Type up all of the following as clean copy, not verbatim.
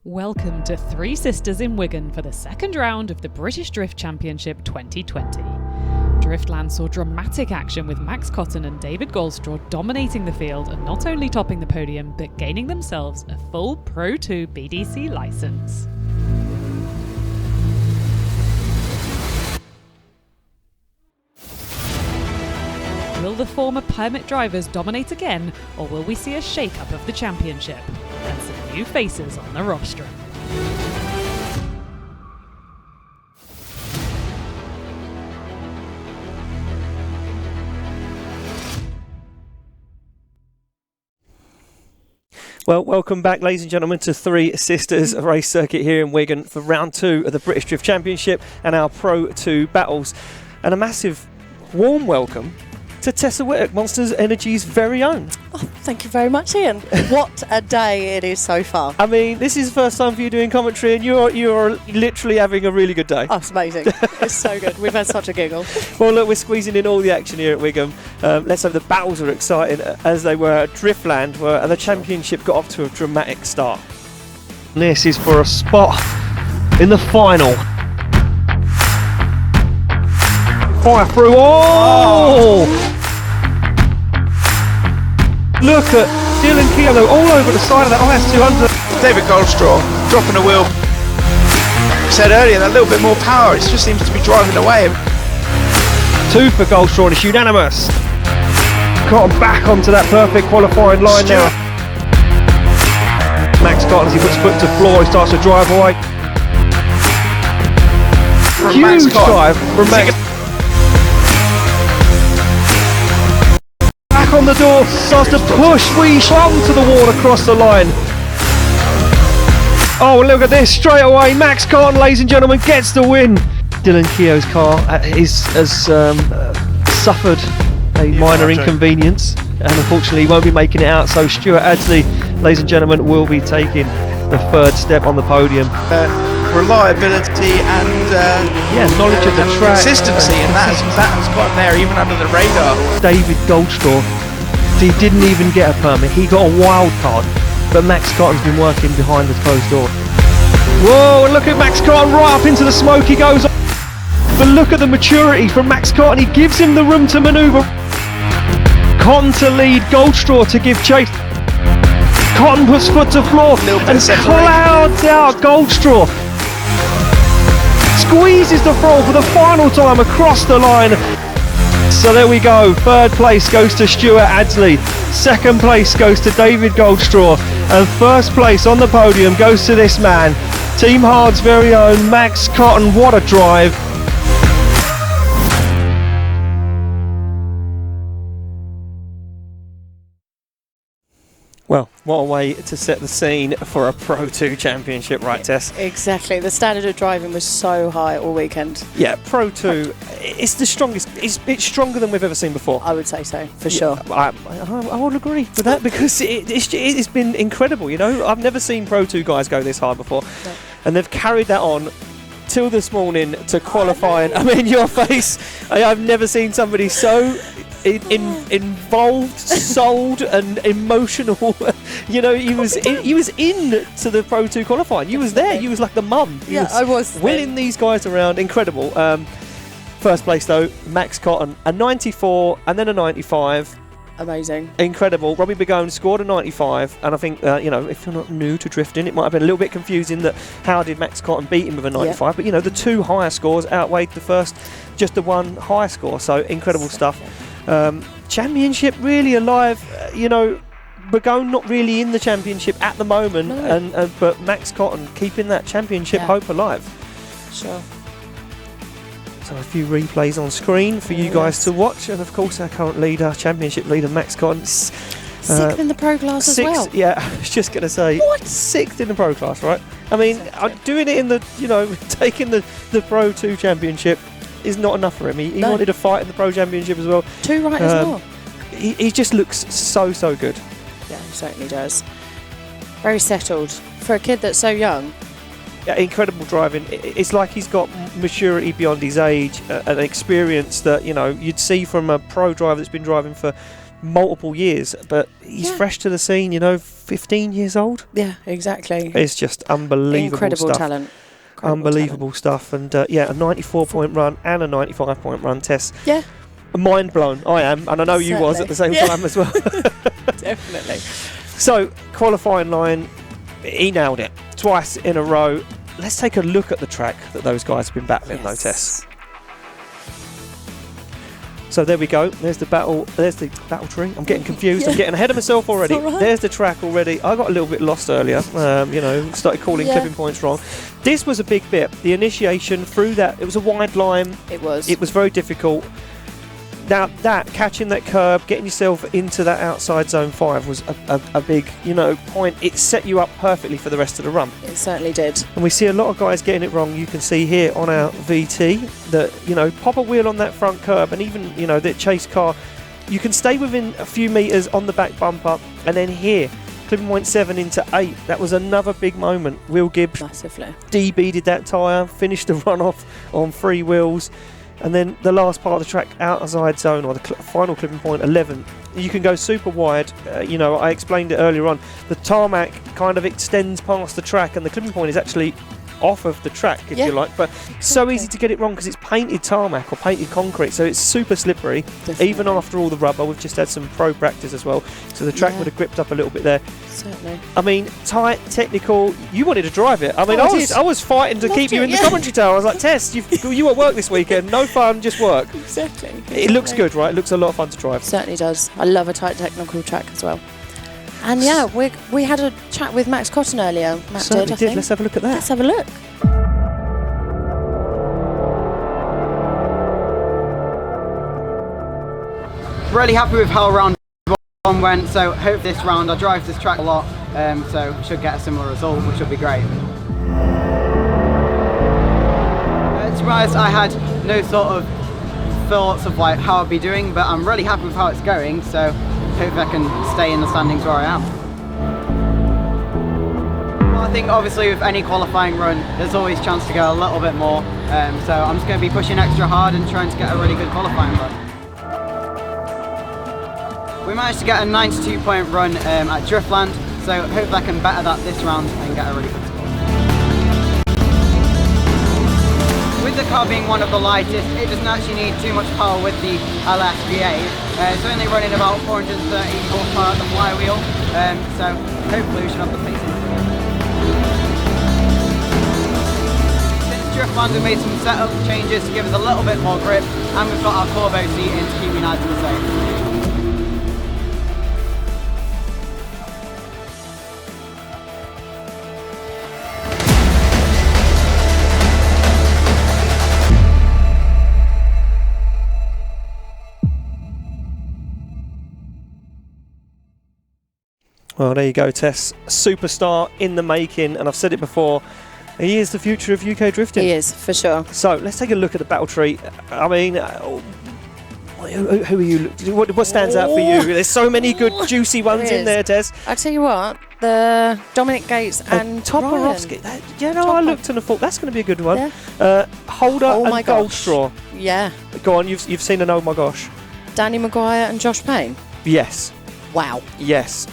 Welcome to Three Sisters in Wigan for the second round of the British Drift Championship 2020. Driftland saw dramatic action with Max Cotton and David Goldstraw dominating the field and not only topping the podium but gaining themselves a full Pro 2 BDC licence. Will the former permit drivers dominate again, or will we see a shake-up of the championship? And some new faces on the rostrum. Well, welcome back, ladies and gentlemen, to Three Sisters Race Circuit here in Wigan for round 2 of the British Drift Championship and our Pro 2 battles. And a massive warm welcome to Tessa Whittock, Monsters Energy's very own. Oh, thank you very much, Ian. What a day it is so far. I mean, this is the first time for you doing commentary and you're literally having a really good day. Oh, it's amazing. It's so good. We've had such a giggle. Well, look, we're squeezing in all the action here at Wigan. Let's hope the battles are exciting as they were at Driftland, and the championship got off to a dramatic start. This is for a spot in the final. Fire through. Oh! Look at Dylan Kehoe all over the side of that IS200. David Goldstraw dropping a wheel. I said earlier, that little bit more power, it just seems to be driving away. 2 for Goldstraw and it's unanimous. Cotton back onto that perfect qualifying line Stuart. now. Max Cotton, as he puts foot to floor, he starts to drive away. From Max Huge Cotton. drive from Max. Back on the door, starts to push Weesh onto the wall across the line. Oh, look at this, straight away, Max Cotton, ladies and gentlemen, gets the win. Dylan Kehoe's car has suffered a minor inconvenience and unfortunately he won't be making it out, so Stuart Adsley, ladies and gentlemen, will be taking the third step on the podium. Reliability and knowledge of the track, consistency, and that has gotten there even under the radar. David Goldstraw, he didn't even get a permit, he got a wild card, but Max Cotton's been working behind the closed door. Whoa, and look at Max Cotton, right up into the smoke he goes. But look at the maturity from Max Cotton, he gives him the room to manoeuvre. Cotton to lead, Goldstraw to give chase. Cotton puts foot to floor and clouds out Goldstraw. Squeezes the throttle for the final time across the line. So there we go, third place goes to Stuart Adsley, second place goes to David Goldstraw, and first place on the podium goes to this man, Team Hard's very own Max Cotton. What a drive. Well, what a way to set the scene for a Pro 2 championship, right, Tess? Exactly. The standard of driving was so high all weekend. Yeah, Pro 2, it's the strongest, it's stronger than we've ever seen before. I would say so, for sure. I would agree with that because it's been incredible, you know. I've never seen Pro 2 guys go this hard before. No. And they've carried that on till this morning to qualifying. I mean, your face, I've never seen somebody so involved, sold and emotional. You know, he was in to the Pro 2 qualifying. You was there. You was like the mum. Yeah, I was willing these guys around. Incredible. First place though, Max Cotton, a 94 and then a 95. Amazing. Incredible. Robbie Begone scored a 95, and I think you know, if you're not new to drifting, it might have been a little bit confusing that how did Max Cotton beat him with a 95? Yeah. But you know, the 2 higher scores outweighed the first, just the 1 higher score. So incredible stuff. Championship really alive. You know, Begone not really in the championship at the moment, no. But Max Cotton keeping that championship hope alive. Sure. So a few replays on screen for you guys to watch, and of course our current leader, championship leader Max Cotton, 6th in the pro class as well. Yeah, I was just going to say, what? 6th in the pro class, right? I mean, doing it in the, you know, taking the Pro 2 championship is not enough for him. He wanted to fight in the Pro Championship as well. 2 right as well. He just looks so good. Yeah, he certainly does. Very settled for a kid that's so young. Yeah, incredible driving. It's like he's got maturity beyond his age, and experience that, you know, you'd see from a pro driver that's been driving for multiple years, but he's fresh to the scene, 15 years old. Yeah, exactly. It's just unbelievable Incredible stuff. talent. Unbelievable stuff. And a 94-point run and a 95-point run, Tess. Yeah. Mind blown, I am, and I know you was at the same time as well. Definitely. So, qualifying line, he nailed it twice in a row. Let's take a look at the track that those guys have been battling, though, Tess. So there we go. There's the battle tree. I'm getting confused. I'm getting ahead of myself already. Right. There's the track already. I got a little bit lost earlier. Started calling clipping points wrong. This was a big bit. The initiation through that. It was a wide line. It was. It was very difficult. Now catching that curb, getting yourself into that outside zone 5 was a big, point. It set you up perfectly for the rest of the run. It certainly did. And we see a lot of guys getting it wrong. You can see here on our VT that, pop a wheel on that front curb, and even, the chase car, you can stay within a few metres on the back bumper, and then here, clipping point 7 into 8. That was another big moment. Will Gibbs Massively. DB'd that tyre, finished the run off on 3 wheels. And then the last part of the track, outside zone, or the final clipping point 11, you can go super wide. I explained it earlier on. The tarmac kind of extends past the track, and the clipping point is actually off of the track, if you like. But so easy to get it wrong because it's painted tarmac or painted concrete, so it's super slippery. Definitely. Even after all the rubber, we've just had some pro practice as well, so the track would have gripped up a little bit there. Certainly. I mean, tight, technical. You wanted to drive it. I mean, I was fighting to keep you in the commentary tower. I was like, Tess, you at work this weekend. No fun, just work. Exactly. It looks good, right? It looks a lot of fun to drive. Certainly does. I love a tight technical track as well. And we had a chat with Max Cotton earlier. Matt Certainly did. Let's have a look at that. Let's have a look. Really happy with how round 1 went, so hope this round I drive this track a lot, so should get a similar result, which would be great. To be honest, I had no sort of thoughts of how I'd be doing, but I'm really happy with how it's going, so hope I can stay in the standings where I am. Well, I think obviously with any qualifying run, there's always a chance to go a little bit more, so I'm just going to be pushing extra hard and trying to get a really good qualifying run. We managed to get a 92-point run at Driftland, so hopefully I can better that this round and get a really good score. With the car being one of the lightest, it doesn't actually need too much power with the LS V8. It's only running about 430 horsepower at the flywheel, so hopefully we should have the pace in. Since Driftland we made some setup changes to give us a little bit more grip, and we've got our Corbo seat in to keep me nice and safe. Well, there you go, Tess. Superstar in the making, and I've said it before, he is the future of UK drifting. He is, for sure. So let's take a look at the battle tree. I mean, who are you? What stands out for you? There's so many good, juicy ones in there, Tess. I tell you what, the Dominic Gates and Toporowski. I looked and I thought that's going to be a good one. Yeah. Holder and Goldstraw. Yeah. Go on, you've seen an oh my gosh. Danny McGuire and Josh Payne. Yes. Wow. Yes.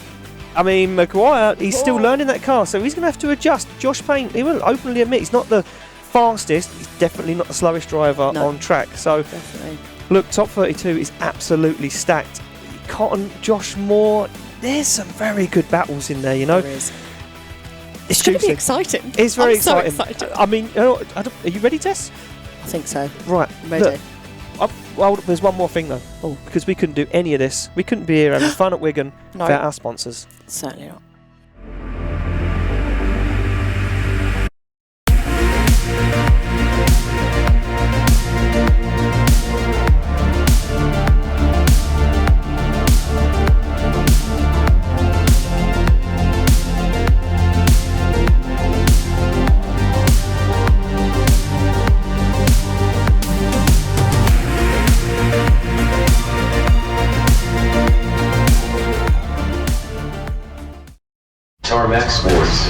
I mean, McGuire, he's still learning that car, so he's going to have to adjust. Josh Payne, he will openly admit he's not the fastest, he's definitely not the slowest driver on track. So, definitely. Look, top 32 is absolutely stacked. Cotton, Josh Moore, there's some very good battles in there, There is. It's going to be exciting. It's very exciting. So excited. I mean, are you ready, Tess? I think so. Right. Ready. Look, well, there's one more thing though, because we couldn't do any of this. We couldn't be here having fun at Wigan without our sponsors. Certainly not. Tarmac Sports.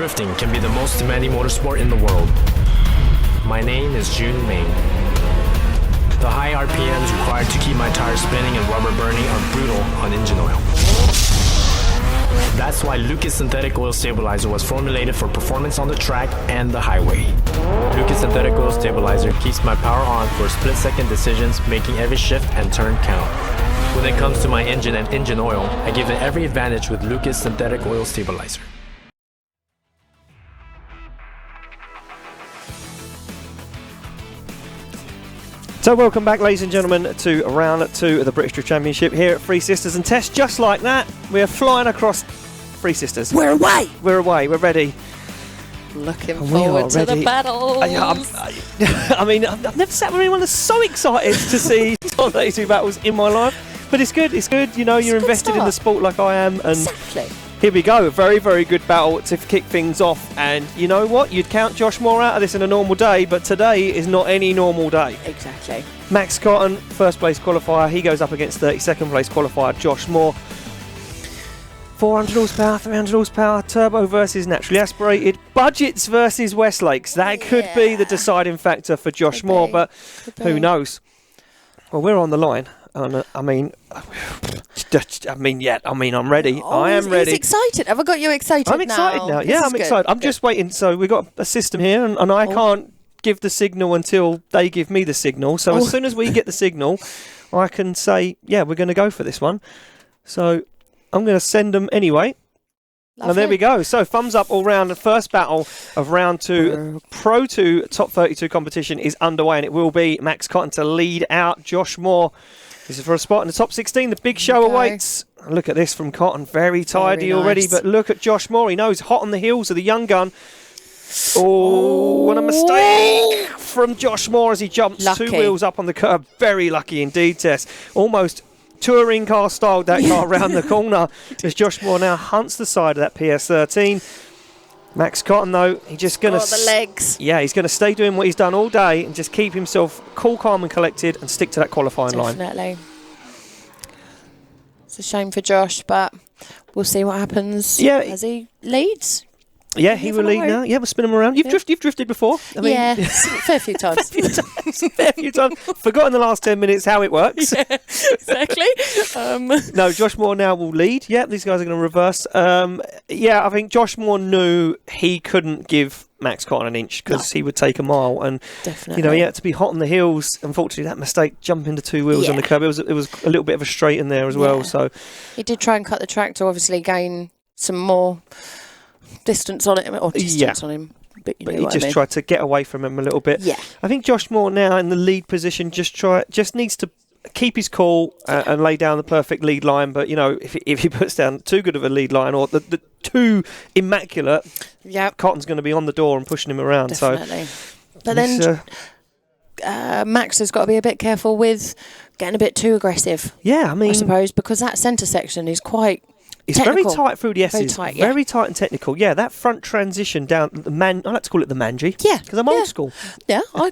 drifting can be the most demanding motorsport in the world. My name is June Main. The high RPMs required to keep my tires spinning and rubber burning are brutal on engine oil. That's why Lucas Synthetic Oil Stabilizer was formulated for performance on the track and the highway. Lucas Synthetic Oil Stabilizer keeps my power on for split-second decisions, making every shift and turn count. When it comes to my engine and engine oil, I give it every advantage with Lucas Synthetic Oil Stabilizer. So welcome back, ladies and gentlemen, to round 2 of the British Drift Championship here at Three Sisters. And Tess, just like that, we are flying across Three Sisters. We're away! We're away, we're ready. Looking And forward to the battles. I mean, I've never sat with anyone that's so excited to see top 32 battles in my life. But it's good, you know, you're invested in the sport like I am. And exactly. Here we go, a very, very good battle to kick things off. And you know what? You'd count Josh Moore out of this in a normal day, but today is not any normal day. Exactly. Max Cotton, first place qualifier. He goes up against 32nd place qualifier Josh Moore. 400 horsepower, 300 horsepower, turbo versus naturally aspirated, budgets versus Westlakes. That could be the deciding factor for Josh Moore, but who knows? Well, we're on the line. I'm ready. I am ready. He's excited. Have I got you excited now? I'm excited now. Yeah, I'm excited. I'm just waiting. So we've got a system here, and I can't give the signal until they give me the signal. So as soon as we get the signal, I can say, yeah, we're going to go for this one. So I'm going to send them anyway. Lovely. And there we go. So thumbs up all round. The first battle of round 2, Pro 2 top 32 competition is underway, and it will be Max Cotton to lead out Josh Moore. This is for a spot in the top 16. The big show awaits. Look at this from Cotton. Very tidy already, but look at Josh Moore. He knows hot on the heels of the young gun. Oh, what a mistake from Josh Moore as he jumps 2 wheels up on the curb. Very lucky indeed, Tess. Almost touring car style that car round the corner as Josh Moore now hunts the side of that PS13. Max Cotton, though, he's just going to... the legs. Yeah, he's going to stay doing what he's done all day and just keep himself cool, calm and collected and stick to that qualifying line. Definitely. It's a shame for Josh, but we'll see what happens as he leads. Yeah, he will lead now. Yeah, we'll spin him around. You've drifted before. I mean, fair few times. Fair few times. Forgotten the last 10 minutes how it works. Yeah, exactly. No, Josh Moore now will lead. Yeah, these guys are going to reverse. I think Josh Moore knew he couldn't give Max Cotton an inch because he would take a mile. And, definitely. You know, he had to be hot on the heels. Unfortunately, that mistake, jumping to 2 wheels on the curb, it was a little bit of a straight in there as well. So he did try and cut the track to obviously gain some more distance on it, or distance on him. But he just tried to get away from him a little bit. Yeah. I think Josh Moore now in the lead position just needs to keep his cool and lay down the perfect lead line. But, you know, if he puts down too good of a lead line or the too immaculate, Cotton's going to be on the door and pushing him around. Definitely. But then Max has got to be a bit careful with getting a bit too aggressive. Yeah, I mean... I suppose, because that centre section is quite... It's technical. very tight through the S's. Very tight and technical. Yeah, that front transition down the I like to call it the Manji. Yeah, because I'm old school. Yeah, I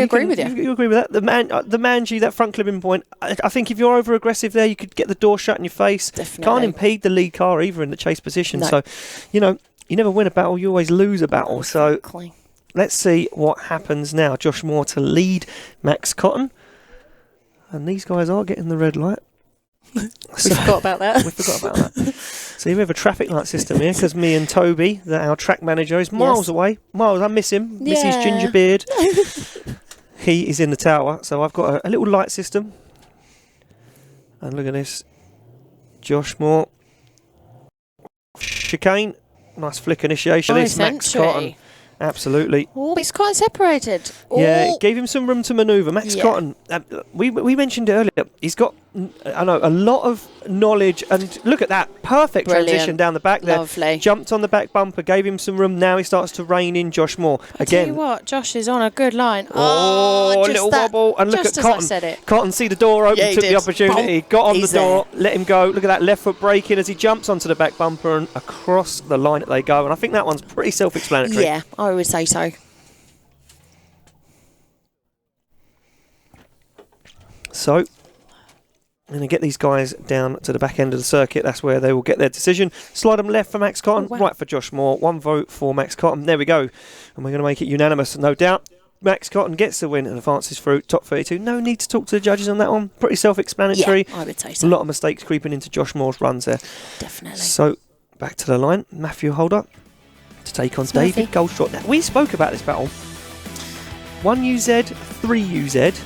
agree with you. You agree with that? The Manji, that front clipping point. I think if you're over aggressive there, you could get the door shut in your face. Definitely. Can't impede the lead car either in the chase position. No. So, you know, you never win a battle, you always lose a battle. Exactly. So let's see what happens now. Josh Moore to lead Max Cotton, and these guys are getting the red light. We forgot about that. So we have a traffic light system here because me and Toby, our track manager, is miles away. I miss him. Miss his ginger beard. He is in the tower, so I've got a little light system. And look at this. Josh Moore. Chicane. Nice flick initiation. It's Max Cotton. Absolutely. Oh, it's quite separated. Yeah, it gave him some room to manoeuvre. Max Cotton, we mentioned it earlier. He's got, a lot of knowledge. And look at that. Perfect transition down the back there. Lovely. Jumped on the back bumper, gave him some room. Now he starts to rein in Josh Moore. I tell you what, Josh is on a good line. A little wobble. And look at Cotton. I said it. Cotton, see the door open, took the opportunity, got on the door, let him go. Look at that left foot braking as he jumps onto the back bumper and across the line they go. And I think that one's pretty self-explanatory. Yeah, I would say so. So, And they get these guys down to the back end of the circuit. That's where they will get their decision. Slide them left for Max Cotton, right for Josh Moore. 1 vote for Max Cotton. There we go. And we're going to make it unanimous, no doubt. Max Cotton gets the win and advances through top 32. No need to talk to the judges on that one. Pretty self-explanatory. Yeah, I would say so. A lot of mistakes creeping into Josh Moore's runs there. Definitely. So, back to the line. Matthew Holder to take on David Goldstraw. Now, we spoke about this battle. 1 UZ, 3 UZ.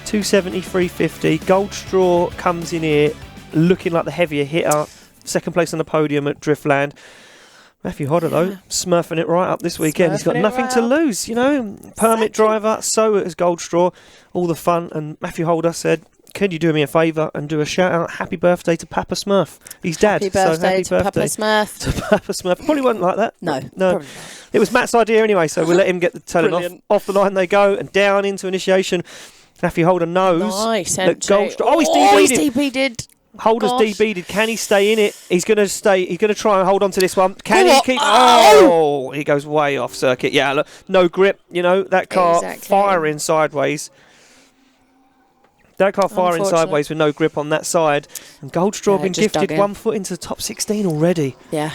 270, 350. Goldstraw comes in here looking like the heavier hitter. Second place on the podium at Driftland. Matthew Hodder, though, smurfing it right up this weekend. He's got nothing to lose, you know. Permit driver, so is Goldstraw. All the fun. And Matthew Holder said, can you do me a favour and do a shout out? Happy birthday to Papa Smurf. He's dad. Happy birthday to Papa Smurf. To Papa Smurf. Probably wasn't like that. No. It was Matt's idea anyway, so we'll let him get the telling off the line they go and down into initiation. Matthew Holder knows that Goldstraw. Oh, he's DB'd. Holder's DB'd. Can he stay in it? He's going to stay. He's going to try and hold on to this one. Can he keep? Oh, he goes way off circuit. Yeah, look, no grip. You know, that car firing sideways. That car firing sideways with no grip on that side. And Goldstraw been gifted 1 foot into the top 16 already. Yeah.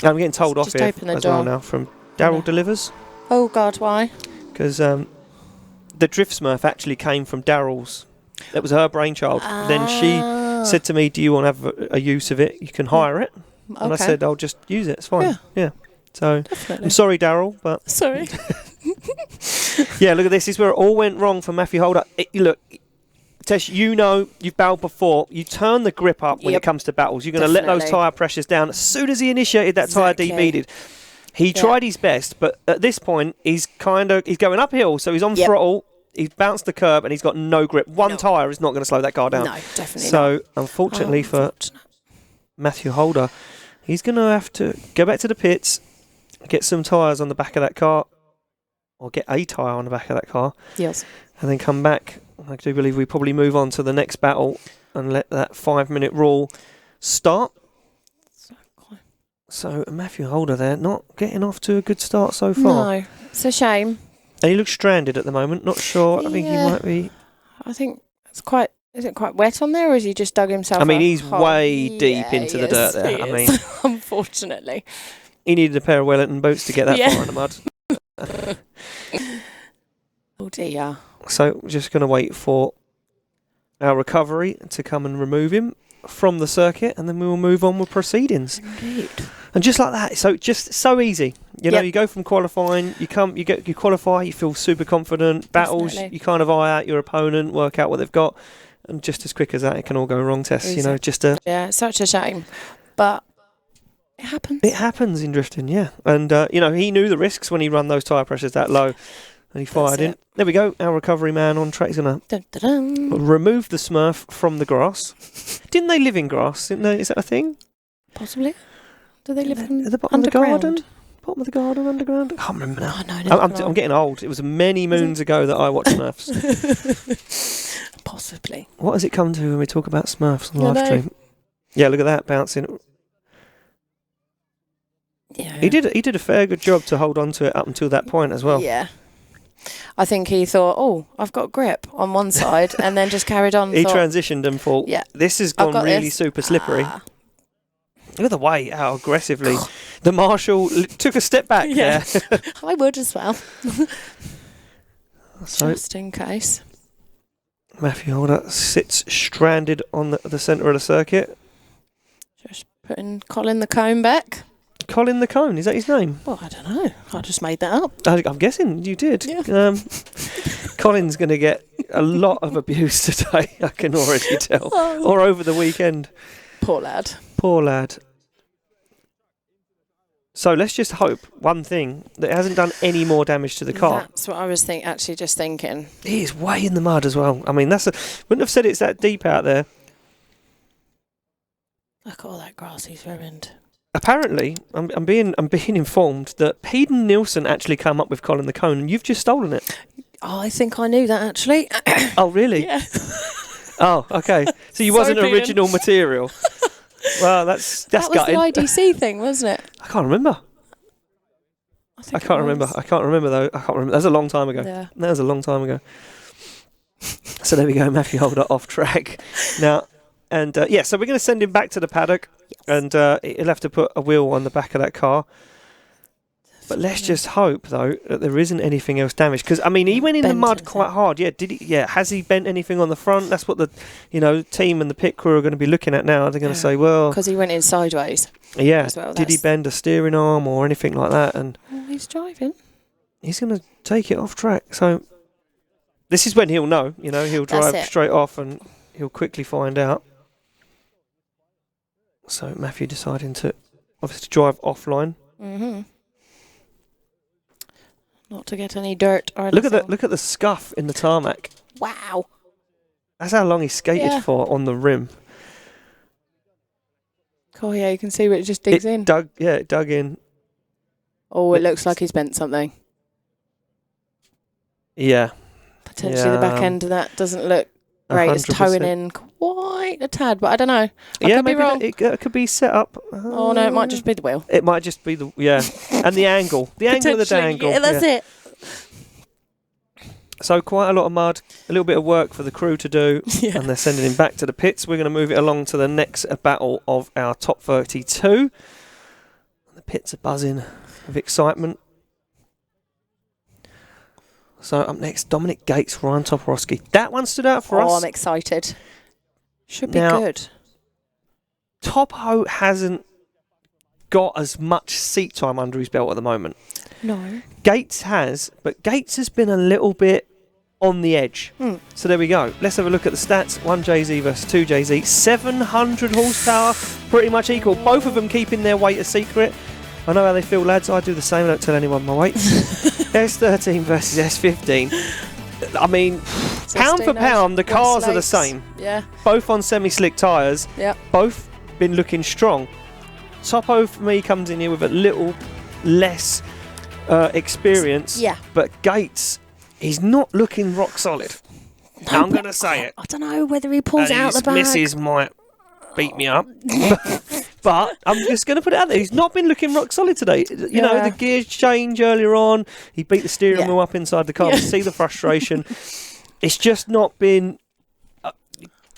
I'm getting told off here as well now from Daryl Delivers. Oh, God, why? Because the Drift Smurf actually came from Daryl's. That was her brainchild. Then she said to me, do you want to have a use of it? You can hire it. And I said, I'll just use it. It's fine. Yeah. So, definitely. I'm sorry, Daryl, but... Sorry. Yeah, look at this. This is where it all went wrong for Matthew Holder. Look, Tesh, you know, you've battled before. You turn the grip up when it comes to battles. You're going to let those tyre pressures down. As soon as he initiated that tyre DB'd, he tried his best, but at this point, he's going uphill, so he's on throttle. He's bounced the curb and he's got no grip. One tyre is not going to slow that car down. No, definitely not. So, unfortunately for Matthew Holder, he's going to have to go back to the pits, get some tyres on the back of that car, or get a tyre on the back of that car. Yes. And then come back. I do believe we probably move on to the next battle and let that 5-minute rule start. So, Matthew Holder there, not getting off to a good start so far. No, it's a shame. And he looks stranded at the moment. Not sure. I think he might be. I think it's quite. Is it quite wet on there, or has he just dug himself? I mean, he's way deep into the dirt there. I mean, unfortunately, he needed a pair of Wellington boots to get that far in the mud. Oh dear. So we're just going to wait for our recovery to come and remove him from the circuit, and then we will move on with proceedings. Indeed. And just like that, so just so easy. You know, you go from qualifying, you qualify, you feel super confident. Battles, you kind of eye out your opponent, work out what they've got, and just as quick as that, it can all go wrong. Tess, you know, just a it's such a shame, but it happens. It happens in drifting, yeah. And you know, he knew the risks when he ran those tyre pressures that low, and he fired in. There we go. Our recovery man on track is going to remove the Smurf from the grass. Didn't they live in grass? Didn't they? Is that a thing? Possibly. Do they live in at the bottom of the garden? Bottom of the garden, underground? I can't remember now. Oh, no, I'm getting old. It was many moons ago that I watched Smurfs. Possibly. What has it come to when we talk about Smurfs on the live stream? Yeah, look at that bouncing. Yeah. He did a fair good job to hold on to it up until that point as well. Yeah. I think he thought, oh, I've got grip on one side, and then just carried on. He transitioned and thought, this has gone really super slippery. Look at the way how aggressively the marshal took a step back there. I would as well. So, just in case. Matthew Holder sits stranded on the centre of the circuit. Just putting Colin the Cone back. Colin the Cone, is that his name? Well, I don't know. I just made that up. I'm guessing you did. Yeah. Colin's going to get a lot of abuse today, I can already tell. Or over the weekend. Poor lad. Poor lad. So let's just hope one thing, that it hasn't done any more damage to the car. That's what I was just thinking. He is way in the mud as well. I mean, wouldn't have said it's that deep out there. Look at all that grass he's ruined. Apparently, I'm being informed that Payne Nielsen actually came up with Colin the Cone, and you've just stolen it. Oh, I think I knew that actually. Oh, really? Yeah. Oh, okay. So you wasn't original material. Well, that's that was gutting. the IDC thing, wasn't it? I can't remember. I can't remember though. I can't remember. That was a long time ago. Yeah. That was a long time ago. So there we go, Matthew Holder off track. Now, and so we're going to send him back to the paddock, and he'll have to put a wheel on the back of that car. But let's just hope, though, that there isn't anything else damaged. Because, I mean, he went in the mud quite hard. Yeah, did he? Yeah, has he bent anything on the front? That's what the team and the pit crew are going to be looking at now. They're going to say, well... Because he went in sideways. Yeah, as well. Did he bend a steering arm or anything like that? And he's driving. He's going to take it off track. So this is when he'll know. He'll drive straight off and he'll quickly find out. So Matthew deciding to obviously drive offline. Mm-hmm. Not to get any dirt or anything. Look at the scuff in the tarmac. Wow. That's how long he skated for on the rim. Oh yeah, you can see where it just digs in. It dug in. Oh, it looks like he's bent something. Yeah. Potentially the back end of that doesn't look great. 100%. It's towing in quite a tad, but I don't know. I could be wrong. It could be set up. Oh no, it might just be the wheel. It might just be and the angle. The angle of the dangle. Yeah, that's it. So quite a lot of mud, a little bit of work for the crew to do, and they're sending him back to the pits. We're going to move it along to the next battle of our top 32. The pits are buzzing with excitement. So up next, Dominic Gates, Ryan Toporowski. That one stood out for us. Oh, I'm excited. Should be good. Topo hasn't got as much seat time under his belt at the moment. No. Gates has, but Gates has been a little bit on the edge. So there we go. Let's have a look at the stats. 1JZ versus 2JZ. 700 horsepower, pretty much equal. Both of them keeping their weight a secret. I know how they feel, lads. I do the same. I don't tell anyone my weight. S13 versus S15. I mean, pound for pound, the cars are the same. Yeah. Both on semi-slick tyres. Yeah. Both been looking strong. Topo, for me, comes in here with a little less experience. Yeah. But Gates, he's not looking rock solid. No, I'm going to say it. I don't know whether he pulls out the bag. Missus might beat me up. But I'm just going to put it out there. He's not been looking rock solid today. You know, the gear change earlier on. He beat the steering wheel up inside the car. You see the frustration. It's just not been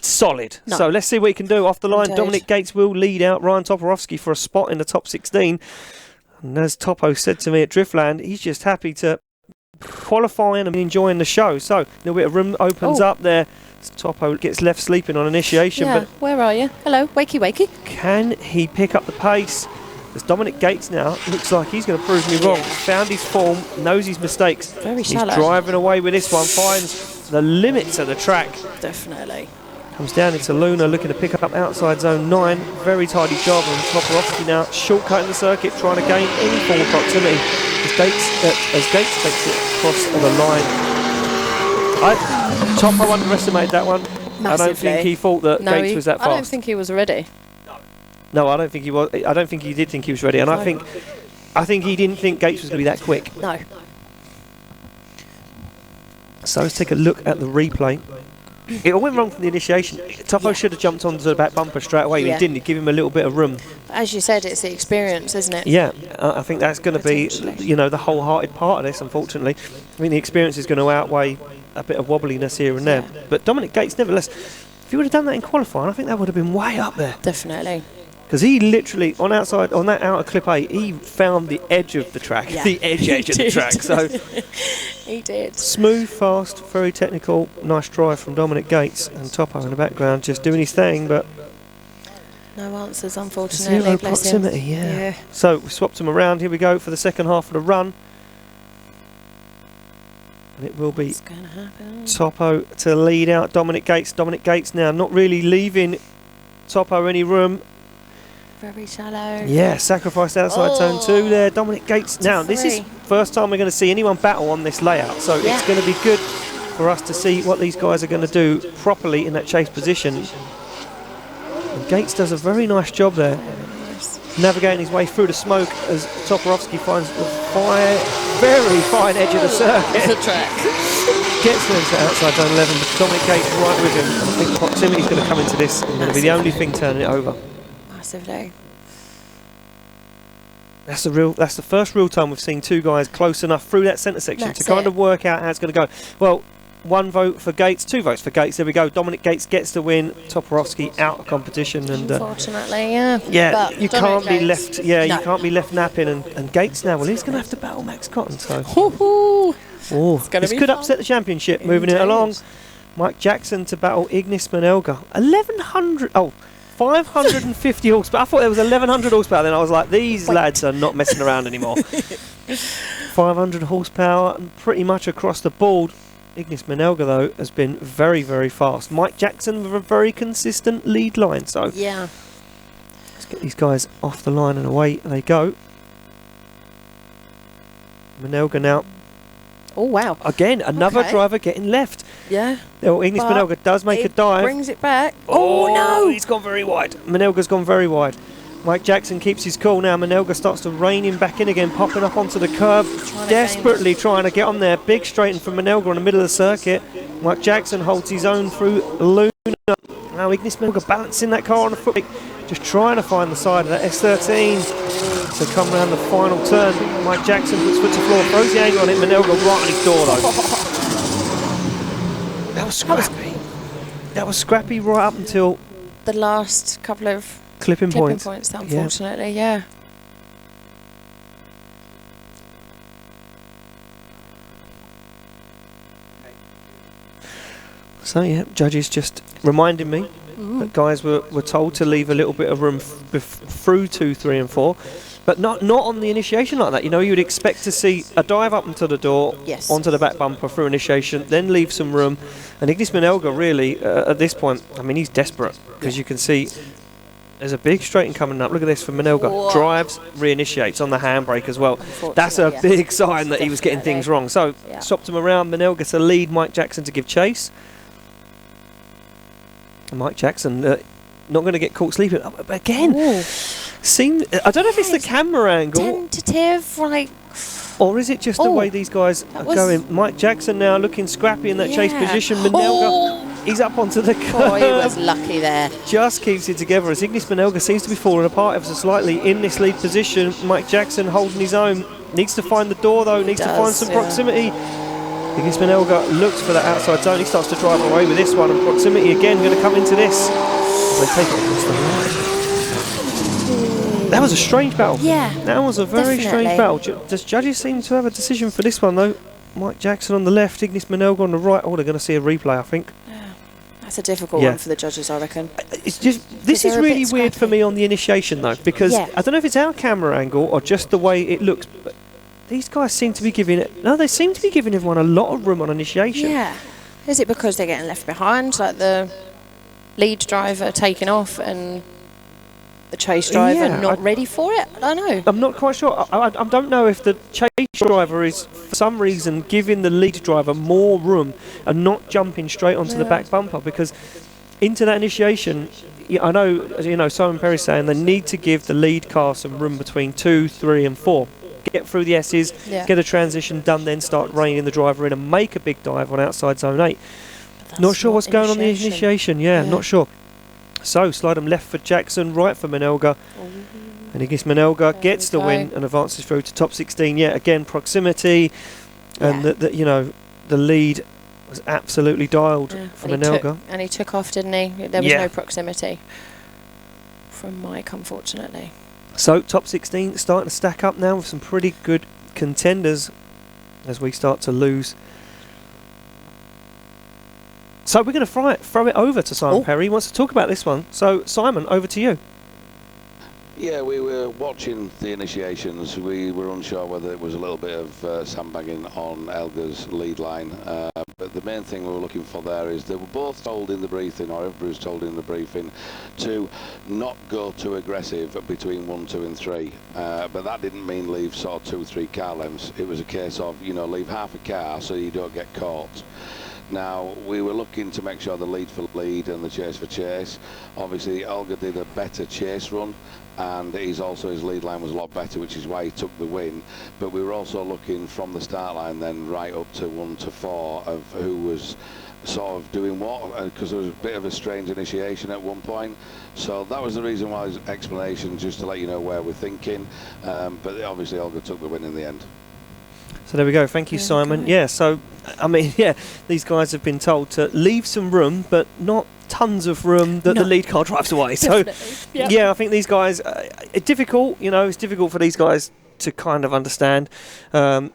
solid. No. So let's see what he can do off the line. Dominic Gates will lead out Ryan Toporowski for a spot in the top 16. And as Topo said to me at Driftland, he's just happy to qualify and enjoying the show. So a little bit of room opens up there. Topo gets left sleeping on initiation. Yeah, but where are you? Hello, wakey wakey. Can he pick up the pace? As Dominic Gates now looks like he's going to prove me wrong. Found his form, knows his mistakes. Very shallow. He's driving away with this one, finds the limits of the track. Definitely. Comes down into Luna, looking to pick up outside zone 9. Very tidy job, and Toporowski now shortcutting the circuit, trying to gain any form of proximity. As Gates takes it across the line. Topo underestimated that one. Massively. I don't think he thought that Gates was that fast. I don't think he was ready. No, I don't think he was. I don't think he did think he was ready, and I think he didn't think Gates was going to be that quick. No. So let's take a look at the replay. It all went wrong from the initiation. Topo should have jumped onto the back bumper straight away, but he didn't. He gave him a little bit of room. As you said, it's the experience, isn't it? Yeah, I think that's going to be, the wholehearted part of this, unfortunately. I mean, the experience is going to outweigh a bit of wobbliness here and there. But Dominic Gates, nevertheless, if he would have done that in qualifying, I think that would have been way up there. Definitely. Because he literally, on that outer clip 8, he found the edge of the track. Yeah. The edge of the track. So he did. Smooth, fast, very technical, nice drive from Dominic Gates, and Topo in the background just doing his thing, but no answers, unfortunately. Zero proximity, yeah. So we swapped them around. Here we go for the second half of the run. And it will be Topo to lead out Dominic Gates. Dominic Gates now not really leaving Topo any room. Very shallow. Yeah, sacrificed outside zone 2 there. Dominic Gates. Now, this is first time we're going to see anyone battle on this layout. So it's going to be good for us to see what these guys are going to do properly in that chase position. And Gates does a very nice job there. Navigating his way through the smoke as Toporowski finds the very fine edge of the circuit. The track. Gets them to outside zone 11, but Dominic Gates right with him. I think proximity is going to come into this and going to be the only thing turning it over. Massively. That's the first real time we've seen two guys close enough through that centre section to kind of work out how it's going to go. Well, 1 vote for Gates, 2 votes for Gates. There we go. Dominic Gates gets the win. Toporowski out of competition, and unfortunately, yeah. yeah, But you can't be Gates, left. Yeah, no. you can't be left napping. And Gates now. Well, he's going to have to battle Max Cotton. So, this could upset the championship. Moving it along. Mike Jackson to battle Ignis Manilga. 1100. Oh. 550 horsepower. I thought there was 1100 horsepower. Then I was like, these lads are not messing around anymore. 500 horsepower, and pretty much across the board. Ignis Manilga, though, has been very, very fast. Mike Jackson with a very consistent lead line. So yeah, let's get these guys off the line and away they go. Manilga now. Oh wow! Again, another driver getting left. Yeah. Oh, Ignis Manilga does make a dive. Brings it back. Oh no! He's gone very wide. Manilga's gone very wide. Mike Jackson keeps his cool now. Manilga starts to rein him back in again, popping up onto the curb, desperately trying to get on there. Big straighten from Manilga in the middle of the circuit. Mike Jackson holds his own through Luna. Now Ignis Manilga balancing that car on the foot, just trying to find the side of that S13 to come round the final turn. Mike Jackson puts foot to floor, throws the angle on it. Manilga right on his door though. That was scrappy. That was scrappy right up until the last couple of clipping points, unfortunately, yeah. So yeah, judges just reminding me that guys were told to leave a little bit of room through 2, 3 and 4, but not on the initiation like that. You know, you would expect to see a dive up into the door, onto the back bumper through initiation, then leave some room. And Ignis Manilga really, at this point, I mean, he's desperate, because you can see there's a big straighten coming up. Look at this from Manilga. Whoa. Drives, reinitiates on the handbrake as well. That's a big sign that he was getting things wrong. So swapped him around. Manilga to lead Mike Jackson to give chase. And Mike Jackson not going to get caught sleeping. But again, I don't know if it's the camera angle. Tentative, like. Or is it just the way these guys are going? Mike Jackson now looking scrappy in that chase position. Manilga, he's up onto the curb. Oh, he was lucky there. Just keeps it together as Ignis Manilga seems to be falling apart ever so slightly in this lead position. Mike Jackson holding his own. Needs to find the door though, needs to find some proximity. Ignis Manilga looks for that outside zone. He starts to drive away with this one, and proximity again going to come into this. They take it across the line. That was a strange battle. Yeah. That was a very strange battle. Does judges seem to have a decision for this one though? Mike Jackson on the left, Ignis Manilga on the right. Oh, they're going to see a replay, I think. Yeah. That's a difficult one for the judges, I reckon. It's just this is really weird for me on the initiation though, because I don't know if it's our camera angle or just the way it looks, but these guys seem to be giving it. No, they seem to be giving everyone a lot of room on initiation. Yeah. Is it because they're getting left behind, like the lead driver taking off and the chase driver not ready for it? I don't know. I'm not quite sure. I don't know if the chase driver is, for some reason, giving the lead driver more room and not jumping straight onto the back bumper, because into that initiation, I know, as you know, Simon Perry's saying they need to give the lead car some room between 2, 3 and 4. Get through the S's, get a transition done, then start reining the driver in and make a big dive on outside zone 8. Not sure what's going on in the initiation. Not sure. So slide them left for Jackson, right for Manilga. And Ignis Manilga gets the win and advances through to top 16. Yeah, again, proximity. And the lead was absolutely dialed for Manilga. And he took off, didn't he? There was no proximity from Mike, unfortunately. So top 16 starting to stack up now with some pretty good contenders as we start to lose. So we're going to throw it over to Simon Perry. He wants to talk about this one. So Simon, over to you. Yeah, we were watching the initiations. We were unsure whether it was a little bit of sandbagging on Elga's lead line. But the main thing we were looking for there is they were both told in the briefing, or everybody was told in the briefing, to not go too aggressive between 1, 2 and 3. But that didn't mean leave sort of 2, 3 car lengths. It was a case of, leave half a car so you don't get caught. Now, we were looking to make sure the lead for lead and the chase for chase. Obviously, Elga did a better chase run, and his lead line was a lot better, which is why he took the win. But we were also looking from the start line then right up to 1 to 4 of who was sort of doing what, because there was a bit of a strange initiation at one point. So that was the reason why his explanation, just to let you know where we're thinking. But obviously Elga took the win in the end. So there we go. Thank you, Simon. Yeah, so, I mean, yeah, these guys have been told to leave some room, but not tons of room that the lead car drives away. So, yeah, I think these guys, it's difficult, you know, it's difficult for these guys to kind of understand. But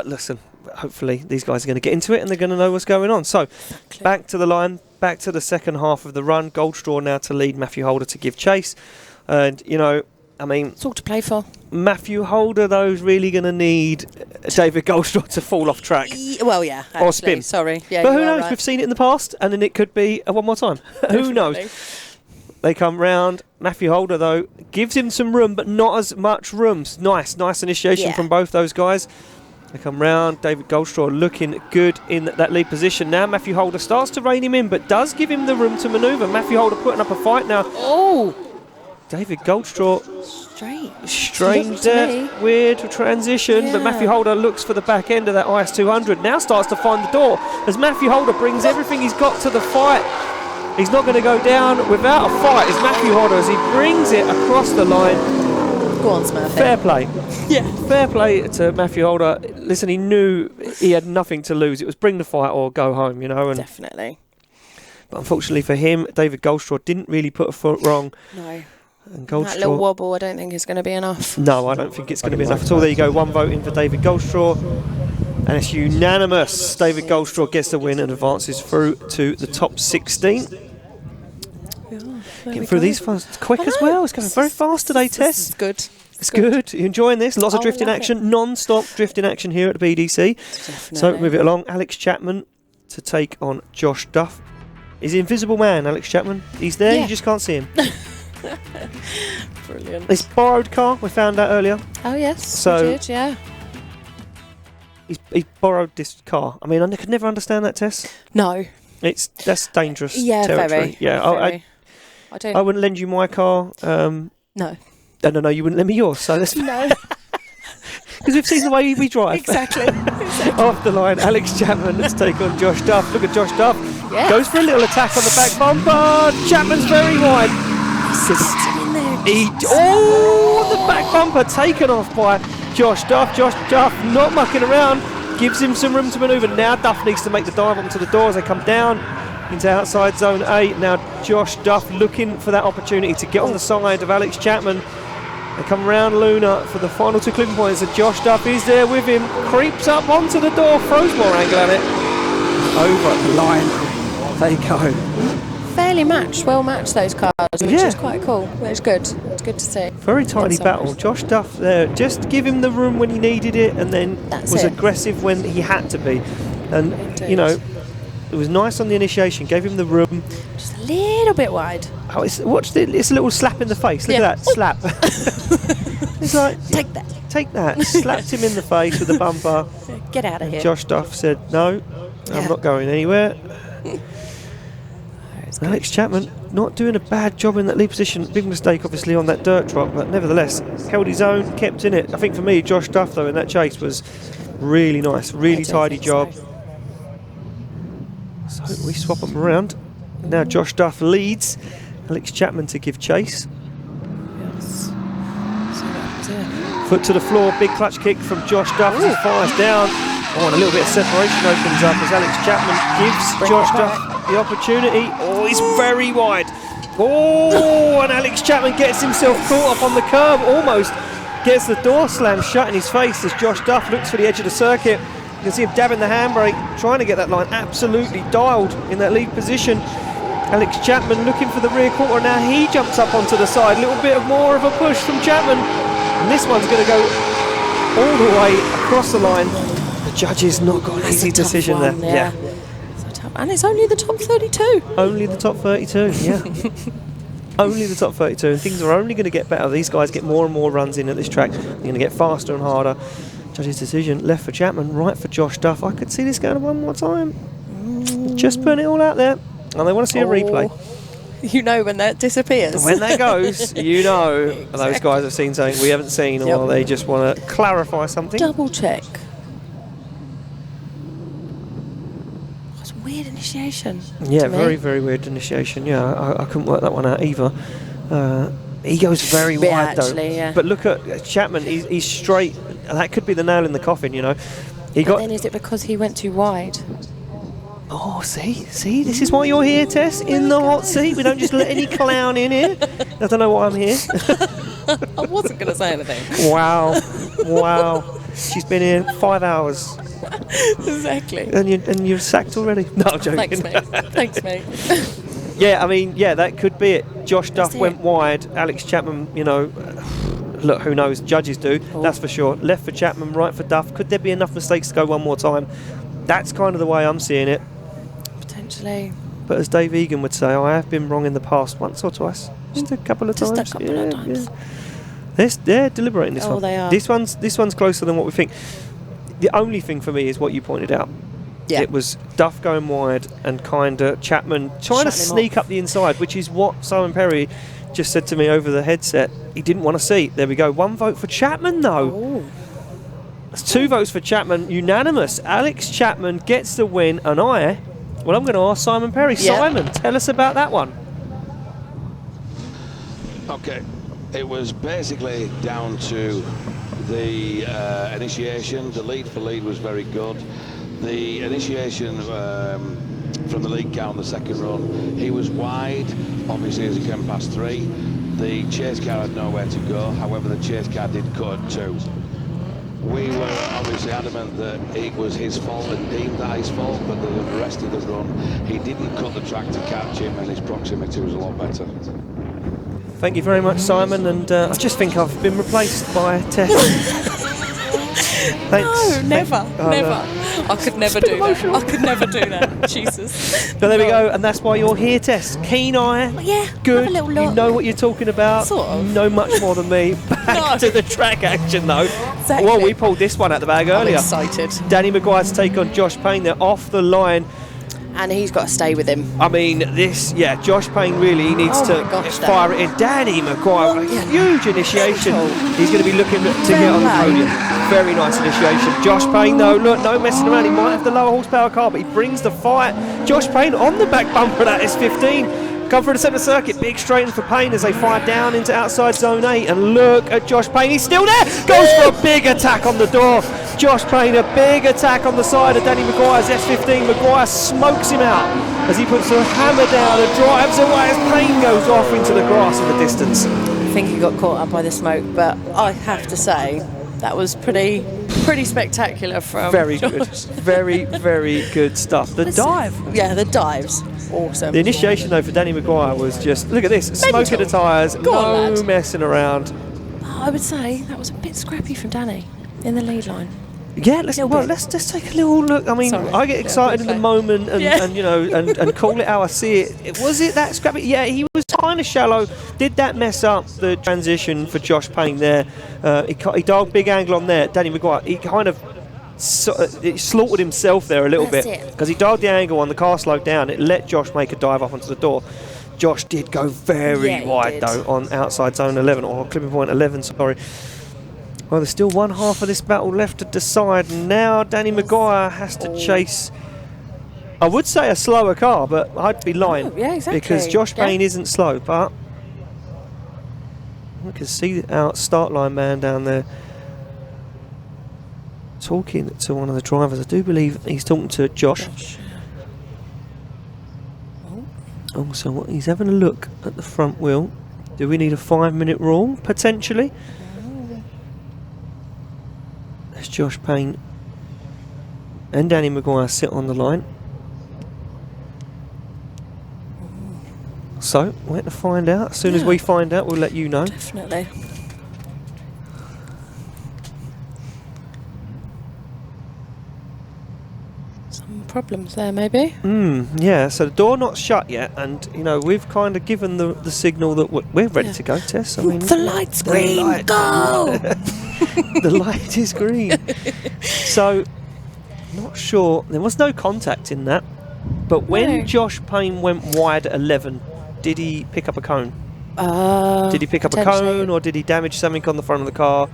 listen, hopefully these guys are going to get into it and they're going to know what's going on. So, back to the line, back to the second half of the run. Goldstraw now to lead Matthew Holder to give chase. And, you know, I mean, it's all to play for. Matthew Holder, though, is really going to need David Goldstraw to fall off track. Well, yeah. Actually, or spin. Sorry. Yeah, but who knows? right. We've seen it in the past, and then it could be one more time. Who knows? They come round. Matthew Holder, though, gives him some room, but not as much room. Nice initiation from both those guys. They come round. David Goldstraw looking good in that lead position. Now Matthew Holder starts to rein him in, but does give him the room to manoeuvre. Matthew Holder putting up a fight now. Oh! David Goldstraw. Strange there. Weird transition, but Matthew Holder looks for the back end of that IS200. Now starts to find the door as Matthew Holder brings everything he's got to the fight. He's not going to go down without a fight as Matthew Holder, as he brings it across the line. Go on, Smurf. Fair play. Yeah. Fair play to Matthew Holder. Listen, he knew he had nothing to lose. It was bring the fight or go home, you know. And definitely. But unfortunately for him, David Goldstraw didn't really put a foot wrong. No. And Goldstraw, that little wobble, I don't think is going to be enough. No, I don't think it's going to be enough at all. There you go, one vote in for David Goldstraw. And it's unanimous. David Goldstraw gets the win and advances through to the top 16. Getting through these fast, quick as well. It's going very fast today, Tess. It's good. It's good. You're enjoying this? Lots of drifting action, non-stop drifting action here at the BDC. Definitely. So move it along. Alex Chapman to take on Josh Duff. He's the invisible man, Alex Chapman. He's there, you just can't see him. Brilliant. It's borrowed car, we found out earlier. Oh yes, so we did, yeah. He's borrowed this car. I mean, I could never understand that, Tess. No. That's dangerous territory. Very. Yeah, very. I wouldn't lend you my car. No. No, you wouldn't lend me yours. So let's no. Because we've seen the way we drive. Exactly. Off the line, Alex Chapman. Let's take on Josh Duff. Look at Josh Duff. Yeah. Goes for a little attack on the back bumper. Chapman's very wide. The back bumper taken off by Josh Duff. Josh Duff not mucking around. Gives him some room to manoeuvre. Now Duff needs to make the dive onto the door as they come down into outside zone 8. Now Josh Duff looking for that opportunity to get on the side of Alex Chapman. They come round Luna for the final two clipping points, and Josh Duff is there with him, creeps up onto the door, throws more angle at it. Over at the line, they go. Fairly matched, well matched those cars, which is quite cool. It's good. It's good to see. Very tidy battle. Josh Duff there, just give him the room when he needed it, and then was aggressive when he had to be. And you know, it was nice on the initiation, gave him the room. Just a little bit wide. Oh, it's a little slap in the face. Look at that, slap. It's like, take that. Slapped him in the face with the bumper. Get out of here. Josh Duff said, no, I'm not going anywhere. Alex Chapman not doing a bad job in that lead position. Big mistake, obviously, on that dirt drop, but nevertheless, held his own, kept in it. I think for me, Josh Duff, though, in that chase was really nice, really tidy job. So we swap them around. Now Josh Duff leads Alex Chapman to give chase. Yes. Foot to the floor, big clutch kick from Josh Duff as he fires down. Oh, and a little bit of separation opens up as Alex Chapman gives Josh Duff the opportunity. Oh, he's very wide. Oh, and Alex Chapman gets himself caught up on the curb, almost gets the door slammed shut in his face as Josh Duff looks for the edge of the circuit. You can see him dabbing the handbrake, trying to get that line absolutely dialed in that lead position. Alex Chapman looking for the rear quarter, now he jumps up onto the side. A little bit of more of a push from Chapman. And this one's going to go all the way across the line. The judges not got an easy decision there. Yeah. And it's only the top 32. Only the top 32, yeah. Only the top 32. And things are only going to get better. These guys get more and more runs in at this track. They're going to get faster and harder. Judge's decision, left for Chapman, right for Josh Duff. I could see this going one more time. Just putting it all out there. And they want to see a replay. You know when that disappears. When that goes, you know those guys have seen something we haven't seen, or they just want to clarify something. Double check. That's a weird initiation. Yeah, very, very weird initiation. Yeah, I couldn't work that one out either. He goes very wide though. Yeah. But look at Chapman, he's straight that could be the nail in the coffin, you know. But then is it because he went too wide? Oh, see, this is why you're here, Tess, in the hot seat. We don't just let any clown in here. I don't know why I'm here. I wasn't going to say anything. Wow. She's been here 5 hours. Exactly. And you're sacked already? No, I'm joking. Thanks, mate. Yeah, I mean, that could be it. Josh Duff went wide. Alex Chapman, you know, look, who knows? Judges do, that's for sure. Left for Chapman, right for Duff. Could there be enough mistakes to go one more time? That's kind of the way I'm seeing it. Potentially. But as Dave Egan would say, I have been wrong in the past once or twice. Just a couple of times. Just a couple of times. Yeah. They're deliberating this one. Oh, they are. This one's closer than what we think. The only thing for me is what you pointed out. Yeah. It was Duff going wide and kind of Chapman trying to sneak up the inside, which is what Simon Perry just said to me over the headset. He didn't want to see. There we go. 1 vote for Chapman, though. Ooh. That's 2 votes for Chapman. Unanimous. Alex Chapman gets the win, and I'm going to ask Simon Perry. Yeah. Simon, tell us about that one. Okay. It was basically down to the initiation. The lead for lead was very good. The initiation from the lead car on the second run, he was wide, obviously, as he came past 3. The chase car had nowhere to go. However, the chase car did cut at 2. We were obviously adamant that it was his fault and deemed that his fault, but the rest of the run, he didn't cut the track to catch him, and his proximity was a lot better. Thank you very much, Simon, and I just think I've been replaced by Tess. Thanks. No, never. No. I could never do that. I could never do that. Jesus. But there we go, and that's why you're here, Tess. Keen eye, good. Have a little look. You know what you're talking about. Sort of. You know much more than me. Back to the track action, though. Exactly. Well, we pulled this one out the bag earlier. I'm excited. Danny McGuire's take on Josh Payne. They're off the line. And he's got to stay with him. I mean, Josh Payne really needs to fire it in. Danny McGuire, huge initiation. He's going to be looking to get on the podium. Very nice initiation. Josh Payne, though, look, no messing around. He might have the lower horsepower car, but he brings the fight. Josh Payne on the back bumper of that S15. Come through the centre circuit, big straighten for Payne as they fire down into outside zone 8. And look at Josh Payne, he's still there. Goes for a big attack on the door. Josh Payne, a big attack on the side of Danny McGuire's S15. McGuire smokes him out as he puts a hammer down and drives away as Payne goes off into the grass in the distance. I think he got caught up by the smoke, but I have to say that was pretty spectacular from very Josh. Good. Very, very good stuff. The dive. Yeah, the dive's awesome. The initiation, though, for Danny McGuire was just, look at this, smoke at the tyres, no messing around. I would say that was a bit scrappy from Danny in the lead line. Yeah, let's just take a little look. I mean, I get excited in the moment and you know and call it how I see it. Was it that scrappy? Yeah, he was kind of shallow. Did that mess up the transition for Josh Payne there? He dialed big angle on there. Danny McGuire, he kind of he slaughtered himself there a little bit because he dialed the angle on the car slowed down. It let Josh make a dive off onto the door. Josh did go very wide though on outside zone 11 or clipping point 11. Sorry. Well, there's still one half of this battle left to decide. Now Danny McGuire has to chase, I would say a slower car, but I'd be lying. Yeah, exactly. Because Josh Payne isn't slow, but we can see our start line man down there talking to one of the drivers. I do believe he's talking to Josh. Oh, so he's having a look at the front wheel. Do we need a 5-minute rule? Potentially. There's Josh Payne and Danny McGuire sit on the line. So, we're to find out. As soon as we find out, we'll let you know. Definitely. Some problems there, maybe? Yeah, so the door not shut yet, and, you know, we've kind of given the signal that we're ready to go, Tess. I mean, the light's green, go! The light is green. So, not sure. There was no contact in that. But when Josh Payne went wide at 11, did he pick up a cone? Did he pick up a cone, or did he damage something on the front of the car?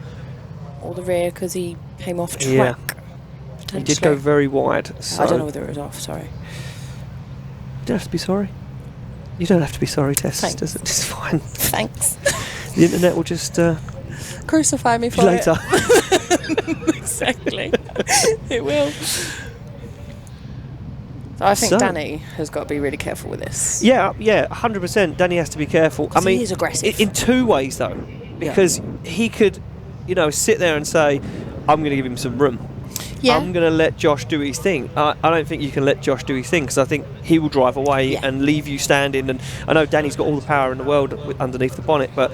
Or the rear, because he came off track. Yeah. He did go very wide. So I don't know whether it was off, sorry. You don't have to be sorry. You don't have to be sorry, Tess. Thanks. It's fine. Thanks. The internet will just crucify me for later. it. Exactly. It will. So I think Danny has got to be really careful with this. Yeah, 100%. Danny has to be careful. I mean, he is aggressive. In two ways, though. Because he could, sit there and say, I'm going to give him some room. Yeah. I'm going to let Josh do his thing. I don't think you can let Josh do his thing because I think he will drive away and leave you standing. And I know Danny's got all the power in the world underneath the bonnet, but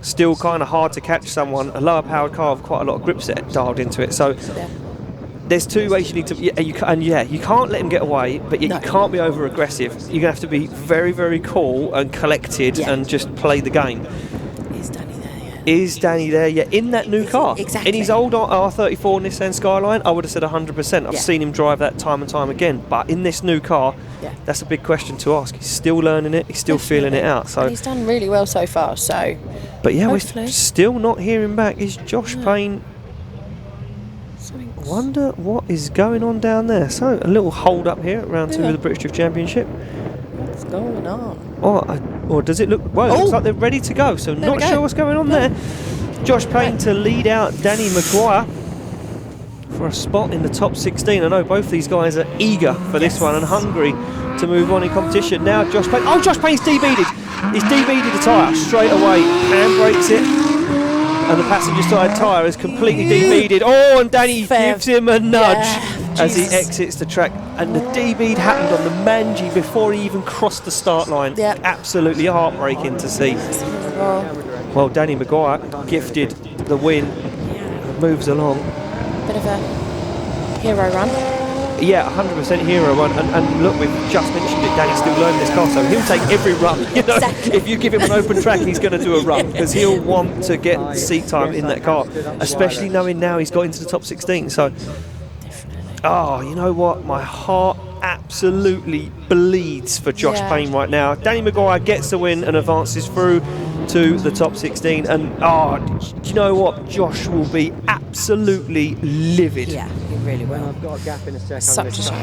still kind of hard to catch someone. A lower powered car with quite a lot of grip set dialed into it. So there's two ways you need to. You can't let him get away, but yet you can't be over aggressive. You're going to have to be very, very cool and collected and just play the game. Is Danny there yet in that new car? Exactly. In his old R34 Nissan Skyline, I would have said 100%. I've seen him drive that time and time again. But in this new car, that's a big question to ask. He's still learning it. He's still feeling it out. So and he's done really well so far. So, but yeah, hopefully. we're still not hearing back. Is Josh Payne? I wonder what is going on down there. So a little hold up here at round 2 of the British Drift Championship. What's going on? Or does it look... Well, it looks like they're ready to go, so not sure what's going on there. Josh Payne to lead out Danny McGuire for a spot in the top 16. I know both these guys are eager for this one and hungry to move on in competition. Now Josh Payne... Oh, Josh Payne's debeaded. He's debeaded the tyre straight away. Handbrakes it. And the passenger side tyre is completely debeaded. Oh, and Danny gives him a nudge as he exits the track. And the debead happened on the Manji before he even crossed the start line. Absolutely heartbreaking to see. Well, Danny McGuire gifted the win. Moves along. Bit of a hero run. Yeah, 100% hero run. And look, we've just mentioned it, Danny's still learning this car, so he'll take every run. If you give him an open track, he's going to do a run, because he'll want to get seat time in that car, especially knowing now he's got into the top 16. So, you know what? My heart absolutely bleeds for Josh Payne right now. Danny McGuire gets the win and advances through to the top 16. And, do you know what? Josh will be absolutely livid. Yeah, he really will. I've got a gap in a second. Such a shame.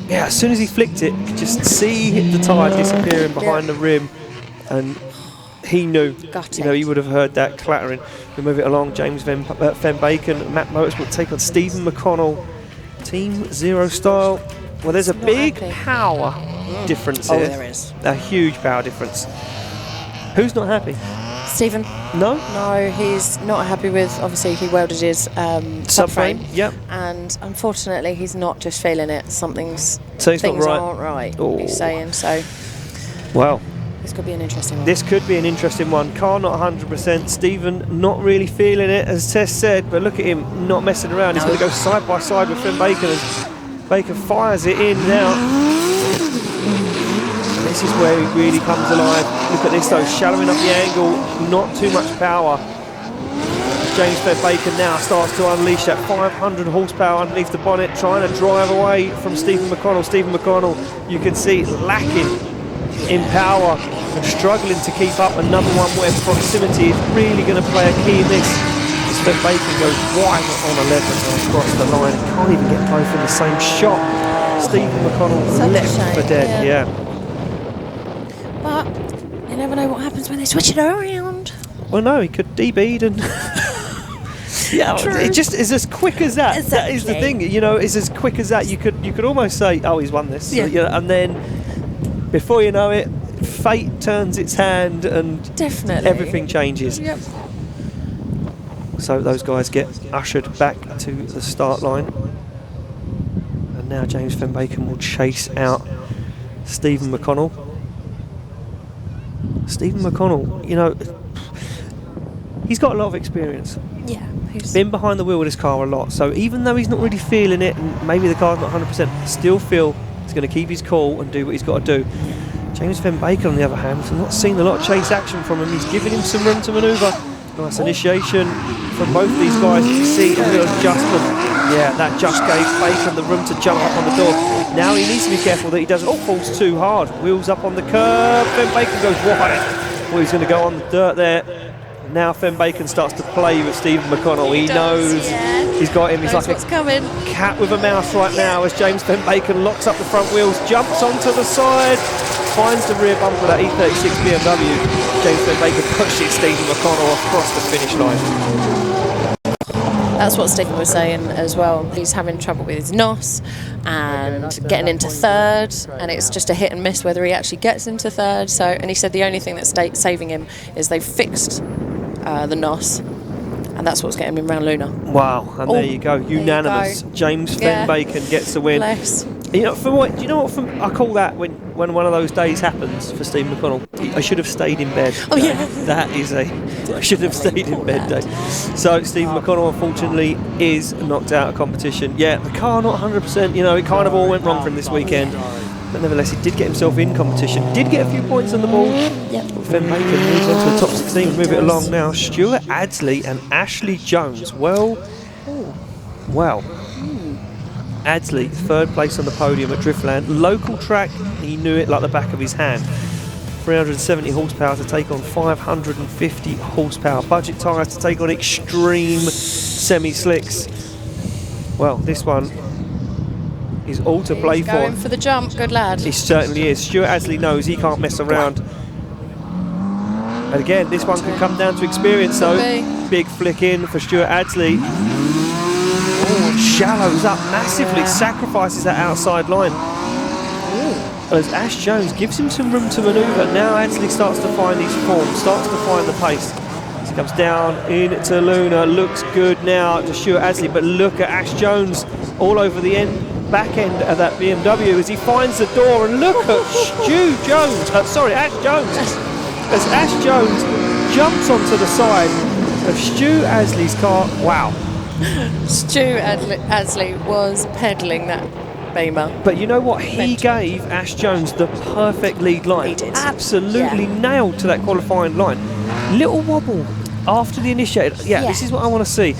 Yeah, as soon as he flicked it, you could just see the tyre disappearing behind the rim, and he knew. He would have heard that clattering. We move it along. James Van Bacon, Matt Motorsport take on Stephen McConnell, Team Zero Style. Well, there's a big power difference here. There is. A huge power difference. Who's not happy? Stephen. No, he's not happy with. Obviously, he welded his subframe. Yep. And unfortunately, he's not just feeling it. Things not right. aren't right. Oh. He's saying so. Well, this could be an interesting one. This could be an interesting one. Car not 100%. Stephen not really feeling it, as Tess said. But look at him not messing around. He's going to go side by side with Finn Bacon as Bacon fires it in now. This is where he really comes alive. Look at this though, shallowing up the angle, not too much power. James Bacon now starts to unleash that 500 horsepower underneath the bonnet, trying to drive away from Stephen McConnell. Stephen McConnell, you can see, lacking in power and struggling to keep up. Another one where proximity is really going to play a key in this. As Bacon goes wide on 11 across the line. Can't even get both in the same shot. Stephen McConnell left for dead, But you never know what happens when they switch it around. Well, no, he could debead and... it just is as quick as that. Exactly. That is the thing, it's as quick as that. You could almost say, oh, he's won this. And then, before you know it, fate turns its hand and everything changes. Yep. So those guys get ushered back to the start line. And now James Van Bacon will chase out Stephen McConnell. Stephen McConnell, he's got a lot of experience. Yeah. He's been behind the wheel with his car a lot. So even though he's not really feeling it, and maybe the car's not 100%, still feel he's going to keep his cool and do what he's got to do. James Van Bacon, on the other hand, we've not seen a lot of chase action from him. He's giving him some room to manoeuvre. Nice initiation from both these guys. You see a little adjustment. Yeah, that just gave Bacon the room to jump up on the door. Now he needs to be careful that he doesn't force too hard. Wheels up on the curb. Van Bacon goes wide. Well, he's going to go on the dirt there. Now Van Bacon starts to play with Stephen McConnell. He knows he's got him. He's like a cat with a mouse right now as James Van Bacon locks up the front wheels, jumps onto the side, finds the rear bumper of that E36 BMW. James Baker pushes Stephen McConnell across the finish line. That's what Stephen was saying as well. He's having trouble with his NOS and getting into third, and it's just a hit and miss whether he actually gets into third. So, and he said the only thing that's saving him is they've fixed the NOS, and that's what's getting him round Luna. Wow, and there you go, unanimous. James Bacon gets the win. Bless. You know, do you know what? I call that when one of those days happens for Steve McConnell. I should have stayed in bed. Oh yeah. That is I should have stayed in bed day. So Steve McConnell unfortunately is knocked out of competition. Yeah, the car not 100%. You know, it kind of all went wrong for him this weekend. But nevertheless, he did get himself in competition. Did get a few points on the board. Yep. Fenn Bacon moves on to the top 16. Move it along now. Stuart Adsley and Ashley Jones. Well. Adsley, third place on the podium at Driftland. Local track, he knew it like the back of his hand. 370 horsepower to take on 550 horsepower. Budget tyres to take on extreme semi-slicks. Well, this one is all to play for. Going for the jump, good lad. He certainly is. Stuart Adsley knows he can't mess around. And again, this one can come down to experience, though. Big flick in for Stuart Adsley. Shallows up massively, sacrifices that outside line. As Ash Jones gives him some room to manoeuvre. Now Adsley starts to find his form, starts to find the pace. As he comes down into Luna, looks good now to Stuart Adsley, but look at Ash Jones all over the back end of that BMW as he finds the door, and look at Ash Jones. As Ash Jones jumps onto the side of Stu Adsley's car. Wow. Stu Adsley was peddling that Beamer. But you know what? He gave Ash Jones the perfect lead line. He did. Absolutely nailed to that qualifying line. Little wobble after the initiator. Yeah, this is what I want to see.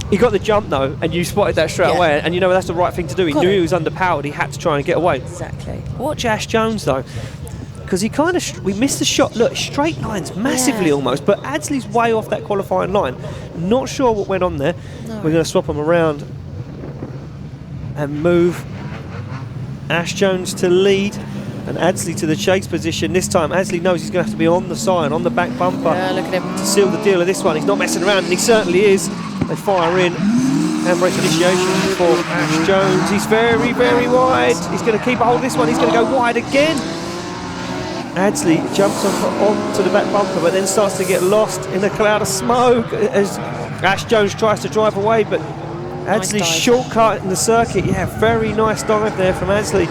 He got the jump though, and you spotted that straight away. And you know that's the right thing to do. He knew he was underpowered. He had to try and get away. Exactly. Watch Ash Jones though, because he kind of we missed the shot. Look, straight lines massively almost, but Adsley's way off that qualifying line. Not sure what went on there. No. We're going to swap them around and move Ash Jones to lead and Adsley to the chase position. This time Adsley knows he's going to have to be on the side, on the back bumper, look at him, to seal the deal of this one. He's not messing around, and he certainly is. They fire in. Handbrake initiation for Ash Jones. He's very, very wide. He's going to keep a hold of this one. He's going to go wide again. Adsley jumps onto the back bumper, but then starts to get lost in a cloud of smoke as Ash Jones tries to drive away, but Adsley shortcut in the circuit. Yeah, very nice dive there from Adsley.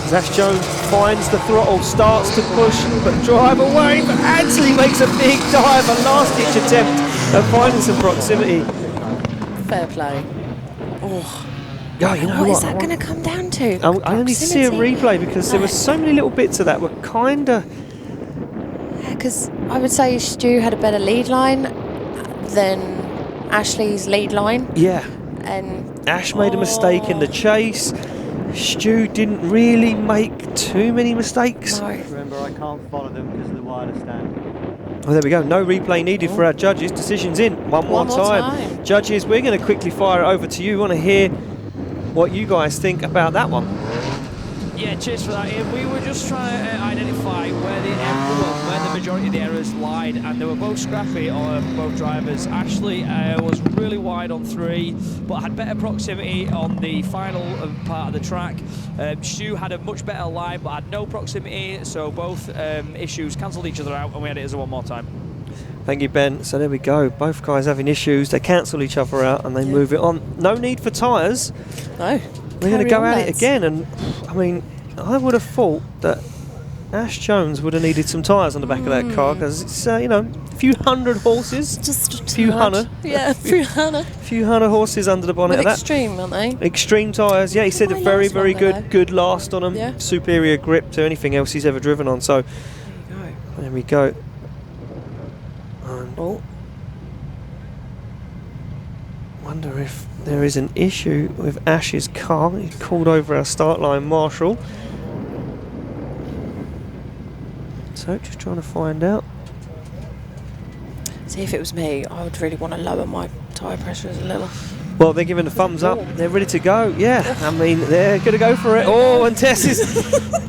As Ash Jones finds the throttle, starts to push, but drive away, but Adsley makes a big dive, a last-ditch attempt at finding some proximity. Fair play. Oh. Oh, you know what is that going to come down to? I only see a replay because there were so many little bits of that were kind of... Yeah, because I would say Stu had a better lead line than Ashley's lead line. Yeah. And Ash made a mistake in the chase. Stu didn't really make too many mistakes. No. Remember, I can't follow them because of the wireless stand. Well, there we go. No replay needed for our judges. Decisions in. One more time. Judges, we're going to quickly fire it over to you. We want to hear what you guys think about that one. Yeah, cheers for that, Ian. We were just trying to identify where the majority of the errors lied, and they were both scrappy on both drivers. Ashley was really wide on 3, but had better proximity on the final part of the track. Stu had a much better line, but had no proximity, so both issues cancelled each other out, and we had it as a one more time. Thank you, Ben. So there we go. Both guys having issues. They cancel each other out and they move it on. No need for tyres. No. We're going to go at it again. And I mean, I would have thought that Ash Jones would have needed some tyres on the back of that car, because it's, you know, a few hundred horses. Just a few hundred. Yeah, a few hundred. Few hundred horses under the bonnet of that. Extreme, aren't they? Extreme tyres. Yeah, he said a very, very good last on them. Yeah. Superior grip to anything else he's ever driven on. So there we go. Wonder if there is an issue with Ash's car. He called over our start line marshal. So just trying to find out. See, if it was me, I would really want to lower my tyre pressures a little. Well, they're giving a thumbs up. They're ready to go. Yeah, I mean, they're going to go for it. Oh, and Tess is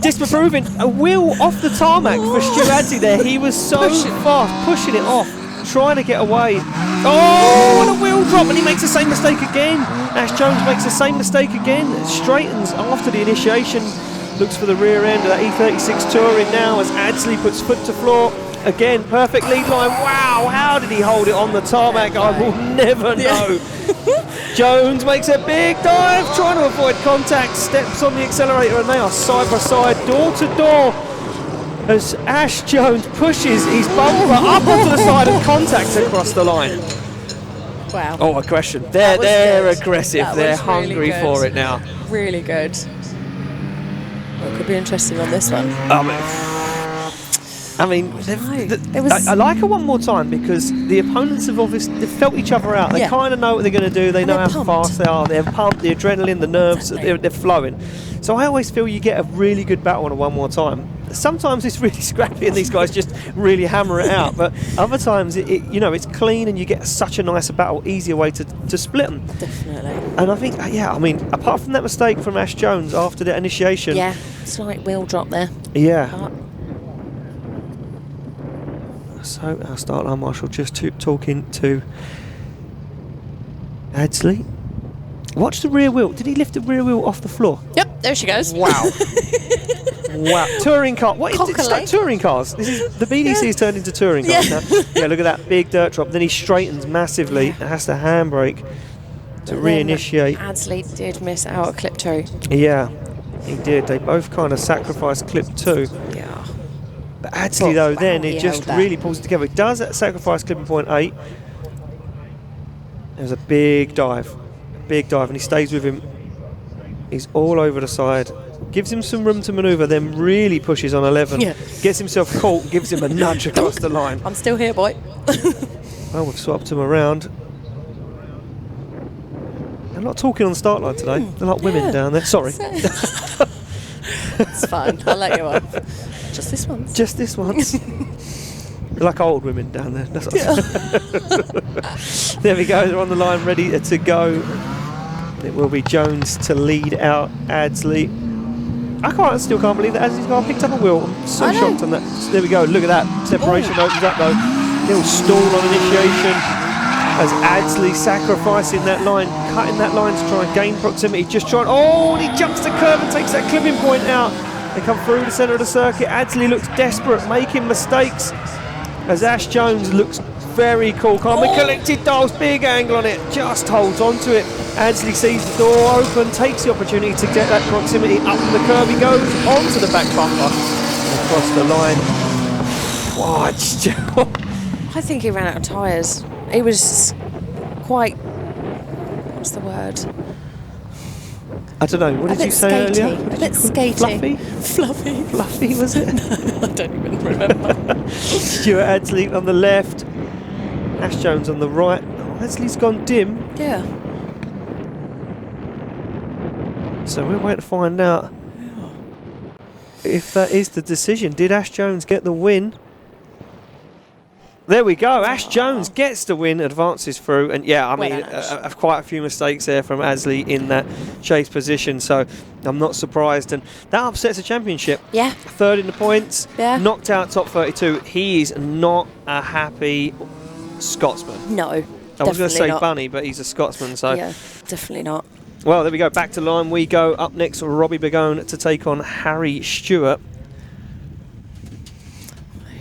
disapproving. A wheel off the tarmac for Stuart Adsley there. He was so fast, pushing it off, trying to get away. Oh, and a wheel drop, and he makes the same mistake again. Ash Jones makes the same mistake again. Straightens after the initiation. Looks for the rear end of that E36 Touring now as Adsley puts foot to floor. Again, perfect lead line. Wow, how did he hold it on the tarmac? I will never know. Jones makes a big dive, trying to avoid contact, steps on the accelerator, and they are side by side, door to door, as Ash Jones pushes his bumper up onto the side and contacts across the line. Wow. Oh, aggression. They're aggressive. That They're was hungry really good. for it now. Really good. Well, it could be interesting on this one. I mean, I like her one more time because the opponents have obviously felt each other out. They kind of know what they're going to do. They know how fast they are. They're pumped. The adrenaline, the nerves, they're flowing. So I always feel you get a really good battle on a one more time. Sometimes it's really scrappy and these guys just really hammer it out. But other times, it's clean and you get such a nicer battle, easier way to split them. Definitely. And I think, apart from that mistake from Ash Jones after the initiation. Yeah, slight wheel drop there. Yeah. So our start line marshal just talking to Adsley. Watch the rear wheel. Did he lift the rear wheel off the floor? Yep, there she goes. Wow. Wow. Touring car. What is it? It's like touring cars. This is the BDC has turned into touring cars now. Yeah, look at that big dirt drop. Then he straightens massively and has to handbrake to reinitiate. Adsley did miss out at clip 2. Yeah, he did. They both kind of sacrificed clip 2. Yeah. But Adsley, though, then it just really pulls it together. It does that sacrifice clipping point 8. There's a big dive, and he stays with him. He's all over the side, gives him some room to manoeuvre, then really pushes on 11. Yeah. Gets himself caught, gives him a nudge across the line. I'm still here, boy. Well, we've swapped him around. They're not talking on the start line today. They're like women down there. Sorry. It's fine. I'll let you off. Just this once. Just this once. They're like old women down there. That's there we go. They're on the line, ready to go. It will be Jones to lead out Adsley. I still can't believe that Adsley's car picked up a wheel. I'm so shocked on that. So there we go. Look at that. Separation opens up though. Little stall on initiation as Adsley sacrificing that line, cutting that line to try and gain proximity. Just trying. Oh, and he jumps the curve and takes that clipping point out. They come through the centre of the circuit. Adsley looks desperate, making mistakes as Ash Jones looks very cool. Calm and collected, dials big angle on it, just holds on to it. Adsley sees the door open, takes the opportunity to get that proximity up the curve. He goes onto the back bumper across the line. I think he ran out of tyres. He was quite, what's the word? I don't know, what did you say earlier? A bit skatey. Fluffy, was it? No, I don't even remember. Stuart Adsley on the left, Ash Jones on the right. Oh, Adsley's gone dim. Yeah. So we're waiting to find out if that is the decision. Did Ash Jones get the win? There we go. Ash Jones gets the win, advances through, and quite a few mistakes there from Adsley in that chase position. So I'm not surprised, and that upsets the championship. Yeah. Third in the points. Yeah. Knocked out top 32. He is not a happy Scotsman. No. I was going to say not. Bunny, but he's a Scotsman. So yeah, definitely not. Well, there we go. Back to line we go. Up next, Robbie Begone to take on Harry Stewart.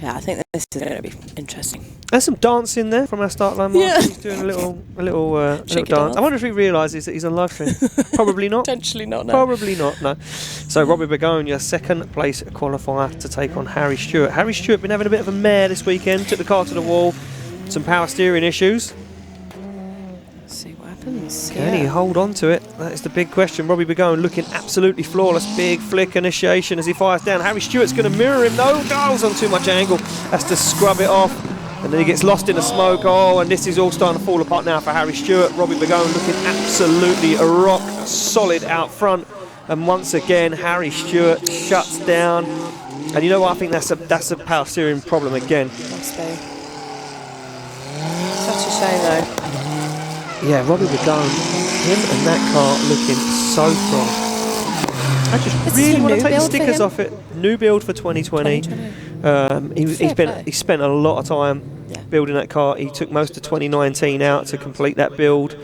Yeah, I think this is going to be interesting. There's some dancing there from our start line. Yeah. He's doing a little dance. I wonder if he realises that he's on live stream. Probably not. Potentially not. No. Probably not. No. So Robbie Begone, your second place qualifier to take on Harry Stewart. Harry Stewart been having a bit of a mare this weekend. Took the car to the wall. Some power steering issues. Let's see what happens. Can he hold on to it? That is the big question. Robbie Begone looking absolutely flawless. Big flick initiation as he fires down. Harry Stewart's going to mirror him though. Dials on too much angle. Has to scrub it off. And then he gets lost in the smoke. Oh, and this is all starting to fall apart now for Harry Stewart. Robbie Begone looking absolutely rock solid out front. And once again, Harry Stewart shuts down. And you know what? I think that's a power steering problem again. Must be. Such a shame though. Yeah, Robbie Begone, him and that car looking so strong. I just really want to take the stickers off it. New build for 2020. He spent a lot of time building that car. He took most of 2019 out to complete that build,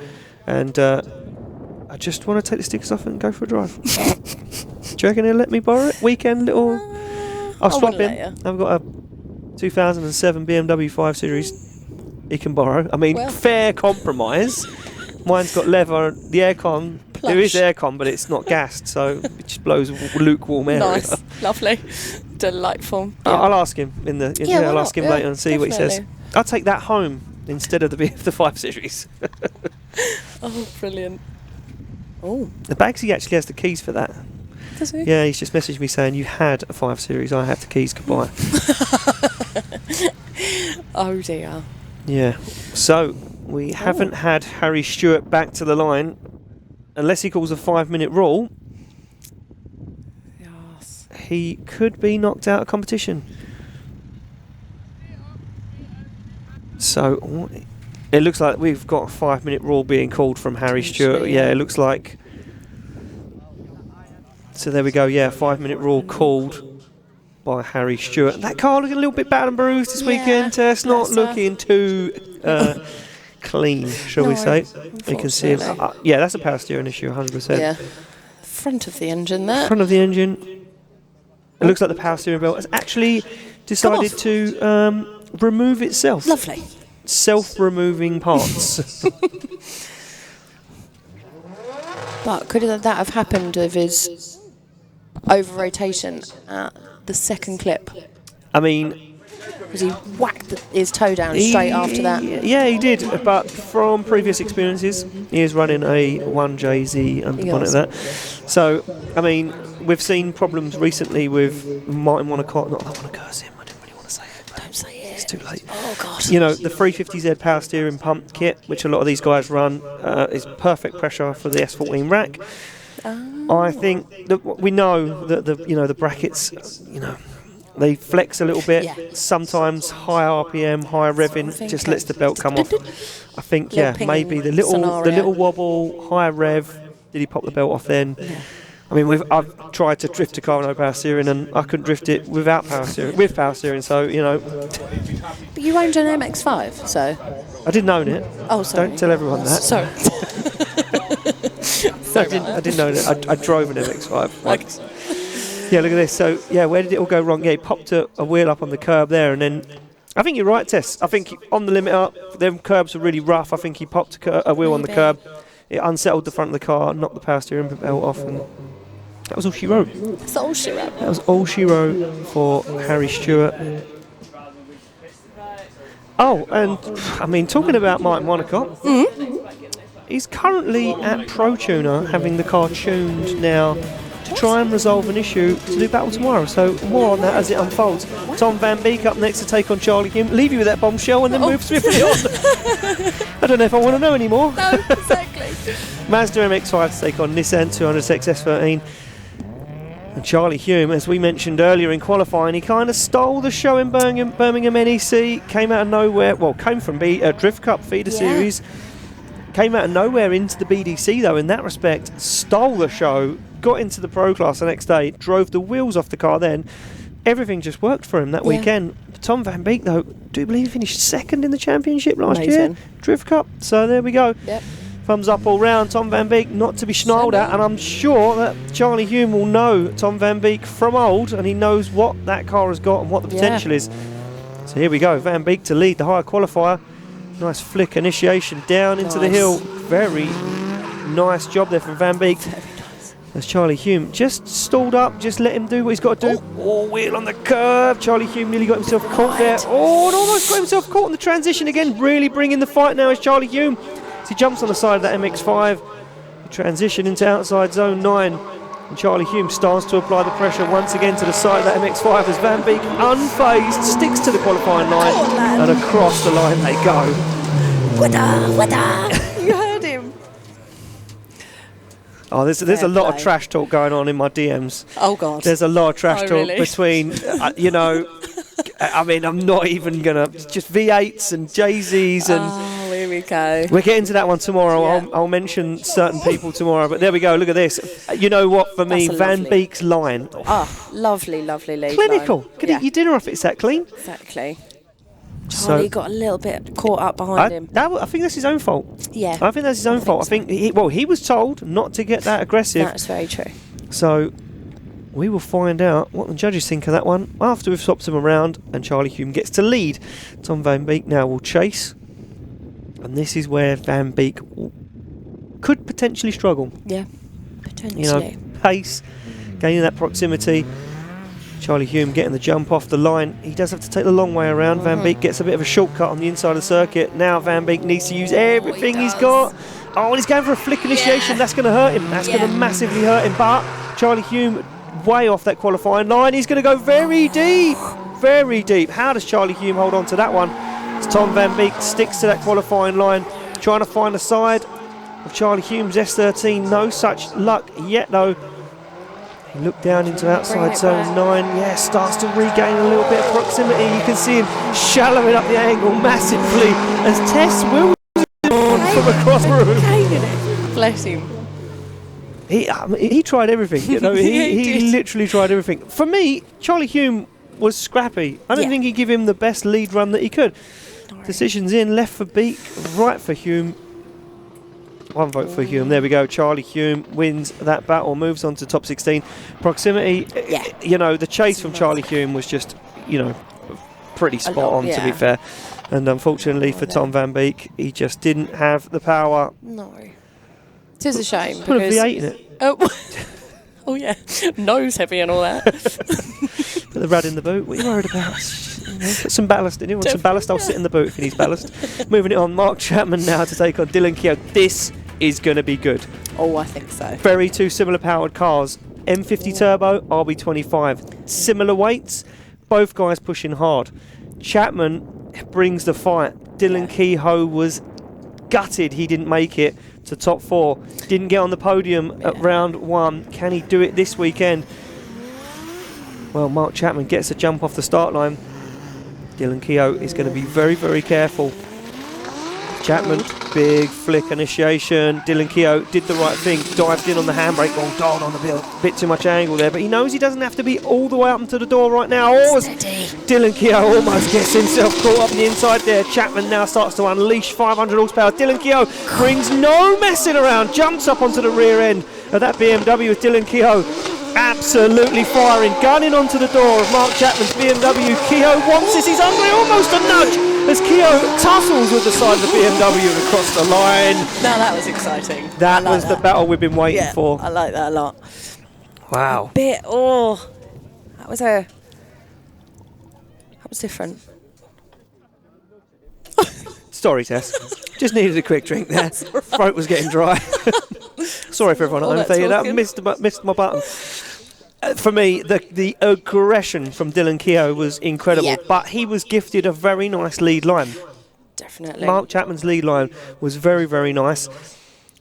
and I just want to take the stickers off and go for a drive. Do you reckon he'll let me borrow it? Weekend little. I'll swap him. I've got a 2007 BMW 5 Series. He can borrow. I mean, fair compromise. Mine's got leather. The aircon. Plush. There is aircon, but it's not gassed, so it just blows lukewarm air. Nice, lovely, delightful. Yeah. I'll ask him I'll ask him later and see what he says. I'll take that home instead of the 5 Series. Oh, brilliant. Oh, the Bagsy actually has the keys for that. Does he? Yeah, he's just messaged me saying you had a 5 Series. I have the keys. Goodbye. Oh dear. Yeah. So we haven't had Harry Stewart back to the line. Unless he calls a 5-minute rule, yes, he could be knocked out of competition. So it looks like we've got a 5-minute rule being called from Harry Stewart. Yeah, it looks like. So there we go. Yeah, 5-minute rule called by Harry Stewart. That car looking a little bit battered and bruised this weekend. It's not looking too clean, shall we say? You can see it. Yeah, that's a power steering issue, 100%. Yeah. Front of the engine there. Front of the engine. It looks like the power steering belt has actually decided to remove itself. Lovely. Self-removing parts. But could that have happened with his over-rotation at the second clip? I mean, because he whacked his toe down straight after that. Yeah, he did. But from previous experiences, he is running a 1JZ under the bonnet of that. So, I mean, we've seen problems recently with Martin Monaco. Not that I want to curse him. I didn't really want to say it. Don't say it. It's too late. Oh, God. You know, the 350Z power steering pump kit, which a lot of these guys run, is perfect pressure for the S14 rack. I think that we know that the brackets, they flex a little bit. Yeah. Sometimes high RPM, high revving just lets the belt come off. I think maybe the little wobble, high rev. Did he pop the belt off then? Yeah. I mean, I've tried to drift a car with no power steering, and I couldn't drift it without power steering. With power steering, so But you owned an MX-5, so. I didn't own it. Oh, sorry. Don't tell everyone that. Sorry. I didn't own it. I drove an MX-5 once. Yeah, look at this. So, where did it all go wrong? Yeah, he popped a wheel up on the curb there, and then I think you're right, Tess. I think on the limit up, them curbs were really rough. I think he popped a wheel on the curb. It unsettled the front of the car, knocked the power steering belt off, and that was all she wrote. That's all she wrote. That was all she wrote for Harry Stewart. Oh, and I mean, talking about Mike Monaco, he's currently at Pro Tuner having the car tuned now to try and resolve an issue to do battle tomorrow. So more on that as it unfolds. Tom Van Beek up next to take on Charlie Hume. Leave you with that bombshell and then move swiftly on. I don't know if I want to know anymore. No, exactly. Mazda MX-5 to take on Nissan 200 XS13. And Charlie Hume, as we mentioned earlier in qualifying, he kind of stole the show in Birmingham NEC. Came out of nowhere. Well, came from Drift Cup feeder series. Came out of nowhere into the BDC though. In that respect, stole the show. Got into the Pro Class the next day. Drove the wheels off the car then. Everything just worked for him that weekend. Tom Van Beek though, do you believe he finished second in the championship last year? Drift Cup. So there we go. Yep. Thumbs up all round. Tom Van Beek not to be snarled at, and I'm sure that Charlie Hume will know Tom Van Beek from old, and he knows what that car has got and what the potential is. So here we go. Van Beek to lead the higher qualifier. Nice flick initiation down into the hill. Very nice job there from Van Beek. As Charlie Hume just stalled up, just let him do what he's got to do. Oh, wheel on the curve. Charlie Hume nearly got himself caught there. Oh, and almost got himself caught in the transition again. Really bringing the fight now is Charlie Hume. As he jumps on the side of that MX-5. The transition into outside zone 9. And Charlie Hume starts to apply the pressure once again to the side of that MX-5 as Van Beek, unfazed, sticks to the qualifying line. And across the line they go. You heard him. Oh, there's a lot of trash talk going on in my DMs. Oh, God. There's a lot of trash talk between, I mean, I'm not even going to, just V8s and JZs and Okay. We're getting to that one tomorrow. Yeah. I'll mention certain people tomorrow. But there we go. Look at this. You know what? For me, That's a Van lovely- Beek's line. Oh, lovely lead Clinical. line. Could eat your dinner off it. Is that clean? Exactly. So- Charlie got a little bit caught up behind him. I think that's his own fault. Yeah. I think that's his own fault. I think he was told not to get that aggressive. That's very true. So we will find out what the judges think of that one after we've swapped them around and Charlie Hume gets to lead. Tom Van Beek now will chase. And this is where Van Beek could potentially struggle. Yeah, potentially. You know, pace, gaining that proximity. Charlie Hume getting the jump off the line. He does have to take the long way around. Van Beek gets a bit of a shortcut on the inside of the circuit. Now Van Beek needs to use everything he's got. Oh, and he's going for a flick initiation. That's going to hurt him. That's going to massively hurt him. But Charlie Hume way off that qualifying line. He's going to go very deep. Very deep. How does Charlie Hume hold on to that one? As Tom Van Beek sticks to that qualifying line, trying to find the side of Charlie Hume's S13. No such luck yet, though. He looked down into outside zone 9. Yeah, starts to regain a little bit of proximity. You can see him shallowing up the angle massively as Tess will from across the room. Bless him. He tried everything. You know, he literally tried everything. For me, Charlie Hume was scrappy. I don't think he gave him the best lead run that he could. Decisions in, left for Beek, right for Hume. One vote for Hume. There we go. Charlie Hume wins that battle, moves on to top 16. Proximity, you know, the chase from Charlie Hume was just, you know, pretty spot on, to be fair. And unfortunately for Tom Van Beek, he just didn't have the power. No. It is a shame. Put a V8 in it. Oh yeah. Nose heavy and all that. Put the rad in the boot. What are you worried about? Put some ballast in it. Want some ballast? I'll sit in the boot if he needs ballast. Moving it on. Mark Chapman now to take on Dylan Kehoe. This is going to be good. Oh, I think so. Very two similar powered cars. M50 turbo, RB25. Similar weights. Both guys pushing hard. Chapman brings the fight. Dylan Kehoe was gutted he didn't make it to top 4. Didn't get on the podium at round 1. Can he do it this weekend? Well, Mark Chapman gets a jump off the start line. Dylan Kehoe is going to be very, very careful. Chapman, big flick initiation. Dylan Kehoe did the right thing, dived in on the handbrake. Oh, darn on the bill. Bit too much angle there, but he knows he doesn't have to be all the way up into the door right now. Dylan Kehoe almost gets himself caught up on the inside there. Chapman now starts to unleash 500 horsepower. Dylan Kehoe brings no messing around, jumps up onto the rear end of that BMW with Dylan Kehoe. Absolutely firing, gunning onto the door of Mark Chapman's BMW. Kehoe wants this, he's hungry, almost a nudge as Kehoe tussles with the side of the BMW and across the line. No, that was exciting. That was the battle we've been waiting for. I like that a lot. Wow. That was different. Sorry, Tess. Just needed a quick drink there. Throat was getting dry. Sorry for everyone at home. That missed my button. For me, the aggression from Dylan Kehoe was incredible, but he was gifted a very nice lead line. Definitely. Mark Chapman's lead line was very, very nice.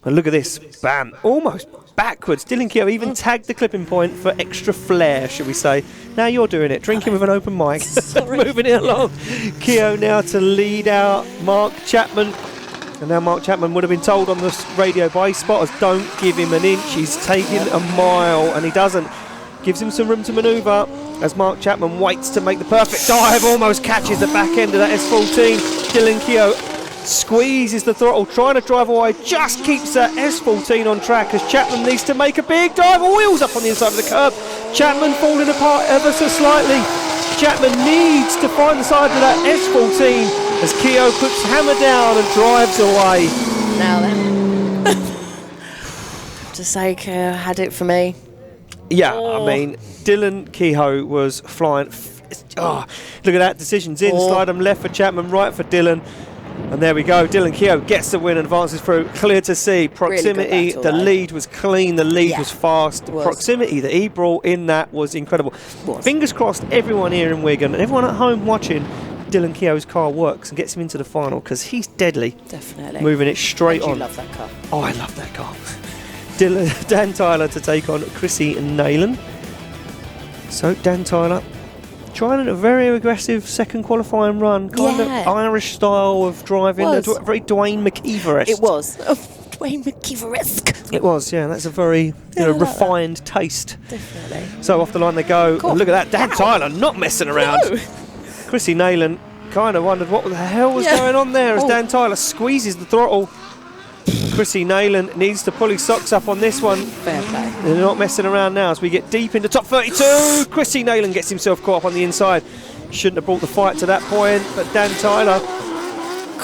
And look at this. Bam. Almost backwards. Dylan Kehoe even tagged the clipping point for extra flair, should we say. Now you're doing it. Drinking with an open mic. Moving it along. Kehoe now to lead out Mark Chapman. And now Mark Chapman would have been told on the radio by his spotters, don't give him an inch. He's taking a mile, and he doesn't. Gives him some room to manoeuvre as Mark Chapman waits to make the perfect dive. Almost catches the back end of that S14. Dylan Kehoe squeezes the throttle, trying to drive away. Just keeps that S14 on track as Chapman needs to make a big dive. Wheels up on the inside of the curb. Chapman falling apart ever so slightly. Chapman needs to find the side of that S14 as Kehoe puts hammer down and drives away. Now then. To say Kehoe had it for me. Yeah, I mean, Dylan Kehoe was flying. Look at that. Decisions in. Slide him left for Chapman, right for Dylan. And there we go. Dylan Kehoe gets the win and advances through. Clear to see. Proximity. Really good battle, the lead was clean. The lead was fast. The proximity that he brought in that was incredible. Fingers crossed, everyone here in Wigan and everyone at home watching, Dylan Kehoe's car works and gets him into the final because he's deadly. Definitely. Moving it straight on. I love that car. Oh, I love that car. Dan Tyler to take on Chrissy Naylan. So Dan Tyler trying a very aggressive second qualifying run, kind of Irish style of driving, very Dwayne McKeever-esque. It was. Dwayne McKeever-esque. It was, yeah. That's a very refined taste. Definitely. So off the line they go. And look at that, Dan Tyler not messing around. No. Chrissy Naylan kind of wondered what the hell was going on there as Dan Tyler squeezes the throttle. Chrissy Naylan needs to pull his socks up on this one. Fair play. They're not messing around now as we get deep into top 32. Chrissy Naylan gets himself caught up on the inside. Shouldn't have brought the fight to that point, but Dan Tyler,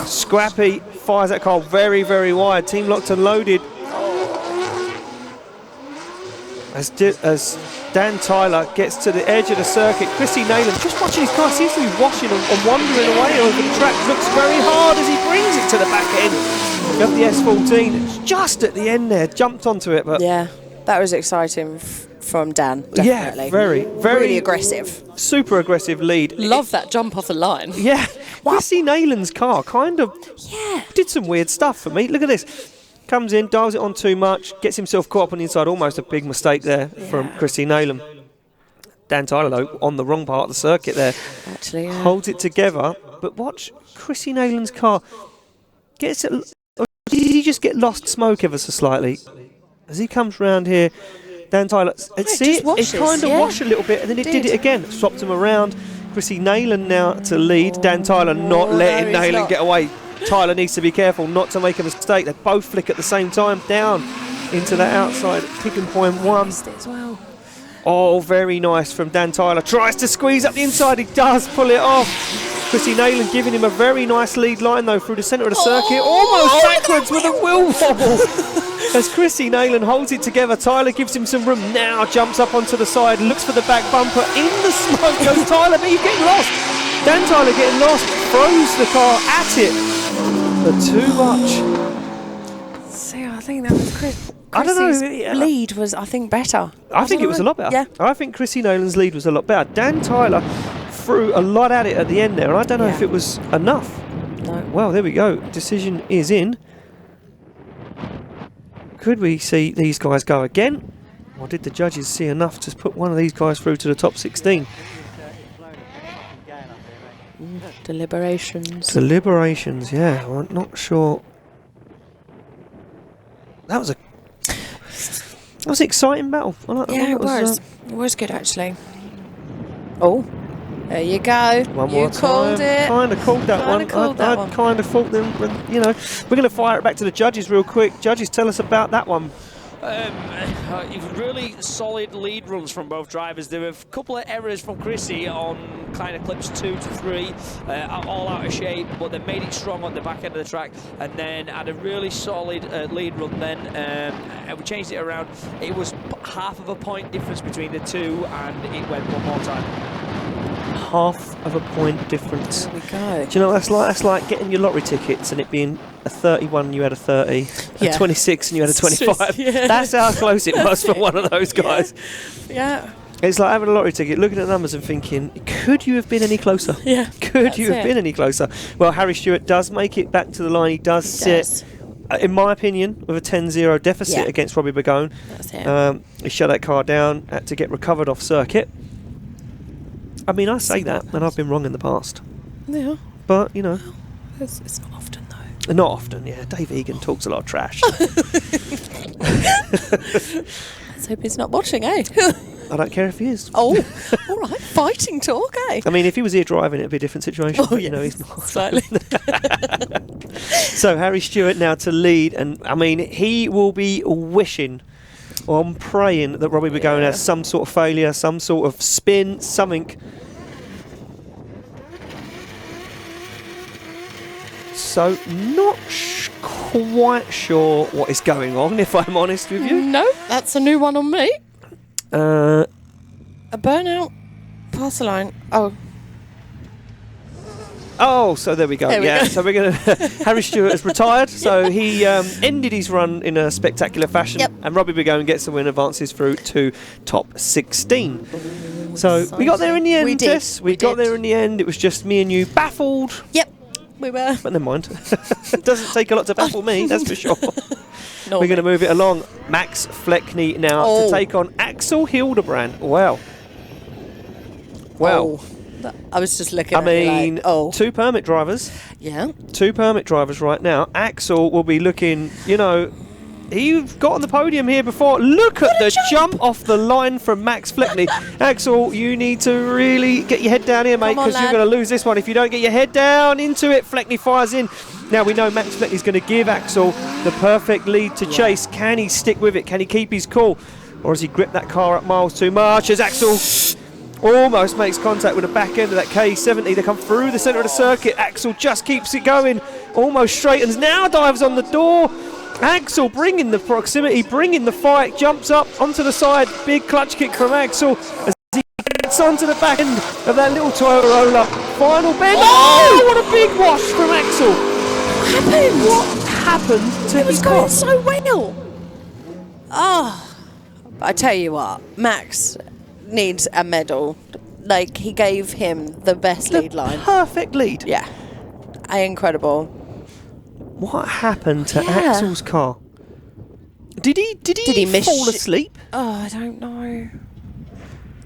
scrappy, fires that car very, very wide. Team locked and loaded. As Dan Tyler gets to the edge of the circuit, Chrissy Naylan, just watching his car, seems to be washing and wandering away over the track. Looks very hard as he brings it to the back end of the S14. It's just at the end there, jumped onto it. But yeah, that was exciting from Dan, definitely. Yeah, very really aggressive. Super aggressive lead. Love that jump off the line. Yeah. Chrissy Naylan's car kind of did some weird stuff for me. Look at this. Comes in, dials it on too much, gets himself caught up on the inside. Almost a big mistake there from Chrissy Naylan. Dan Tyler, though, on the wrong part of the circuit there. Actually, holds it together. But watch Chrissy Naylan's car. Gets it. Or did he just get lost smoke ever so slightly? As he comes round here, Dan Tyler, see it? It kind of washed a little bit, and then it did it again. Swapped him around. Chrissy Naylan now to lead. Dan Tyler not letting Naylan get away. Tyler needs to be careful not to make a mistake. They both flick at the same time down into that outside picking point one. Oh, very nice from Dan Tyler. Tries to squeeze up the inside. He does pull it off. Chrissy Naylan giving him a very nice lead line though through the centre of the circuit. Almost backwards with a wheel wobble. As Chrissy Naylan holds it together, Tyler gives him some room. Now jumps up onto the side, looks for the back bumper. In the smoke goes Tyler, but he's getting lost. Dan Tyler getting lost, throws the car at it. But too much. See, I think that was Chris. I don't know. Lead was, I think, better. I think it was a lot better. Yeah. I think Chrissy Naylan's lead was a lot better. Dan Tyler threw a lot at it at the end there, and I don't know if it was enough. No. Well, there we go. Decision is in. Could we see these guys go again? Or did the judges see enough to put one of these guys through to the top 16? Deliberations, yeah. I'm not sure. That was an exciting battle. I like that one. It was. It was good, actually. Oh, there you go. One more you called time. it. Kind of called that one. I kind of thought them. You know, we're going to fire it back to the judges real quick. Judges, tell us about that one. Really solid lead runs from both drivers. There were a couple of errors from Chrissy on kind of clips 2 to 3, all out of shape, but they made it strong on the back end of the track, and then had a really solid lead run then, and we changed it around. It was half of a point difference between the two, and it went one more time. Half of a point difference. There we go. Do you know what that's like? That's like getting your lottery tickets and it being a 31 and you had a 30, a 26 and you had a 25. That's how close it was for one of those guys. Yeah. It's like having a lottery ticket, looking at the numbers and thinking, could you have been any closer? Yeah. Could you have been any closer? Well, Harry Stewart does make it back to the line. He does sit, in my opinion, with a 10-0 deficit against Robbie Begone. That's it. He shut that car down, had to get recovered off circuit. I mean, I say that, and I've been wrong in the past. Yeah. But, you know. It's not often, though. Not often, yeah. Dave Egan talks a lot of trash. Let's hope he's not watching, eh? I don't care if he is. Oh, all right. Fighting talk, eh? I mean, if he was here driving, it'd be a different situation. Oh, but, yeah. You know, he's not. Slightly. So, Harry Stewart now to lead, and, I mean, he will be wishing... Well, I'm praying that Robbie Begone has some sort of failure, some sort of spin, something. So, not quite sure what is going on, if I'm honest with you. No, that's a new one on me. A burnout pass the line. Oh, so there we go. So we're going to... Harry Stewart has retired, so he ended his run in a spectacular fashion, and Robbie Begone gets the win, advances through to top 16. So we got there in the end, We did. Tess. We got there in the end. It was just me and you baffled. Yep, we were. But never mind. It doesn't take a lot to baffle me, that's for sure. No, we're going to move it along. Max Fleckney now to take on Axel Hildebrand. Wow. I was just looking I at you mean, like, oh. 2 permit drivers. Yeah. 2 permit drivers right now. Axel will be looking, you know, he got on the podium here before. Look at the jump off the line from Max Fleckney. Axel, you need to really get your head down here, mate, because you're going to lose this one. If you don't get your head down into it, Fleckney fires in. Now we know Max Fleckney's going to give Axel the perfect lead to chase. Can he stick with it? Can he keep his cool? Or has he gripped that car up miles too much? As Axel almost makes contact with the back end of that K70. They come through the centre of the circuit. Axel just keeps it going. Almost straightens. Now dives on the door. Axel bringing the proximity, bringing the fight. Jumps up onto the side. Big clutch kick from Axel as he gets onto the back end of that little Toporowski. Final bend. Oh, what a big wash from Axel. What happened to his car? It was going so well. Oh, I tell you what, Max needs a medal. Like, he gave him the best lead line. Perfect lead. Yeah. Incredible. What happened to Axel's car? Did he fall asleep? Oh, I don't know.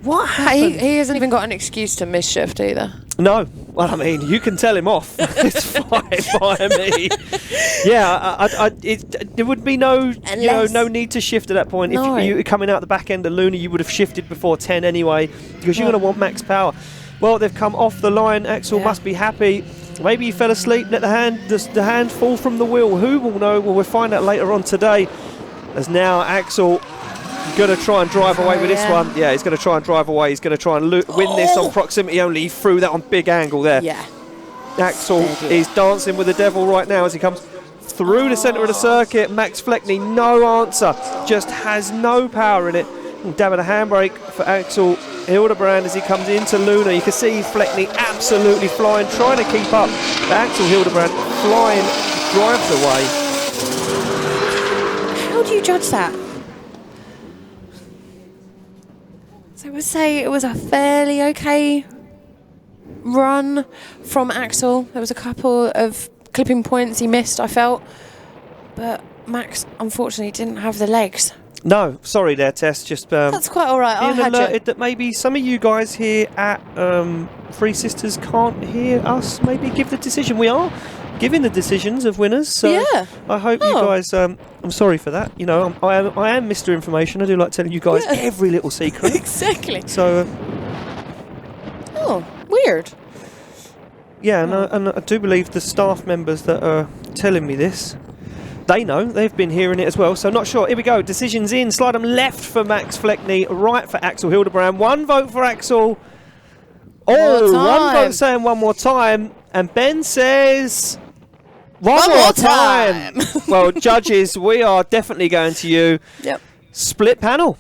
What happened? He hasn't even got an excuse to miss shift either. No. Well, I mean, you can tell him off. It's fine by me. Yeah, there would be no need to shift at that point. No. If you were coming out the back end of Luna, you would have shifted before 10 anyway, because you're going to want max power. Well, they've come off the line. Axel must be happy. Maybe he fell asleep, let the hand fall from the wheel. Who will know? Well, we'll find out later on today. As now Axel going to try and drive away with this one. Yeah, he's going to try and drive away. He's going to try and win this on proximity only. He threw that on big angle there. Yeah. Axel is dancing with the devil right now as he comes through the centre of the circuit. Max Fleckney, no answer. Just has no power in it. Dabbing a handbrake for Axel Hildebrand as he comes into Luna. You can see Fleckney absolutely flying, trying to keep up. But Axel Hildebrand flying, drives away. How do you judge that? So I would say it was a fairly okay run from Axel. There was a couple of clipping points he missed, I felt. But Max, unfortunately, didn't have the legs. No, sorry there, Tess. Just that's quite all right. Being alerted that maybe some of you guys here at Three Sisters can't hear us. Maybe give the decision. We are giving the decisions of winners. So yeah. I hope you guys. I'm sorry for that. You know, I am Mr. Information. I do like telling you guys every little secret. Exactly. So. Oh, weird. Yeah, and I do believe the staff members that are telling me this. They know, they've been hearing it as well, so not sure. Here we go, decisions in. Slide them left for Max Fleckney, right for Axel Hildebrand. 1 vote for Axel. Oh, 1 vote saying one more time. And Ben says one more time. Well, judges, we are definitely going to you. Yep. Split panel.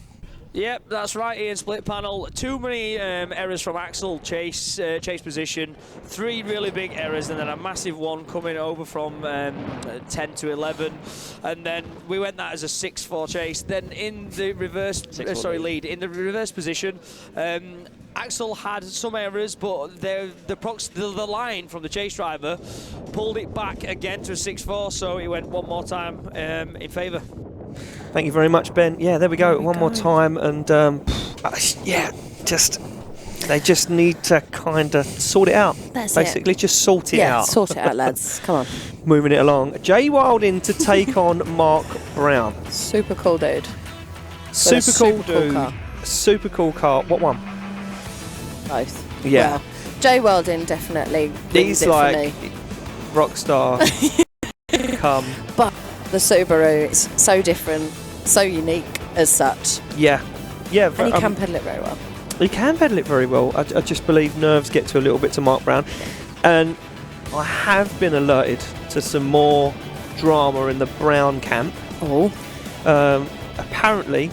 Yep, that's right, Ian. Split panel. Too many errors from Axel chase position. 3 really big errors, and then a massive one coming over from 10 to 11. And then we went that as a 6-4 chase. Then in the reverse, lead. In the reverse position, Axel had some errors, but the line from the chase driver pulled it back again to a 6-4. So it went one more time in favour. Thank you very much, Ben. Yeah, there we go. One more time, and yeah, they just need to kind of sort it out. That's basically, just sort it out. Yeah, sort it out, lads. Come on. Moving it along. Jay Wilding to take on Mark Brown. Super cool dude. Super cool dude. Car. Super cool car. What one? Both. Yeah. Well, Jay Weldon definitely. He's like rock star. Come. But the Subaru is so different, so unique as such. Yeah. Yeah. And he can pedal it very well. He can pedal it very well. I just believe nerves get to a little bit to Mark Brown. And I have been alerted to some more drama in the Brown camp. Oh. Apparently,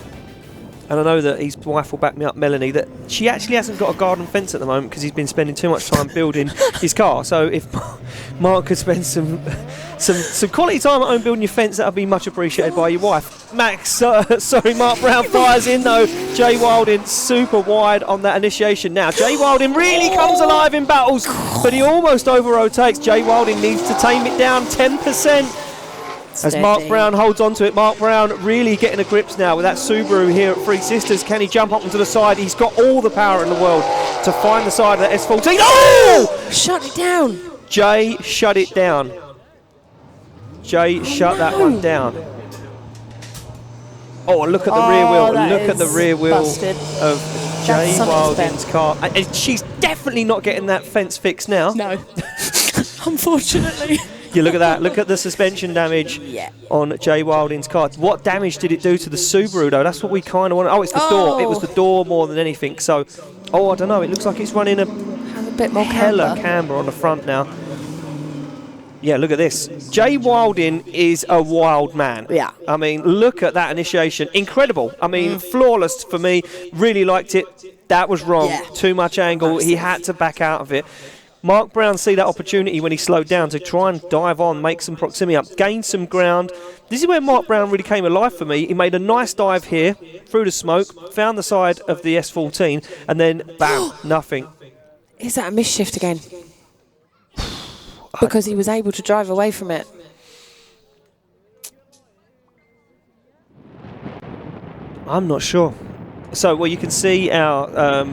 and I know that his wife will back me up, Melanie, that she actually hasn't got a garden fence at the moment because he's been spending too much time building his car. So if Mark could spend some quality time at home building your fence, that would be much appreciated by your wife. Max, Mark Brown fires in though. Jay Wilding super wide on that initiation now. Jay Wilding really comes alive in battles, but he almost over-rotates. Jay Wilding needs to tame it down 10%. As Mark Brown holds on to it. Mark Brown really getting a grips now with that Subaru here at Three Sisters. Can he jump up onto the side? He's got all the power in the world to find the side of that S14. Oh! Shut it down. Jay shut it down. Jay shut that one down. Oh, look at the rear wheel. Look at the rear wheel of Jay Wilding's car. And she's definitely not getting that fence fixed now. No. Unfortunately. You look at that. Look at the suspension damage on Jay Wilding's car. What damage did it do to the Subaru, though? That's what we kind of want. Oh, it's the door. It was the door more than anything. So, I don't know. It looks like it's running a bit more camber on the front now. Yeah, look at this. Jay Wilding is a wild man. Yeah. I mean, look at that initiation. Incredible. I mean, flawless for me. Really liked it. That was wrong. Yeah. Too much angle. He had to back out of it. Mark Brown see that opportunity when he slowed down to try and dive on, make some proximity up, gain some ground. This is where Mark Brown really came alive for me. He made a nice dive here, through the smoke, found the side of the S14, and then, bam, nothing. Is that a misshift again? Because he was able to drive away from it. I'm not sure. So, well, you can see our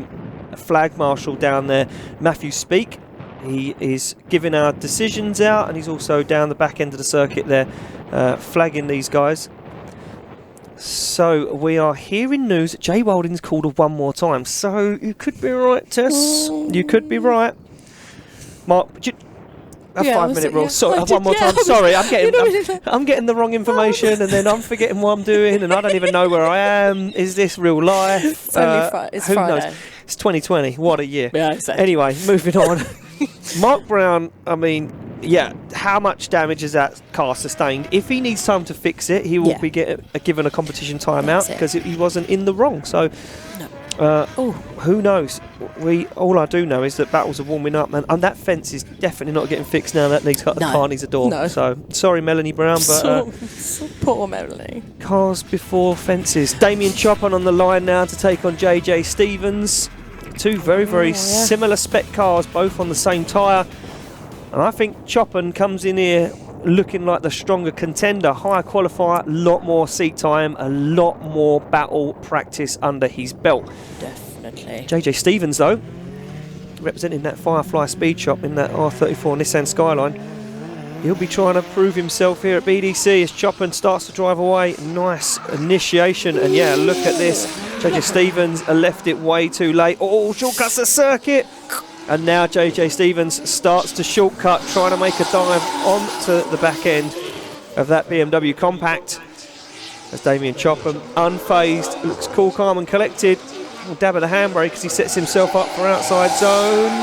flag marshal down there, Matthew Speak. He is giving our decisions out, and he's also down the back end of the circuit there, flagging these guys. So we are hearing news that Jay Wilding's called her one more time. So you could be right, Tess. You could be right. Mark, a 5-minute rule. Sorry, one more time. Sorry, I'm getting the wrong information, and then I'm forgetting what I'm doing, and I don't even know where I am. Is this real life? It's only it's who Friday. knows? It's 2020. What a year. Yeah, exactly. Anyway, moving on. Mark Brown, I mean, yeah, how much damage has that car sustained? If he needs time to fix it, he will be given a competition timeout because he wasn't in the wrong. So, who knows? All I do know is that battles are warming up, man, and that fence is definitely not getting fixed now. That car needs a door. No. So, sorry, Melanie Brown, but poor Melanie. Cars before fences. Damian Choppin on the line now to take on JJ Stevens. Two very, very similar spec cars, both on the same tyre. And I think Choppin comes in here looking like the stronger contender. Higher qualifier, a lot more seat time, a lot more battle practice under his belt. Definitely. JJ Stevens, though, representing that Firefly Speed Shop in that R34 Nissan Skyline. He'll be trying to prove himself here at BDC as Choppin starts to drive away. Nice initiation, and yeah, look at this. JJ Stevens left it way too late. Oh, shortcuts the circuit. And now JJ Stevens starts to shortcut, trying to make a dive onto the back end of that BMW Compact. As Damian Choppin, unfazed, looks cool, calm and collected. We'll dab at the handbrake as he sets himself up for outside zone 9.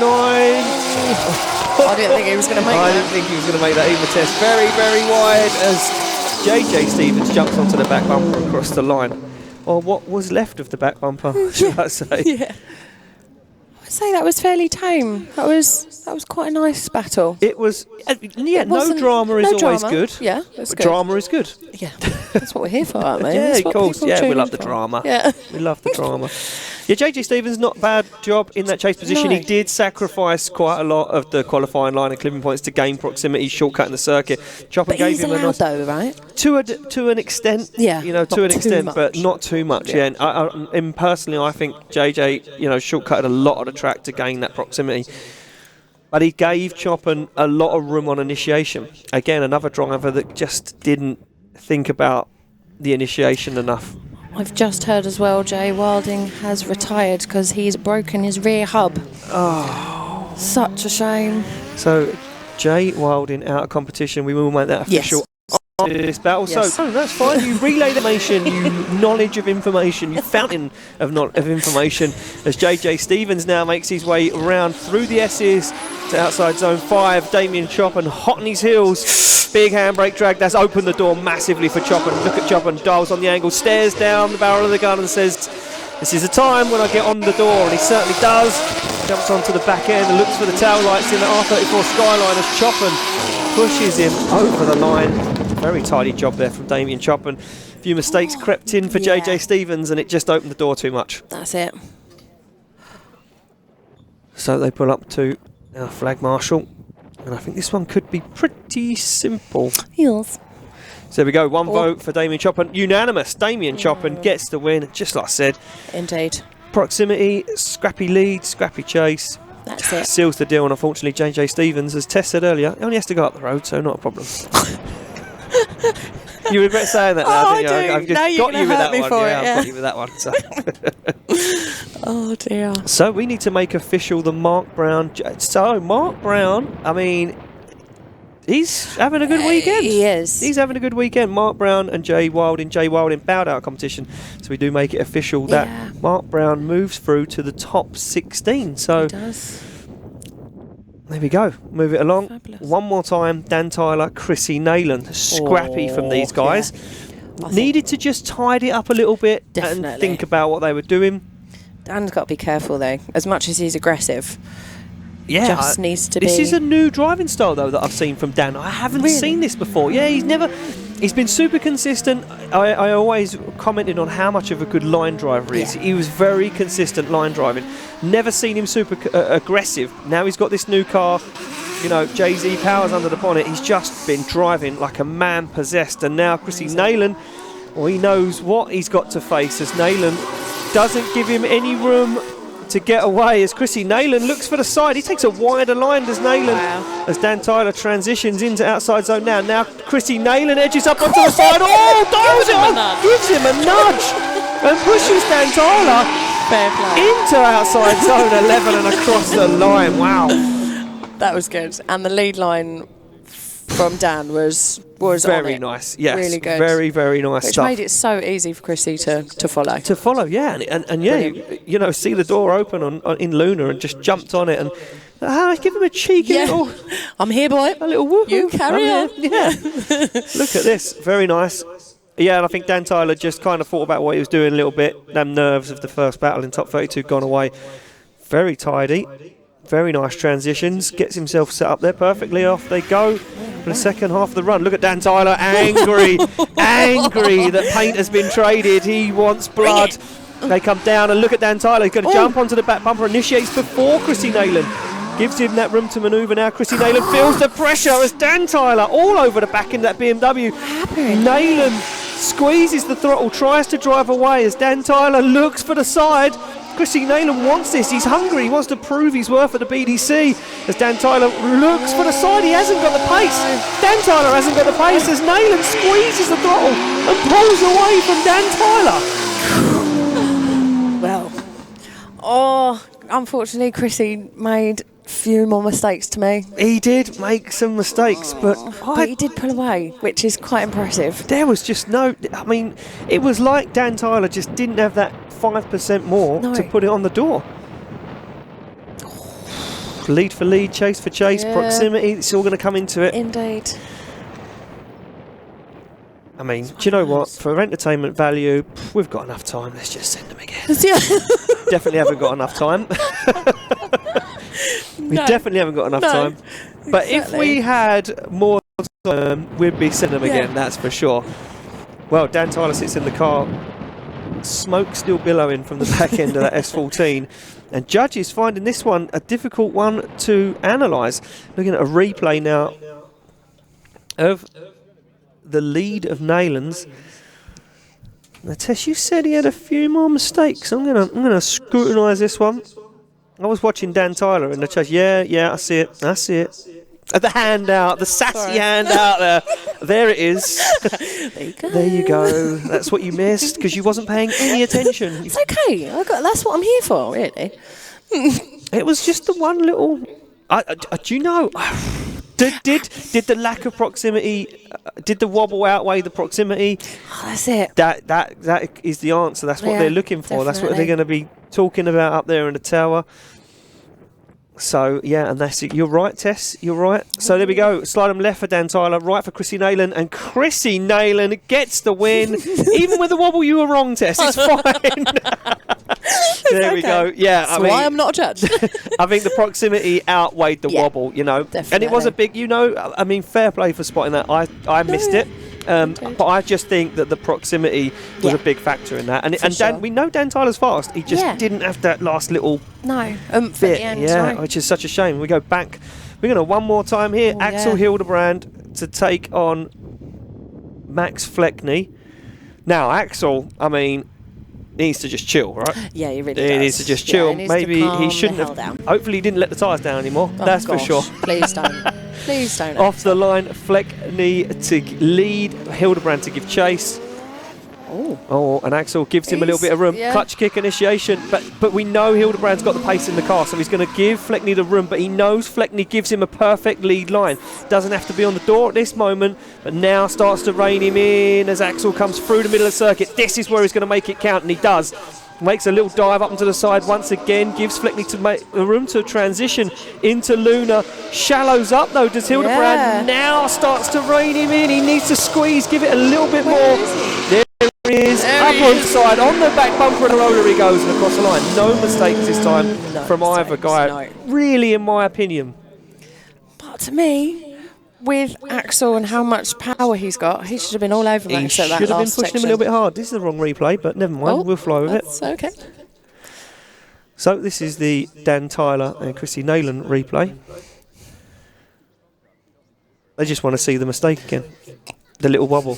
I didn't think he was going to make that. I didn't think he was going to make that either, Tess. Very, very wide as JJ Stevens jumps onto the back bumper across the line. Or what was left of the back bumper, should I say. Yeah. I'd say that was fairly tame. That was quite a nice battle. It was, no drama is always good. Yeah, that's good. Drama is good. Yeah, that's what we're here for, aren't we? Yeah, that's of course. Yeah, we love the drama. Yeah. We love the drama. Yeah, JJ Stevens, not a bad job in that chase position. No. He did sacrifice quite a lot of the qualifying line and clipping points to gain proximity, shortcutting the circuit. Choppin gave him a nice, though, right? To an extent. Yeah, to an extent, but not too much. Yeah, and personally, I think JJ, shortcutted a lot of the track to gain that proximity. But he gave Choppin a lot of room on initiation. Again, another driver that just didn't think about the initiation enough. I've just heard as well Jay Wilding has retired because he's broken his rear hub. Oh. Such a shame. So, Jay Wilding out of competition. We will make that official. This battle. Yes. So that's fine. You relay the information, you knowledge of information, you fountain of information. As JJ Stevens now makes his way around through the S's to outside zone 5. Damian Choppin hot on his heels. Big handbrake drag. That's opened the door massively for Choppin. Look at Choppin, dials on the angle, stares down the barrel of the gun and says, "This is the time when I get on the door," and he certainly does. Jumps onto the back end and looks for the tail lights in the R34 Skyline as Choppin pushes him over the line. Very tidy job there from Damian Choppin. A few mistakes crept in for JJ Stevens and it just opened the door too much. That's it. So they pull up to our flag marshal. And I think this one could be pretty simple. Yes. So there we go, one vote for Damian Choppin. Unanimous. Damian Choppin gets the win, just like I said. Indeed. Proximity, scrappy lead, scrappy chase. That's it. Seals the deal, and unfortunately JJ Stevens, as Tess said earlier, only has to go up the road, so not a problem. You regret saying that now, didn't you? I do. I've just Now you're got you with hurt that me one. for it, I've got you with that one. So. Oh dear. So we need to make official the Mark Brown. So Mark Brown, I mean, he's having a good weekend. He is. He's having a good weekend. Mark Brown and Jay Wilding bowed out of competition. So we do make it official that Mark Brown moves through to the top 16. So he does. There we go. Move it along. Fabulous. One more time. Dan Tyler, Chrissy Naylan. Scrappy from these guys. Yeah. Needed to just tidy it up a little bit Definitely. and think about what they were doing. Dan's got to be careful though. As much as he's aggressive, Yeah, just needs to be. This is a new driving style though that I've seen from Dan. I haven't seen this before. Yeah, he's been super consistent. I always commented on how much of a good line driver he is. He was very consistent line driving. Never seen him super aggressive. Now he's got this new car. You know, Jay-Z powers under the bonnet. He's just been driving like a man possessed. And now Chrissy Naylan, well, he knows what he's got to face as Naylan doesn't give him any room to get away as Chrissy Naylan looks for the side. He takes a wider line, does Naylan, as Dan Tyler transitions into outside zone now. Now Chrissy Naylan edges up onto the side. Oh, dials it on, gives him a nudge and pushes Dan Tyler into outside zone 11 and across the line. Wow. That was good. And the lead line from Dan was very on it. nice. Yes, really good. Very, very nice Which stuff. made it so easy for Chrissy to follow. To follow, yeah, and yeah, you know, see the door open in Luna and just jumped on it and give him a cheeky little. I'm here, boy. A little woohoo. You carry on. Yeah. Look at this, very nice. Yeah, and I think Dan Tyler just kind of thought about what he was doing a little bit. Them nerves of the first battle in top 32 gone away. Very tidy. Very nice transitions. Gets himself set up there perfectly. Off they go for the second half of the run. Look at Dan Tyler, angry that paint has been traded. He wants blood. They come down and look at Dan Tyler. He's going to jump onto the back bumper. Initiates before Chrissy Naylan. Gives him that room to manoeuvre now. Chrissy Naylan feels the pressure as Dan Tyler all over the back end of that BMW. Naylan squeezes the throttle, tries to drive away as Dan Tyler looks for the side. Chrissy Naylan wants this. He's hungry. He wants to prove his worth at the BDC. As Dan Tyler looks for the side, he hasn't got the pace. Dan Tyler hasn't got the pace as Naylan squeezes the throttle and pulls away from Dan Tyler. Well, unfortunately, Chrissy made a few more mistakes to me. He did make some mistakes, but he did pull away, which is quite impressive. There was just no. I mean, it was like Dan Tyler just didn't have that 5% more to put it on the door. Lead for lead, chase for chase, proximity, it's all going to come into it. Indeed. I mean, do you know what? For entertainment value, we've got enough time. Let's just send them again. Definitely haven't got enough time. We definitely haven't got enough time. But if we had more time, we'd be sending them again, that's for sure. Well, Dan Tyler sits in the car. Smoke still billowing from the back end of that S14, and judges finding this one a difficult one to analyse. Looking at a replay now of the lead of Naylan's. Now, Tess, you said he had a few more mistakes. I'm gonna scrutinise this one. I was watching Dan Tyler in the chase. Yeah, I see it. The hand out, the sassy hand out there. There it is. There you go. That's what you missed because you wasn't paying any attention. It's okay. That's what I'm here for, really. It was just the one little. Do you know? Did the lack of proximity? Did the wobble outweigh the proximity? Oh, that's it. That is the answer. That's what they're looking for. Definitely. That's what they're going to be talking about up there in the tower. So, yeah, and that's it. You're right, Tess. You're right. So, there we go. Slide them left for Dan Tyler, right for Chrissy Naylan. And Chrissy Naylan gets the win. Even with the wobble, you were wrong, Tess. It's fine. There we go. Yeah, that's why I'm not a judge. I think the proximity outweighed the wobble, you know. Definitely. And it was a big, you know, I mean, fair play for spotting that. I missed it. But I just think that the proximity was a big factor in that. And Dan, we know Dan Tyler's fast. He just didn't have that last little bit. At the end, which is such a shame. We go back. We're going to one more time here. Axel Hildebrand to take on Max Fleckney. Now, Axel, I mean, needs to just chill, right? Yeah, he really does. He needs to just chill. Yeah, Maybe he shouldn't have. Down. Hopefully, he didn't let the tyres down anymore. Oh, that's gosh, for sure. Please don't. Please don't. Off the line, Fleckney to lead, Hildebrand to give chase. Oh, and Axel gives him a little bit of room. Yeah. Clutch kick initiation, but we know Hildebrand's got the pace in the car, so he's going to give Fleckney the room, but he knows Fleckney gives him a perfect lead line. Doesn't have to be on the door at this moment, but now starts to rein him in as Axel comes through the middle of the circuit. This is where he's going to make it count, and he does. Makes a little dive up into the side once again, gives Fleckney to make the room to transition into Luna. Shallows up though, does Hildebrand. Now starts to rein him in. He needs to squeeze, give it a little bit more. There he is, up on side, on the back bumper and a roller he goes and across the line. No mistakes this time from either guy. Really, in my opinion. But to me, with Axel and how much power he's got, he should have been all over Max at that last section. He should have been pushing him a little bit hard. This is the wrong replay, but never mind, we'll fly with it. That's okay. So this is the Dan Tyler and Chrissy Naylan replay. They just want to see the mistake again. The little wobble.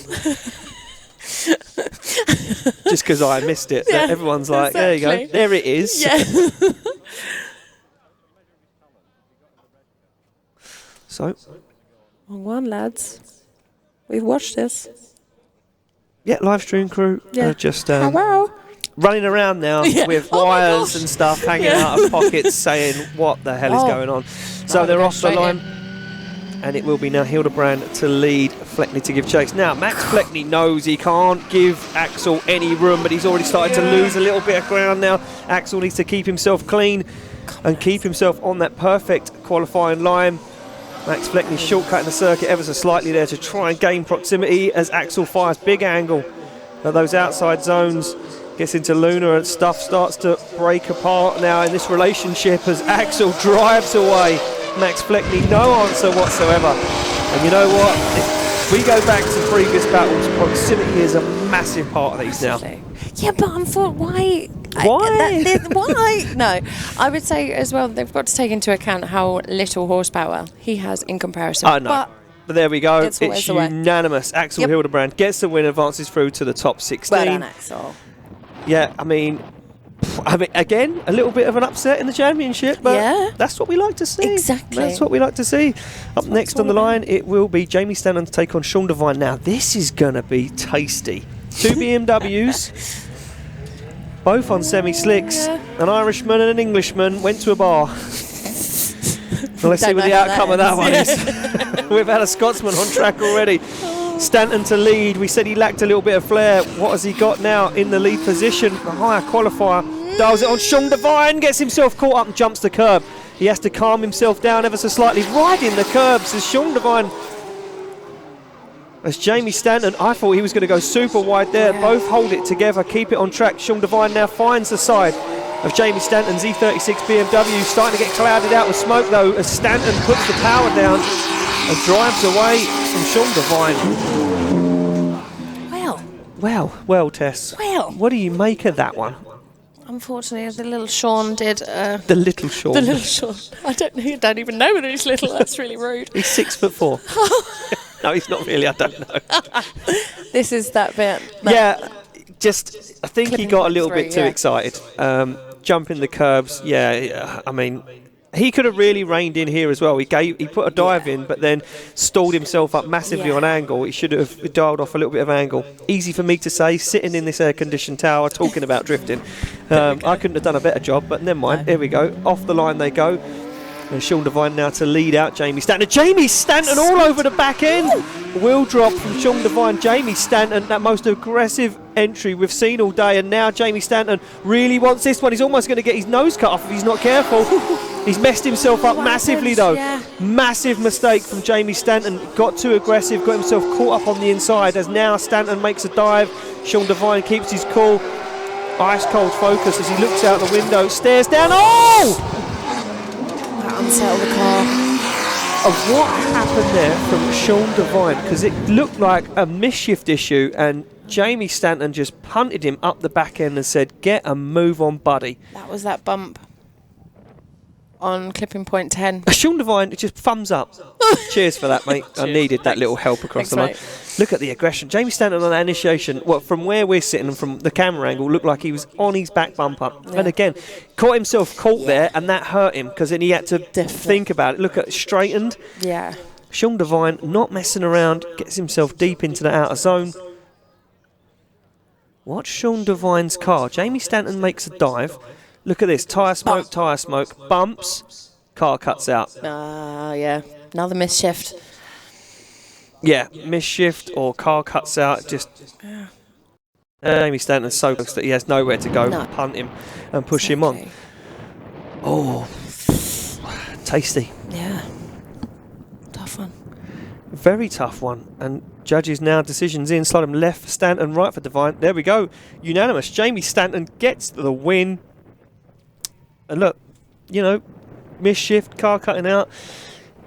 Just because I missed it. Yeah, everyone's like, there you go. There it is. Yeah. So... One, lads. We've watched this. Yeah, live stream crew are just running around now with wires and stuff hanging out of pockets saying what the hell is going on. So they're off the line. And it will be now Hildebrand to lead, Fleckney to give chase. Now, Max Fleckney knows he can't give Axel any room, but he's already started to lose a little bit of ground now. Axel needs to keep himself clean and keep himself on that perfect qualifying line. Max Fleckney shortcutting the circuit ever so slightly there to try and gain proximity as Axel fires big angle at those outside zones. Gets into Luna and stuff starts to break apart now in this relationship as Axel drives away. Max Fleckney, no answer whatsoever. And you know what? If we go back to previous battles, proximity is a massive part of these now. Yeah, but I'm for why? Why? No, I would say as well they've got to take into account how little horsepower he has in comparison. I know. But there we go. It's the unanimous. Axel Hildebrand gets the win, advances through to the top 16. Well done, Axel. Yeah, I mean, again, a little bit of an upset in the championship, but that's what we like to see. Exactly. That's what we like to see. Up next on the line, it will be Jamie Stanton to take on Sean Devine. Now, this is going to be tasty. 2 BMWs. Both on semi-slicks. An Irishman and an Englishman went to a bar. Well, let's see what the outcome of that one is. We've had a Scotsman on track already. Stanton to lead. We said he lacked a little bit of flair. What has he got now in the lead position? A higher qualifier. Dials it on Sean Devine. Gets himself caught up and jumps the curb. He has to calm himself down ever so slightly. Riding the curbs as Sean Devine... As Jamie Stanton, I thought he was going to go super wide there. Both hold it together, keep it on track. Sean Devine now finds the side of Jamie Stanton's E36 BMW. Starting to get clouded out with smoke though, as Stanton puts the power down and drives away from Sean Devine. Well, Tess. What do you make of that one? Unfortunately, the little Sean did... the little Sean. The little Sean. I don't even know whether he's little. That's really rude. He's 6'4". No, he's not really. I don't know. This is that bit. I think he got a little bit too excited. Jumping the curbs. I mean, he could have really reined in here as well. He put a dive in, but then stalled himself up massively on angle. He should have dialed off a little bit of angle. Easy for me to say, sitting in this air-conditioned tower, talking about drifting. I couldn't have done a better job, but never mind. Here we go. Off the line they go. And Sean Devine now to lead out Jamie Stanton. Jamie Stanton all over the back end. Wheel drop from Sean Devine. Jamie Stanton, that most aggressive entry we've seen all day. And now Jamie Stanton really wants this one. He's almost going to get his nose cut off if he's not careful. He's messed himself up massively though. Massive mistake from Jamie Stanton. Got too aggressive, got himself caught up on the inside as now Stanton makes a dive. Sean Devine keeps his cool. Ice cold focus as he looks out the window. Stares down. Oh! Unsettle the car. Of what happened there from Sean Devine, because it looked like a misshift issue and Jamie Stanton just punted him up the back end and said, get a move on, buddy. That was that bump. on clipping point 10. Sean Devine, just thumbs up. Cheers for that, mate. I needed that little help across the line. Mate. Look at the aggression. Jamie Stanton on that initiation, from where we're sitting and from the camera angle, looked like he was on his back bumper. Yeah. And again, caught himself caught there, and that hurt him because then he had to think about it. Look at it, straightened. Yeah. Sean Devine, not messing around, gets himself deep into the outer zone. Watch Sean Devine's car. Jamie Stanton makes a dive. Look at this, tyre smoke, bumps, car cuts out. Yeah, another misshift. Yeah, misshift or car cuts out, just... Jamie Stanton's so close that he has nowhere to go, punt him and push him on. Oh, tasty. Yeah, tough one. Very tough one, and judges now decisions in, slide him left for Stanton, right for Devine. There we go, unanimous. Jamie Stanton gets the win. And look, misshift, car cutting out.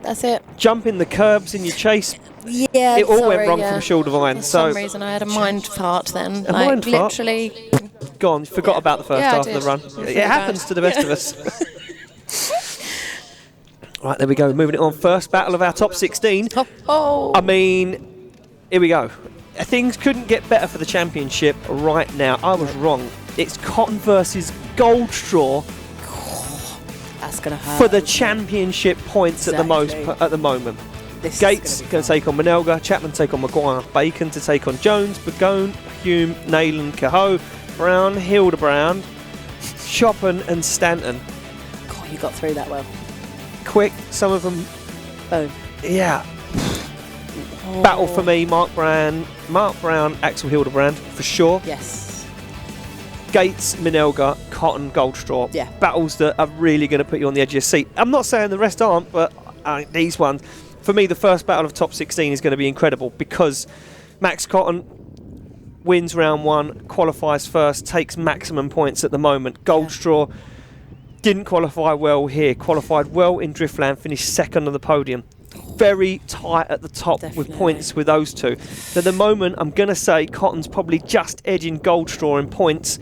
That's it. Jumping the curbs in your chase. Yeah, it all went wrong from Sean Devine. For some reason, I had a mind fart then. Mind fart? Literally. Gone. Forgot about the first half of the run. It happens to the best of us. Right, there we go. Moving it on. First battle of our top 16. I mean, here we go. Things couldn't get better for the championship right now. I was wrong. It's Cotton versus Goldstraw. That's gonna hurt. For the championship points at the moment. Gates going to take on Manilga, Chapman take on McGuire, Bacon to take on Jones, Begone, Hume, Naylan, Kehoe, Brown, Hildebrand, Choppin and Stanton. God, you got through that well. Quick, some of them. Boom. Yeah. Battle for me, Mark Brown, Axel Hildebrand for sure. Yes. Gates, Manilga, Cotton, Goldstraw. Yeah. Battles that are really going to put you on the edge of your seat. I'm not saying the rest aren't, but these ones, for me, the first battle of top 16 is going to be incredible because Max Cotton wins round 1, qualifies first, takes maximum points at the moment. Goldstraw didn't qualify well here, qualified well in Driftland, finished second on the podium. Very tight at the top with points with those two. At the moment, I'm going to say Cotton's probably just edging Goldstraw in points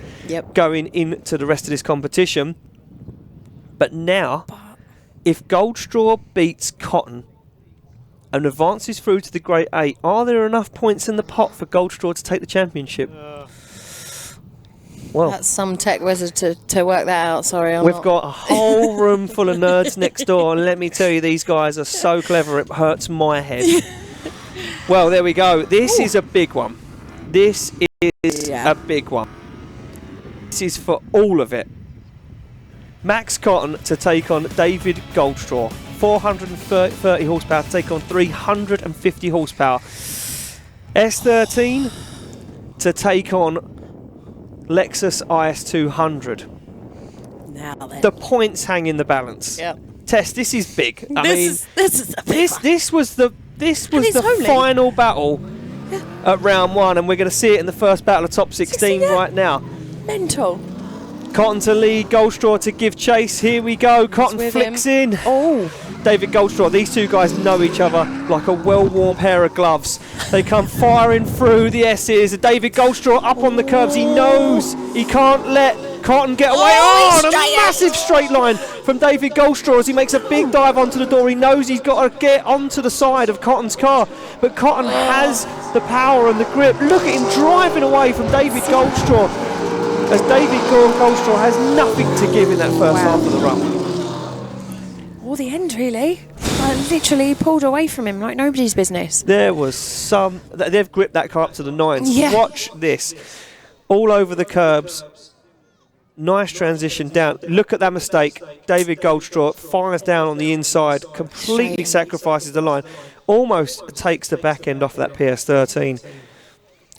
going into the rest of this competition. But now, if Goldstraw beats Cotton and advances through to the Grade 8, are there enough points in the pot for Goldstraw to take the championship? Well, that's some tech wizard to work that out. Sorry, we've got a whole room full of nerds next door, and let me tell you, these guys are so clever it hurts my head. Well, there we go. This is a big one. This is a big one. This is for all of it. Max Cotton to take on David Goldstraw. 430 horsepower to take on 350 horsepower. S13 to take on Lexus IS200. Now then. The points hang in the balance. Yep. Tess, this is big. This is a big one. This was the final battle at round 1, and we're going to see it in the first battle of top 16 right now. Mental. Cotton to lead, Goldstraw to give chase. Here we go. Cotton flicks in. Oh. David Goldstraw. These two guys know each other like a well-worn pair of gloves. They come firing through the S's. David Goldstraw up on the curbs. He knows he can't let Cotton get away. Oh, and a massive straight line from David Goldstraw as he makes a big dive onto the door. He knows he's got to get onto the side of Cotton's car, but Cotton has the power and the grip. Look at him driving away from David Goldstraw as David Goldstraw has nothing to give in that first half of the run. Or the end, really. Literally pulled away from him like nobody's business. There was some... They've gripped that car up to the 9s. Yeah. Watch this. All over the curbs. Nice transition down. Look at that mistake. David Goldstraw fires down on the inside, completely sacrifices the line, almost takes the back end off that PS13.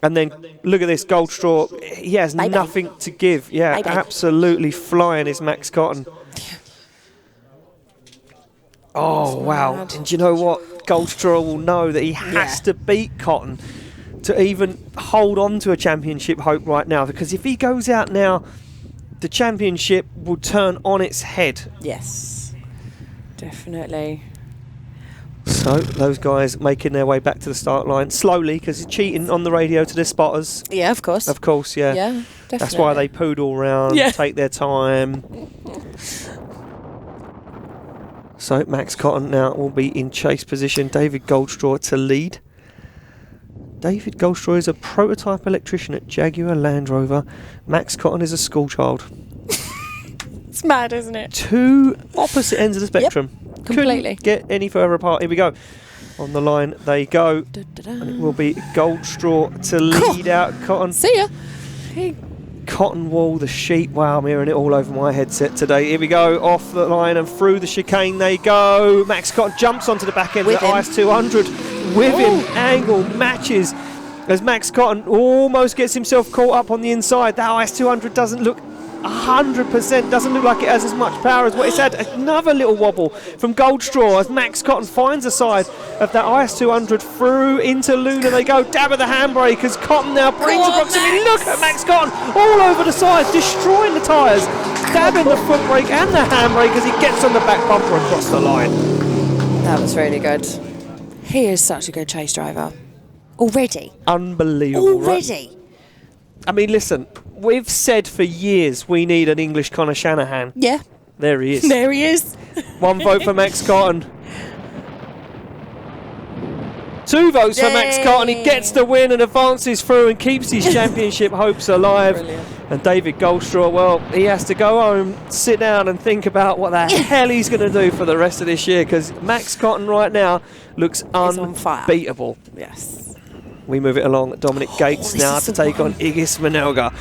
And then look at this, Goldstraw, he has nothing to give. Yeah, absolutely flying is Max Cotton. Oh, wow. And do you know what? Goldstraw will know that he has to beat Cotton to even hold on to a championship hope right now, because if he goes out now, the championship will turn on its head. Yes, definitely. So those guys making their way back to the start line slowly, because he's cheating on the radio to the spotters. Yeah, of course. Of course, yeah. Yeah, definitely. That's why they poodle around, take their time. So Max Cotton now will be in chase position. David Goldstraw to lead. David Goldstraw is a prototype electrician at Jaguar Land Rover. Max Cotton is a schoolchild. It's mad, isn't it? Two opposite ends of the spectrum. Yep, completely. Couldn't get any further apart. Here we go. On the line they go. And it will be Goldstraw to lead out Cotton. See ya. Hey. Cotton Wool, the sheep. Wow, I'm hearing it all over my headset today. Here we go, off the line and through the chicane they go. Max Cotton jumps onto the back end of the IS 200 with him. Angle matches as Max Cotton almost gets himself caught up on the inside. That IS 200 doesn't look 100%, doesn't look like it has as much power as what it's had. Another little wobble from Goldstraw as Max Cotton finds the side of that IS 200 through into Luna. They go, dab of the handbrake as Cotton now brings the proximity. Look at Max Cotton all over the sides, destroying the tyres, dabbing the foot brake and the handbrake as he gets on the back bumper across the line. That was really good. He is such a good chase driver. Already. Unbelievable. Already. Right? I mean, listen, we've said for years we need an English Conor Shanahan. Yeah. There he is. There he is. One vote for Max Cotton. 2 votes for Max Cotton. He gets the win and advances through and keeps his championship hopes alive. Brilliant. And David Goldstraw, well, he has to go home, sit down and think about what the hell he's going to do for the rest of this year, because Max Cotton right now looks unbeatable. Yes. We move it along. Dominic Gates now to take on Ignis Manilga.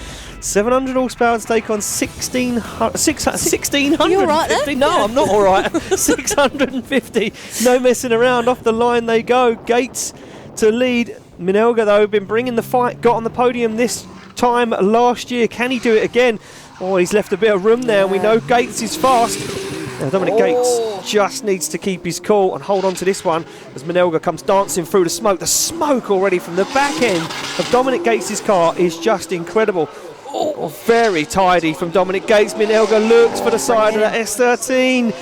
700 horsepower to take on 1600. You all right there? No, I'm not all right. 650. No messing around. Off the line they go. Gates to lead. Manilga, though, been bringing the fight. Got on the podium this time last year. Can he do it again? Oh, he's left a bit of room there. We know Gates is fast. Now Dominic Gates just needs to keep his cool and hold on to this one as Manilga comes dancing through the smoke. The smoke already from the back end of Dominic Gates' car is just incredible. Oh, very tidy from Dominic Gates. Manilga looks for the side of that S13.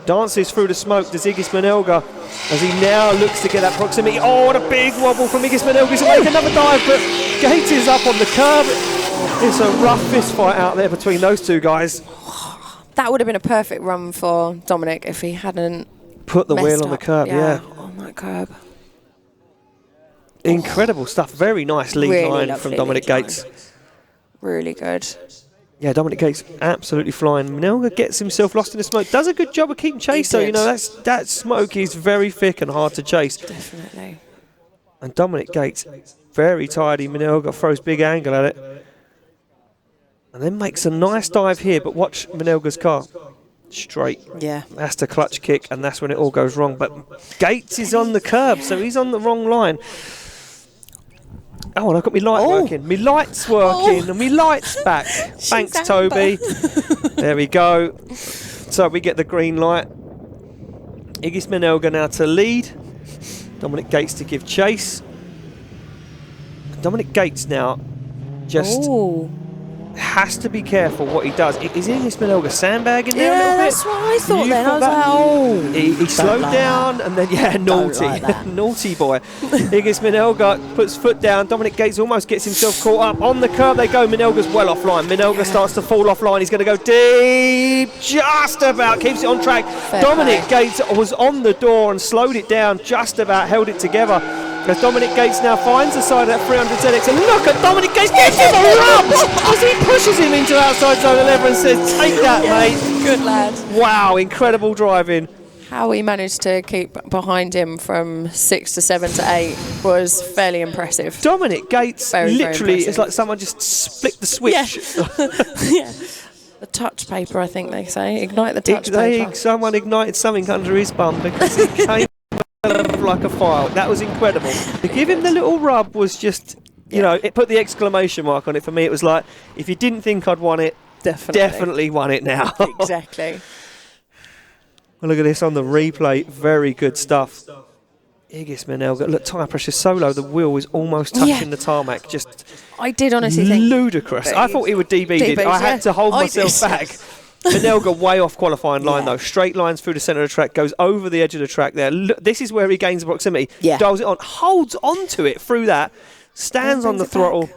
Dances through the smoke, does Ignis Manilga, as he now looks to get that proximity. Oh, what a big wobble from Ignis Manilga. He's going to make another dive, but Gates is up on the curb. It's a rough fist fight out there between those two guys. That would have been a perfect run for Dominic if he hadn't put the wheel on the curb. Yeah, on that curb. Incredible stuff. Very nice lead line from Dominic Gates. Really good. Yeah, Dominic Gates absolutely flying. Manilga gets himself lost in the smoke. Does a good job of keeping chase, though. You know, that smoke is very thick and hard to chase. Definitely. And Dominic Gates, very tidy. Manilga throws big angle at it. And then makes a nice dive here, but watch Manilga's car. Straight. Yeah. That's the clutch kick, and that's when it all goes wrong. But Gates is on the curb, so he's on the wrong line. Oh, and I've got my light working. My light's working, and my light's back. Thanks, Toby. There we go. So we get the green light. Ignis Manilga now to lead. Dominic Gates to give chase. Dominic Gates now just has to be careful what he does. Is Ignis Manilga sandbagging there a little bit? That's what I thought then. I was like, he slowed down and then, naughty. Naughty boy. Ignis Manilga puts foot down. Dominic Gates almost gets himself caught up. On the curb they go. Manilga's well offline. Manilga starts to fall offline. He's going to go deep. Just about. Keeps it on track. Dominic Gates was on the door and slowed it down. Just about held it together. As Dominic Gates now finds the side of that 300 ZX, and look at Dominic Gates, gives him a rub as he pushes him into outside zone 11 and says, take that, mate. Good lad. Wow, incredible driving. How he managed to keep behind him from 6 to 7 to 8 was fairly impressive. Dominic Gates, very literally, it's like someone just flicked the switch. Yeah. The touch paper, I think they say. Ignite the touch paper. Someone ignited something under his bum because he came like a file. That was incredible. To give him the little rub was just, you know, it put the exclamation mark on it for me. It was like, if you didn't think I'd won it, definitely won it now. Exactly. Well, look at this on the replay. Very good stuff. Ignis Manilga. Look, tyre pressure so low, the wheel is almost touching the tarmac. Just I did honestly think ludicrous. I thought he would DB'd it. I had to hold myself back. Manilga way off qualifying line though. Straight lines through the centre of the track, goes over the edge of the track there. Look, this is where he gains the proximity. Dials it on, holds onto it through that, stands on the throttle,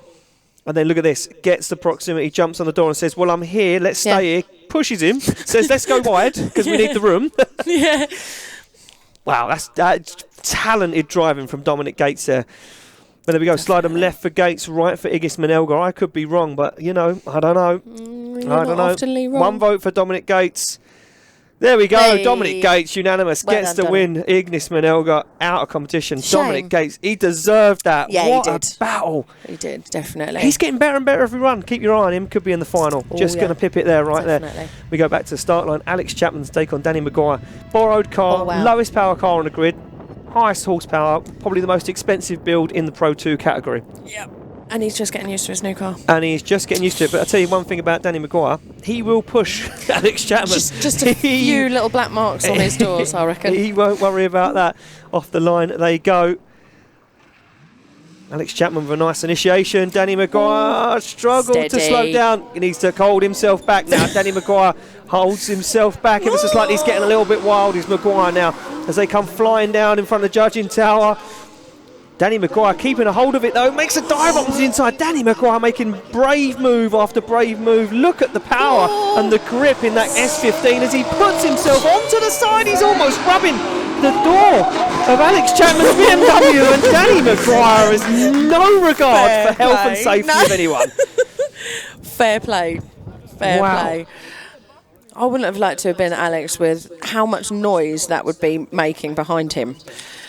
and then look at this. Gets the proximity, jumps on the door and says, well, I'm here, let's stay here. pushes him, says, let's go wide, because we need the room. Yeah. Wow, that's talented driving from Dominic Gates there. But there we go, slide them left for Gates, right for Ignis Manilga. I could be wrong, but, you know, I don't know. I don't know. One vote for Dominic Gates. There we go, Hey. Dominic Gates, unanimous, Well gets done, the win. Ignis Manilga out of competition. Shame. Dominic Gates, he deserved that. Yeah, what he did. a battle. He did, definitely. He's getting better and better every run. Keep your eye on him, could be in the final. Just yeah. going to pip it there, right Definitely. there. We go back to the start line. Alex Chapman's take on Danny McGuire. Borrowed car, Oh, wow. lowest power car on the grid, highest horsepower, probably the most expensive build in the Pro 2 category. Yep. And he's just getting used to his new car. And he's just getting used to it. But I'll tell you one thing about Danny McGuire, he will push Alex Chapman. Just a few little black marks on his doors, I reckon. He won't worry about that. Off the line they go. Alex Chapman with a nice initiation. Danny McGuire struggled to slow down. He needs to hold himself back now. Danny McGuire holds himself back. It was just like he's getting a little bit wild. He's McGuire now as they come flying down in front of the judging tower. Danny McGuire keeping a hold of it though, makes a dive up to the inside. Danny McGuire making brave move after brave move. Look at the power and the grip in that S15 as he puts himself onto the side. He's almost rubbing the door of Alex Chapman's BMW, and Danny McGuire has no regard for health and safety of anyone. Fair play. Fair play. I wouldn't have liked to have been Alex with how much noise that would be making behind him.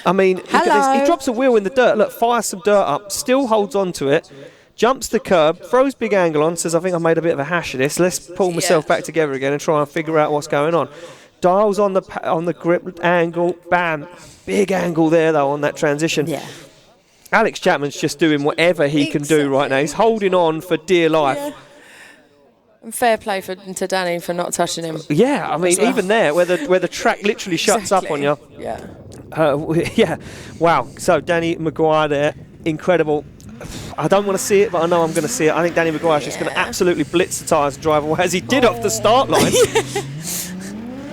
I mean, look at this. He drops a wheel in the dirt. Look, fires some dirt up, still holds on to it, jumps the curb, throws big angle on, says, I think I made a bit of a hash of this. Let's pull myself back together again and try and figure out what's going on. Dials on the grip angle, bam. Big angle there, though, on that transition. Yeah. Alex Chapman's just doing whatever he can do right now. He's holding on for dear life. Yeah. And fair play to Danny for not touching him. Yeah, I mean, even there, where the track literally shuts up on you. Yeah. Yeah, wow. So Danny McGuire there, incredible. I don't want to see it, but I know I'm going to see it. I think Danny McGuire's just going to absolutely blitz the tyres and drive away as he did off the start line.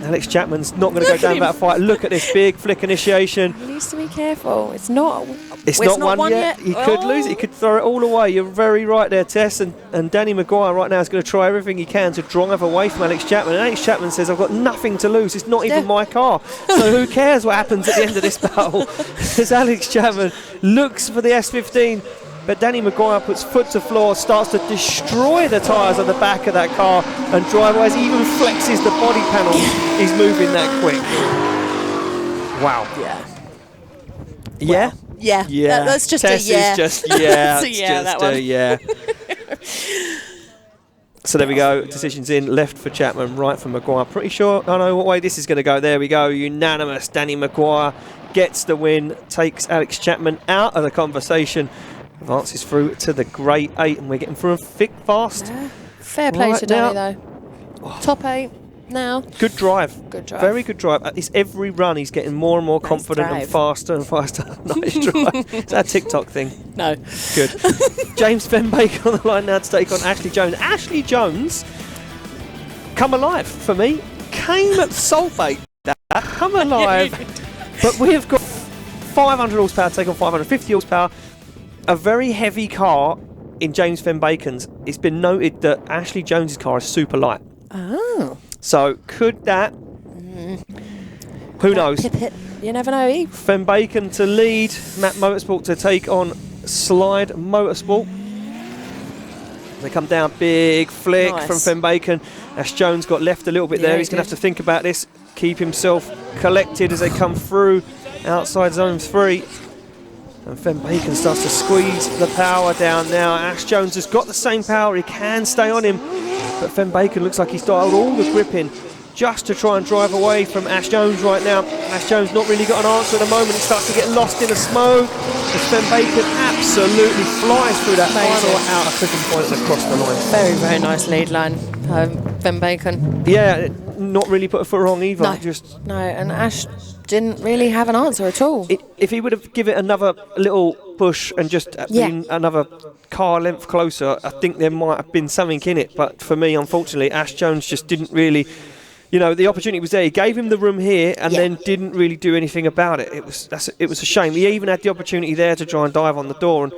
Alex Chapman's not going to go down that fight. Look at this big flick initiation. He needs to be careful. It's not one yet. He could lose it. He could throw it all away. You're very right there, Tess. And Danny McGuire right now is going to try everything he can to drive away from Alex Chapman. And Alex Chapman says, I've got nothing to lose. It's not even my car. So who cares what happens at the end of this battle? As Alex Chapman looks for the S15. But Danny McGuire puts foot to floor, starts to destroy the tyres on the back of that car and drive away. He even flexes the body panel. He's moving that quick. Wow. Yeah. Yeah? Yeah. That's just Tess a yeah. is just yeah. That's a yeah, just that one. a yeah. So there we go. Decisions in. Left for Chapman, right for McGuire. Pretty sure. I know what way this is going to go. There we go. Unanimous. Danny McGuire gets the win. Takes Alex Chapman out of the conversation. Advances through to the grey 8, and we're getting through a thick fast. Yeah. Fair play right to Danny, now. though. Top 8 now. Good drive. Good drive. Very good drive. It's every run he's getting more and more confident and faster and faster. Nice drive. Is that a TikTok thing? No. Good. James Van Beek on the line now to take on Ashley Jones. Ashley Jones, come alive for me. Came at Saltbait. Come alive. But we have got 500 horsepower to take on 550 horsepower. A very heavy car in James Van Beeken's. It's been noted that Ashley Jones's car is super light. Oh. So could that? Who knows? Pip. You never know. Van Beeken to lead. Matt Motorsport to take on Slide Motorsport. They come down, big flick from Van Beeken. Ash Jones got left a little bit there. He's going to have to think about this. Keep himself collected as they come through outside zone 3. And Van Beeken starts to squeeze the power down now. Ash Jones has got the same power. He can stay on him. But Van Beeken looks like he's dialed all the grip in just to try and drive away from Ash Jones right now. Ash Jones not really got an answer at the moment. He starts to get lost in the smoke. As Van Beeken absolutely flies through that final outer clipping point and across the line. Very, very nice lead line, Van Beeken. Yeah, not really put a foot wrong either. No, and Ash didn't really have an answer at all. If he would have given it another little push and just been another car length closer, I think there might have been something in it. But for me, unfortunately, Ash Jones just didn't really, the opportunity was there. He gave him the room here and then didn't really do anything about it. It was a shame. He even had the opportunity there to try and dive on the door. And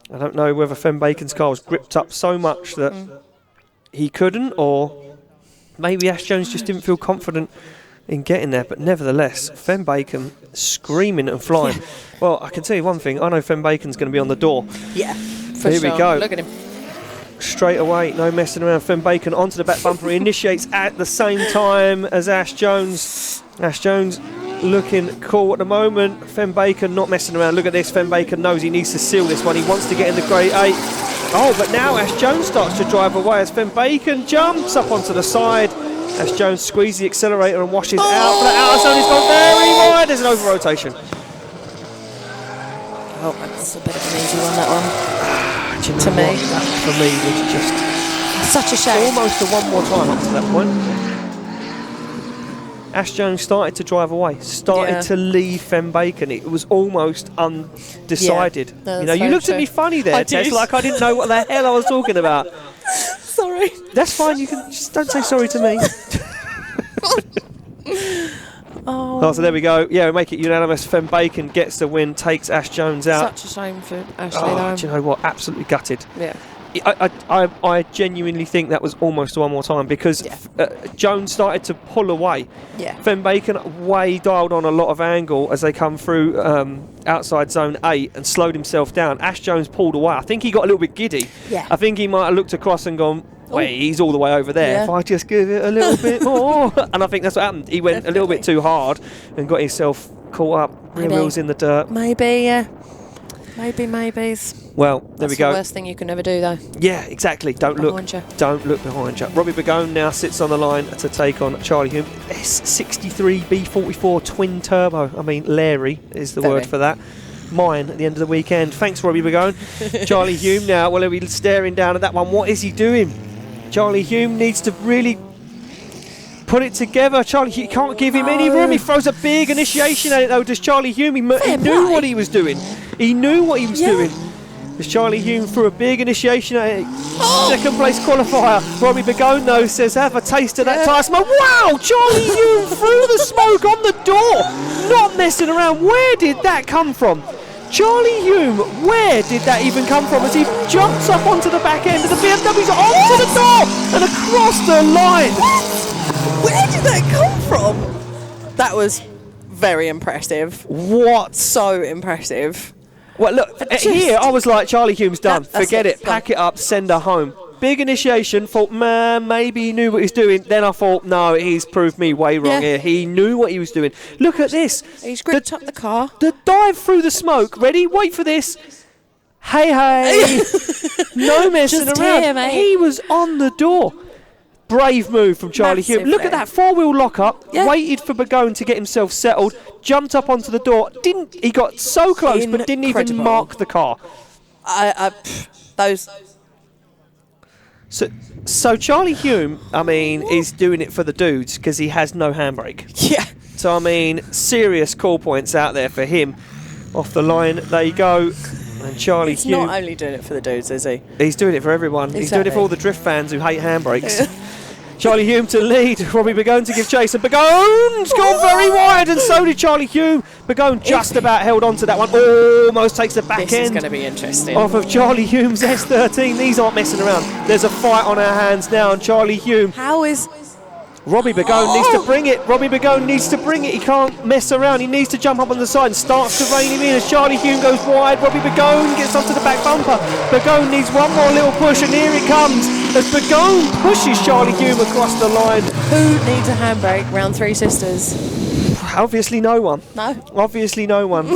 I don't know whether Van Beeken's car was gripped up so much that he couldn't, or maybe Ash Jones just didn't feel confident in getting there, but nevertheless, Fen Bacon screaming and flying. Well, I can tell you one thing, I know Fen Bacon's going to be on the door. Yeah, for Here sure. we go. Look at him. Straight away, no messing around. Fen Bacon onto the back bumper. He initiates at the same time as Ash Jones. Ash Jones looking cool at the moment. Fen Bacon not messing around. Look at this. Fen Bacon knows he needs to seal this one. He wants to get in the grade 8. Oh, but now Ash Jones starts to drive away as Fen Bacon jumps up onto the side. Ash Jones squeezes the accelerator and washes out. But the outer zone has gone very wide. There's an over rotation. Oh, that's a bit of an easy one, that one. Do you know To me. what? That for me was just Such a shame. almost a one more time up to that point. Ash Jones started to drive away, started to leave Fen Bacon. It was almost undecided. Yeah, you know, you looked at me funny there, Tess, like I didn't know what the hell I was talking about. Sorry. That's fine. You can just don't say sorry to me. Oh, so there we go. Yeah, we make it unanimous. Fen Bacon gets the win, takes Ash Jones out. such a shame for Ashley, though. Do you know what? Absolutely gutted. Yeah. I genuinely think that was almost one more time because Jones started to pull away. Yeah. Fen Bacon way dialed on a lot of angle as they come through outside zone 8 and slowed himself down. Ash Jones pulled away. I think he got a little bit giddy. Yeah. I think he might have looked across and gone, wait, he's all the way over there. Yeah. If I just give it a little bit more. And I think that's what happened. He went a little bit too hard and got himself caught up. Rear wheels in the dirt. Maybe, yeah. Maybe's. Well, there we go. That's the worst thing you can ever do, though. Yeah, exactly. Don't look behind you. Robbie Begone now sits on the line to take on Charlie Hume. S63 B44 twin turbo. I mean, Larry is the word for that. Mine at the end of the weekend. Thanks, Robbie Begone. Charlie Hume now. Well, he'll be staring down at that one. What is he doing? Charlie Hume needs to really put it together. Charlie Hume can't give him any room. He throws a big initiation at it, though. Does Charlie Hume? He knew what he was doing. He knew what he was doing. As Charlie Hume threw a big initiation at it. Second place qualifier. Robbie Begone, though, says, have a taste of that tyre smoke. Wow! Charlie Hume threw the smoke on the door. Not messing around. Where did that come from? Charlie Hume, where did that even come from? As he jumps up onto the back end of the BMWs, onto the door and across the line. Where did that come from? That was very impressive. What? So impressive. Well, look, here I was like, Charlie Hume's done. Forget it. Done. Pack it up. Send her home. Big initiation. Thought, man, maybe he knew what he's doing. Then I thought, no, he's proved me way wrong here. He knew what he was doing. Look at this. He's gripped up the car. The dive through the smoke. Ready? Wait for this. Hey. No messing Just around. here, mate. He was on the door. Brave move from Charlie Hume. Look at that four-wheel lock-up. Yeah. Waited for Begone to get himself settled. Jumped up onto the door. He got so close, but didn't even mark the car. Those. So Charlie Hume, I mean, is doing it for the dudes because he has no handbrake. Yeah. So I mean, serious call points out there for him. Off the line, there you go. And Charlie He's Hume. not only doing it for the dudes, is he? He's doing it for everyone. He's doing it for all the drift fans who hate handbrakes. Yeah. Charlie Hume to lead, Robbie Begone to give chase, and Begone's gone very wide, and so did Charlie Hume. Begone just about held on to that one, almost takes the back This end is going to be interesting. off of Charlie Hume's S13. These aren't messing around. There's a fight on our hands now, and Charlie Hume. How is... Robbie Begone needs to bring it. Robbie Begone needs to bring it. He can't mess around. He needs to jump up on the side and starts to rein him in as Charlie Hume goes wide. Robbie Begone gets onto the back bumper. Begone needs one more little push, and here it comes as Begone pushes Charlie Hume across the line. Who needs a handbrake round Three Sisters? Obviously no one. No. Obviously no one.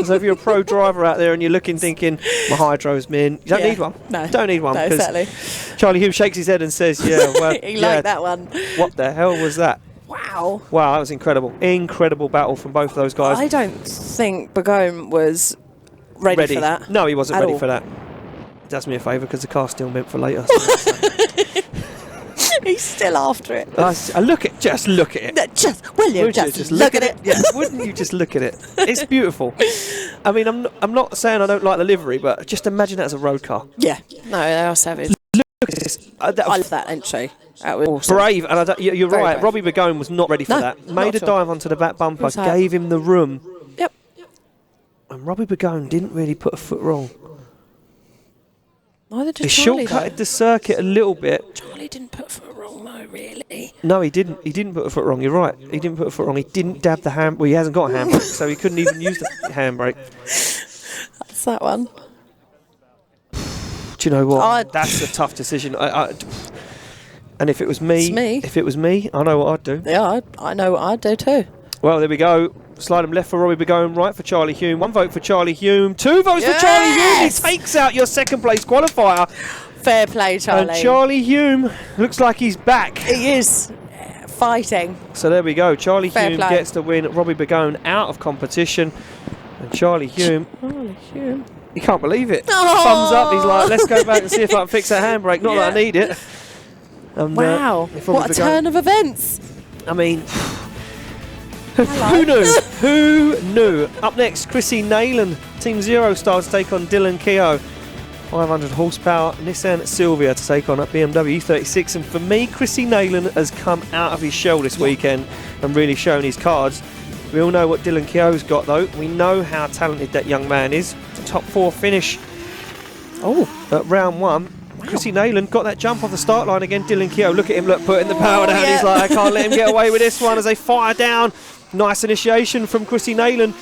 So if you're a pro driver out there and you're looking thinking, my hydro's min, you don't need one. No. Don't need one. No, Because certainly. Charlie Hume shakes his head and says, yeah, well, He liked that one. What the hell was that? Wow. Wow, that was incredible. Incredible battle from both of those guys. I don't think Begone was ready for that. No, he wasn't at ready all. for that. Does me a favour because the car's still meant for later. He's still after it. Just look at it. Will you Would just look at it? Yeah, wouldn't you just look at it? It's beautiful. I mean, I'm not saying I don't like the livery, but just imagine that as a road car. Yeah. No, they are savage. Look at this. I love that entry. That was awesome. Brave, and you're Very right. brave. Robbie Begone was not ready for that. not Made a at all. dive onto the back bumper, Was that? gave him the room. Yep. And Robbie Begone didn't really put a foot wrong. Neither did He Charlie, shortcutted the circuit a little bit. Charlie didn't put a foot wrong, though, really. No, he didn't. He didn't put a foot wrong. You're right. He didn't put a foot wrong. He didn't dab the hand. Well, he hasn't got a handbrake, so he couldn't even use the handbrake. That's that one. Do you know what? That's a tough decision. And if it was me, I know what I'd do. Yeah, I know what I'd do too. Well, there we go. Slide him left for Robbie Begone, right for Charlie Hume. 1 vote for Charlie Hume. 2 votes for Charlie Hume. He takes out your second place qualifier. Fair play, Charlie. And Charlie Hume looks like he's back. He is fighting. So there we go. Charlie Fair Hume play. gets the win. Robbie Begone out of competition. And Charlie Hume. He can't believe it. Oh. Thumbs up. He's like, let's go back and see if I can fix that handbrake. Not that I need it. And, Wow. What a turn of events. I mean, who knew? Who knew? Up next, Chrissy Naylan, Team Zero Star to take on Dylan Kehoe. 500 horsepower, Nissan Silvia to take on a BMW E36. And for me, Chrissy Naylan has come out of his shell this weekend and really shown his cards. We all know what Dylan Kehoe's got, though. We know how talented that young man is. Top 4 finish at round 1. Chrissy Naylan got that jump off the start line again. Dylan Kehoe, look at him, look, putting the power down. He's like, I can't let him get away with this one as they fire down. Nice initiation from Chrissy Naylan.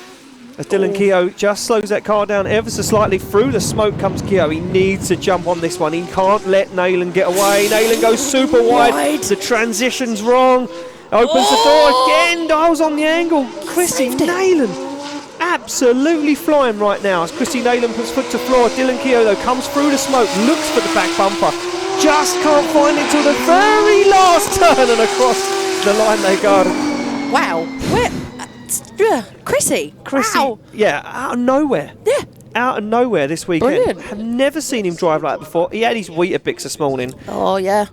As Dylan Kehoe just slows that car down ever so slightly. Through the smoke comes Kehoe. He needs to jump on this one. He can't let Naylan get away. Naylan goes super wide. The transition's wrong. Opens the door again. Dials on the angle. Chrissy Naylan absolutely flying right now as Chrissy Naylan puts foot to floor. Dylan Kehoe, though, comes through the smoke, looks for the back bumper. Just can't find it till the very last turn, and across the line they go. Wow. Where? Chrissy. Wow. Yeah, out of nowhere. Yeah. Out of nowhere this weekend. Brilliant. Have never seen him drive like that before. He had his Weetabix this morning. Oh, yeah.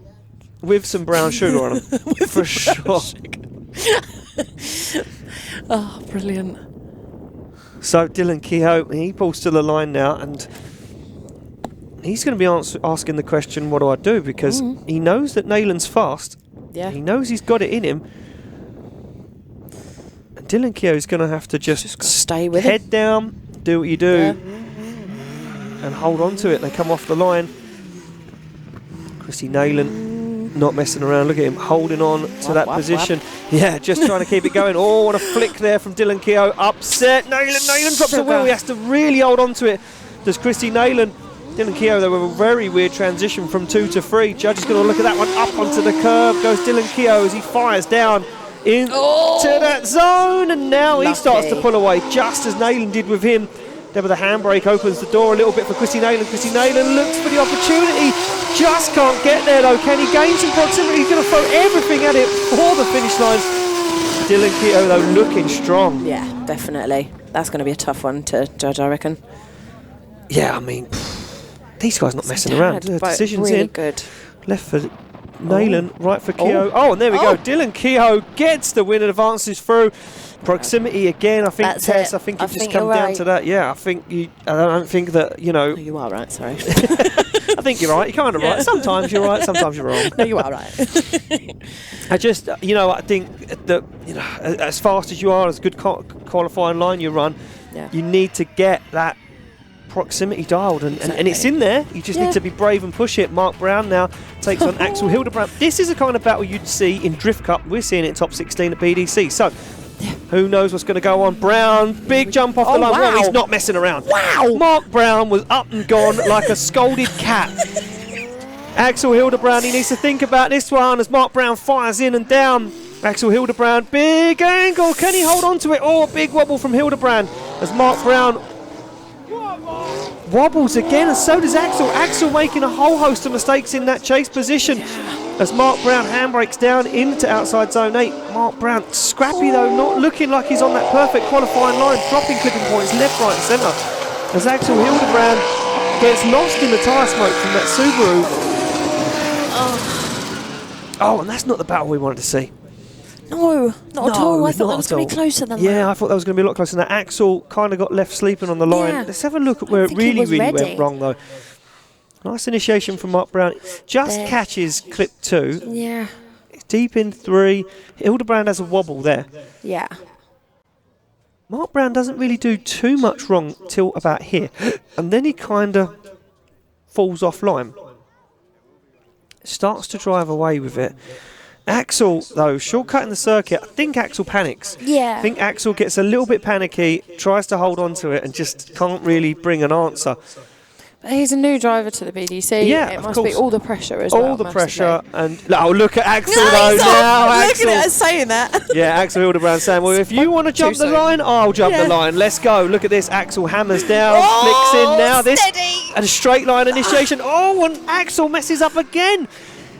With some brown sugar on him. For sure. Oh, brilliant. So Dylan Kehoe, he pulls to the line now, and he's going to be asking the question, what do I do? Because he knows that Naylan's fast. Yeah. He knows he's got it in him. And Dylan Kehoe's going to have to just stay with head him. down, do what you do, and hold on to it. They come off the line. Chrissy Naylan not messing around. Look at him holding on to that position. Yeah, just trying to keep it going. Oh, what a flick there from Dylan Kehoe. Upset. Naylan drops the wheel. He has to really hold on to it. Does Chrissy Naylan. Dylan Kehoe, though, with a very weird transition from 2 to 3. Judge is going to look at that one. Up onto the curb goes Dylan Kehoe as he fires down into that zone. And now he starts to pull away, just as Naylan did with him. There with the handbrake opens the door a little bit for Chrissy Naylan. Chrissy Naylan looks for the opportunity. Just can't get there, though. Can he gain some proximity? He's going to throw everything at it for the finish line. Dylan Kehoe, though, looking strong. Yeah, definitely. That's going to be a tough one to judge, I reckon. Yeah, I mean, these guys not messing around. The decision's really in. Good. Left for Naylan, right for Kehoe. Oh, and there we go. Dylan Kehoe gets the win and advances through. Proximity again, I think. That's Tess, it. I think I it just think come you're down right. to that. Yeah, I don't think that, you know. Oh, you are right, sorry. I think you're right. You're kind of right. Sometimes you're right, sometimes you're wrong. No, you are right. I just, I think that, as fast as you are, as good qualifying line you run, you need to get that proximity dialed, and it's in there. You just need to be brave and push it. Mark Brown now takes on Axel Hildebrand. This is the kind of battle you'd see in Drift Cup. We're seeing it in top 16 at BDC. So who knows what's going to go on? Brown, big jump off the line. Wow. He's not messing around. Wow! Mark Brown was up and gone like a scolded cat. Axel Hildebrand, he needs to think about this one as Mark Brown fires in and down. Axel Hildebrand, big angle. Can he hold on to it? Oh, big wobble from Hildebrand as Mark Brown wobbles again, and so does Axel. Axel making a whole host of mistakes in that chase position as Mark Brown handbrakes down into outside zone 8. Mark Brown, scrappy though, not looking like he's on that perfect qualifying line, dropping clipping points left, right and centre as Axel Hildebrand gets lost in the tyre smoke from that Subaru. Oh, and that's not the battle we wanted to see. No, not at all. I thought that was going to be closer than that. Yeah, I thought that was going to be a lot closer than that. Axel kind of got left sleeping on the line. Yeah. Let's have a look at where it really went wrong, though. Nice initiation from Mark Brown. Just catches clip 2. Yeah. Deep in 3. Hildebrand has a wobble there. Yeah. Mark Brown doesn't really do too much wrong till about here. And then he kind of falls offline. Starts to drive away with it. Axel, though, shortcutting the circuit. I think Axel panics. Yeah. I think Axel gets a little bit panicky, tries to hold on to it, and just can't really bring an answer. But he's a new driver to the BDC. Yeah, it of must course. be all the pressure as well. All the massively. pressure, and look at Axel No, though he's now. off. Axel, Look at us saying that. yeah, Axel Hildebrand saying, "Well, if you want to jump the line, I'll jump the line. Let's go." Look at this. Axel hammers down, flicks in now. This and a straight line initiation. Oh, and Axel messes up again.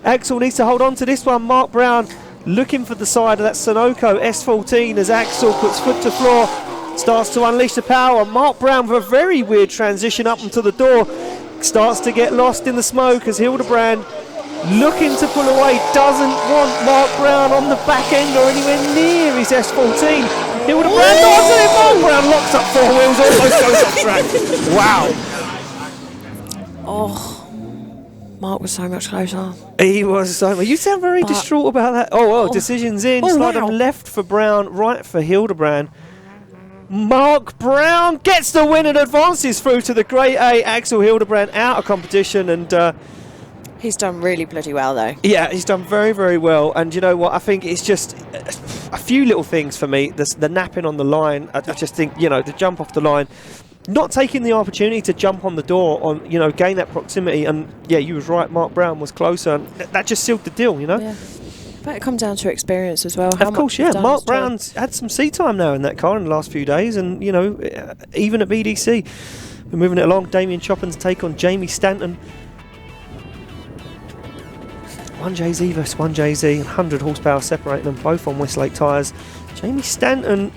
Axel needs to hold on to this one. Mark Brown looking for the side of that Sunoco S14 as Axel puts foot to floor, starts to unleash the power. Mark Brown with a very weird transition up onto the door. Starts to get lost in the smoke as Hildebrand looking to pull away, doesn't want Mark Brown on the back end or anywhere near his S14. Hildebrand does it, Mark Brown locks up 4 wheels, almost goes off track. Wow. Oh, Mark was so much closer. He was so much. You sound very distraught about that. Decisions in. Slide him left for Brown, right for Hildebrand. Mark Brown gets the win and advances through to the Grade A. Axel Hildebrand out of competition, and he's done really bloody well though. Yeah, he's done very, very well. And you know what? I think it's just a few little things for me. The napping on the line. I just think, the jump off the line, not taking the opportunity to jump on the door, gain that proximity. And yeah, you was right. Mark Brown was closer, and that just sealed the deal. Yeah. But it comes down to experience as well. Of course, yeah. Mark Brown's had some seat time now in that car in the last few days, and even at BDC, we're moving it along. Damian Choppin's take on Jamie Stanton. 1JZ versus 1JZ, 100 horsepower separating them, both on Westlake tyres. Jamie Stanton,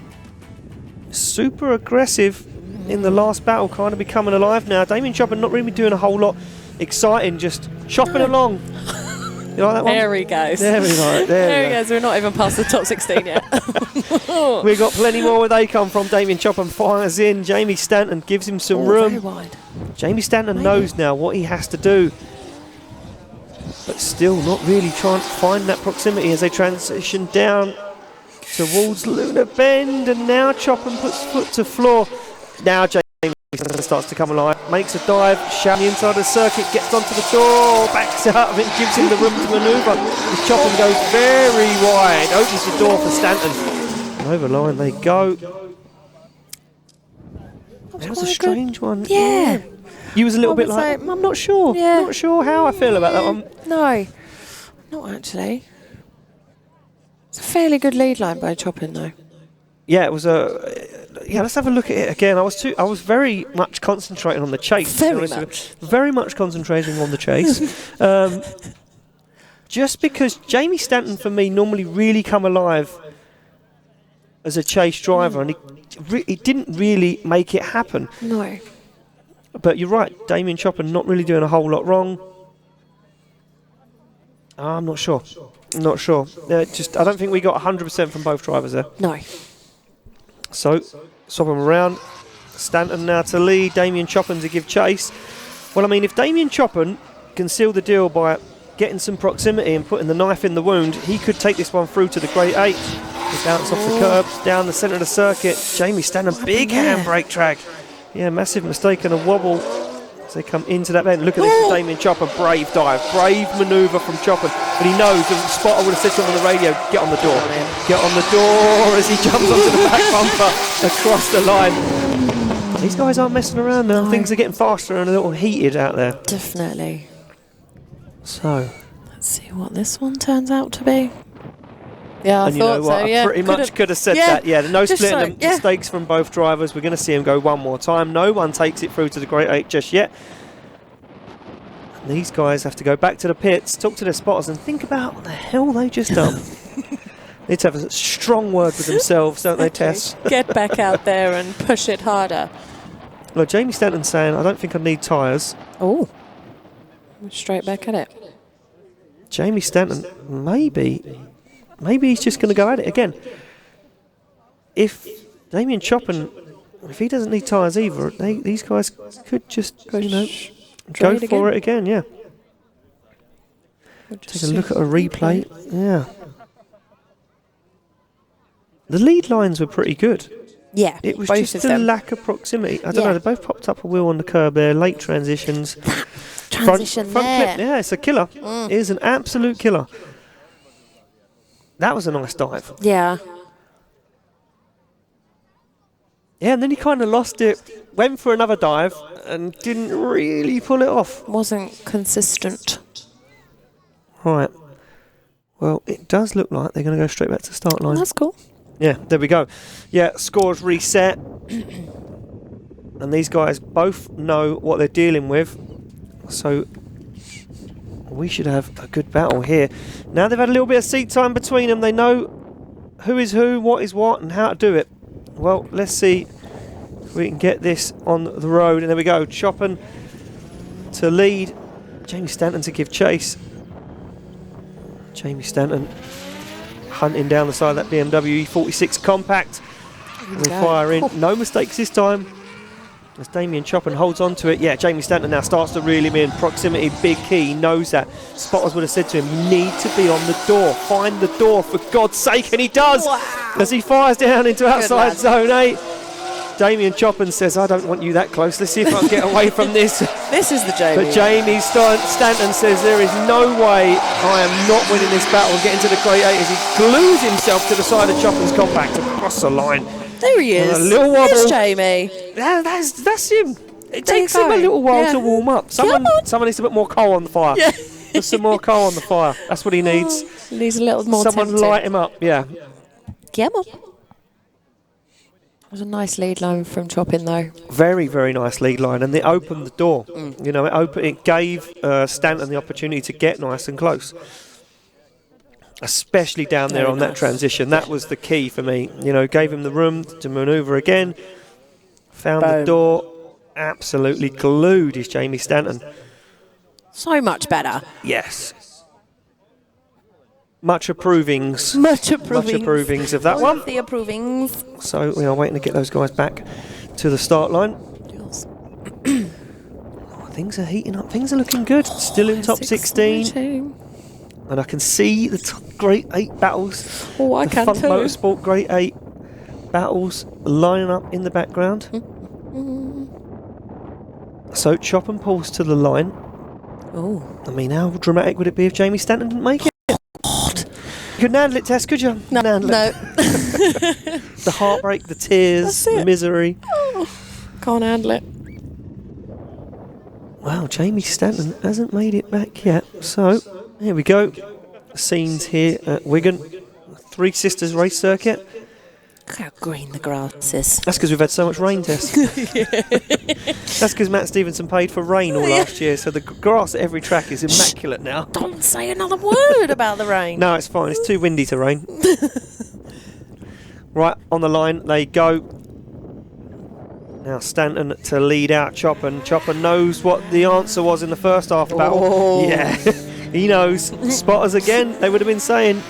super aggressive in the last battle, kind of becoming alive now. Damian Choppin not really doing a whole lot exciting, just chopping along. You like that one? There he goes. There we go. There he goes. We're not even past the top 16 yet. We've got plenty more where they come from. Damian Choppin fires in. Jamie Stanton gives him some room. Very wide. Jamie Stanton knows now what he has to do, but still not really trying to find that proximity as they transition down towards Luna Bend, and now Choppin puts foot to floor. Now Jamie starts to come alive, makes a dive, shouting inside the circuit, gets onto the door, backs out of it, gives him the room to manoeuvre. The Choppin goes very wide, opens the door for Stanton. And over the line they go. That was a strange one. Yeah. You was a little bit like, I'm not sure. Yeah. Not sure how I feel about that one. No, not actually. It's a fairly good lead line by Choppin though. Yeah, it was a. Yeah, let's have a look at it again. I was very much concentrating on the chase. Very much concentrating on the chase. Just because Jamie Stanton for me normally really come alive as a chase driver, and he didn't really make it happen. No. But you're right, Damian Choppin not really doing a whole lot wrong. I'm not sure. Not sure. I don't think we got 100% from both drivers there. No. So, swap them around. Stanton now to lead, Damian Choppin to give chase. Well, I mean, if Damian Choppin can seal the deal by getting some proximity and putting the knife in the wound, he could take this one through to the Grade 8. He bounce off the curbs, down the centre of the circuit. Jamie Stanton, big handbrake drag. Yeah, massive mistake and a wobble as they come into that bend. Look at this, Damian Choppin, brave dive, brave manoeuvre from Choppin. But he knows the spot. I would have said to him on the radio, get on the door. Get on the door as he jumps onto the back bumper across the line. These guys aren't messing around now. No. Things are getting faster and a little heated out there. Definitely. So, let's see what this one turns out to be. Yeah, and you know what? I pretty much could have said that. Yeah, no splitting the mistakes from both drivers. We're going to see him go one more time. No one takes it through to the Grade 8 just yet. And these guys have to go back to the pits, talk to their spotters, and think about what the hell they just done. Need to have a strong word with themselves, don't they, Tess? Get back out there and push it harder. Look, Jamie Stanton's saying, I don't think I need tyres. Oh. Straight back at it. Jamie Stanton, maybe he's just going to go at it again. If Damian Choppin, if he doesn't need tyres either, these guys could just, go for it again, yeah. Take a look at a replay. Yeah. The lead lines were pretty good. Yeah, it was just a lack of proximity. I don't know, they both popped up a wheel on the curb there, late transitions. transition front there. clip. Yeah, it's a killer. It is an absolute killer. That was a nice dive. Yeah. Yeah, and then he kind of lost it, went for another dive, and didn't really pull it off. Wasn't consistent. Right. Well, it does look like they're going to go straight back to the start line. That's cool. Yeah, there we go. Yeah, scores reset. And these guys both know what they're dealing with. So we should have a good battle here. Now they've had a little bit of seat time between them. They know who is who, what is what, and how to do it. Well, let's see if we can get this on the road. And there we go. Choppin to lead. Jamie Stanton to give chase. Jamie Stanton hunting down the side of that BMW E46 compact. We fire in. No mistakes this time. As Damian Choppin holds on to it. Yeah, Jamie Stanton now starts to reel him in. Proximity, big key. He knows that. Spotters would have said to him, you need to be on the door. Find the door, for God's sake. And he does. Wow. As he fires down into outside zone 8. Damian Choppin says, I don't want you that close. Let's see if I can get away from this. This is the Jamie. But Jamie Stanton says, there is no way I am not winning this battle and getting to the Grade 8 as he glues himself to the side of Choppin's compact across the line. There he is. A little wobble. There's Jamie. Yeah, that's him. It takes him a little while to warm up. Someone needs to put more coal on the fire. Yeah. Put some more coal on the fire. That's what he needs. He needs a little more Someone tempting. light him up, yeah. Come on. It was a nice lead line from Choppin, though. Very, very nice lead line, and they opened the door. You know, it gave Stanton the opportunity to get nice and close, especially down there on that transition. That was the key for me. You know, gave him the room to manoeuvre again. Found the door. Absolutely glued is Jamie Stanton. So much better. Yes. Much approvings. Much approvings of that one. The approvings. So we are waiting to get those guys back to the start line. Yes. Things are heating up. Things are looking good. Still in top 16. And I can see the Grade 8 battles. Oh, I can Funk too. Motorsport Grade 8 battles lining up in the background. So Choppin pulls to the line. Oh. I mean, how dramatic would it be if Jamie Stanton didn't make it? God. You couldn't handle it, Tess, could you? No. The heartbreak, the tears, the misery. Oh, can't handle it. Wow, Jamie Stanton hasn't made it back yet. So, here we go. Scenes here at Wigan. Three Sisters race circuit. Look how green the grass is. That's because we've had so much rain, Tess. That's because Matt Stevenson paid for rain all last year, so the grass at every track is immaculate now. Don't say another word about the rain. No, it's fine. It's too windy to rain. Right, on the line they go. Now Stanton to lead out Choppin. Choppin knows what the answer was in the first half battle. Oh. Yeah, he knows. Spotters again, they would have been saying,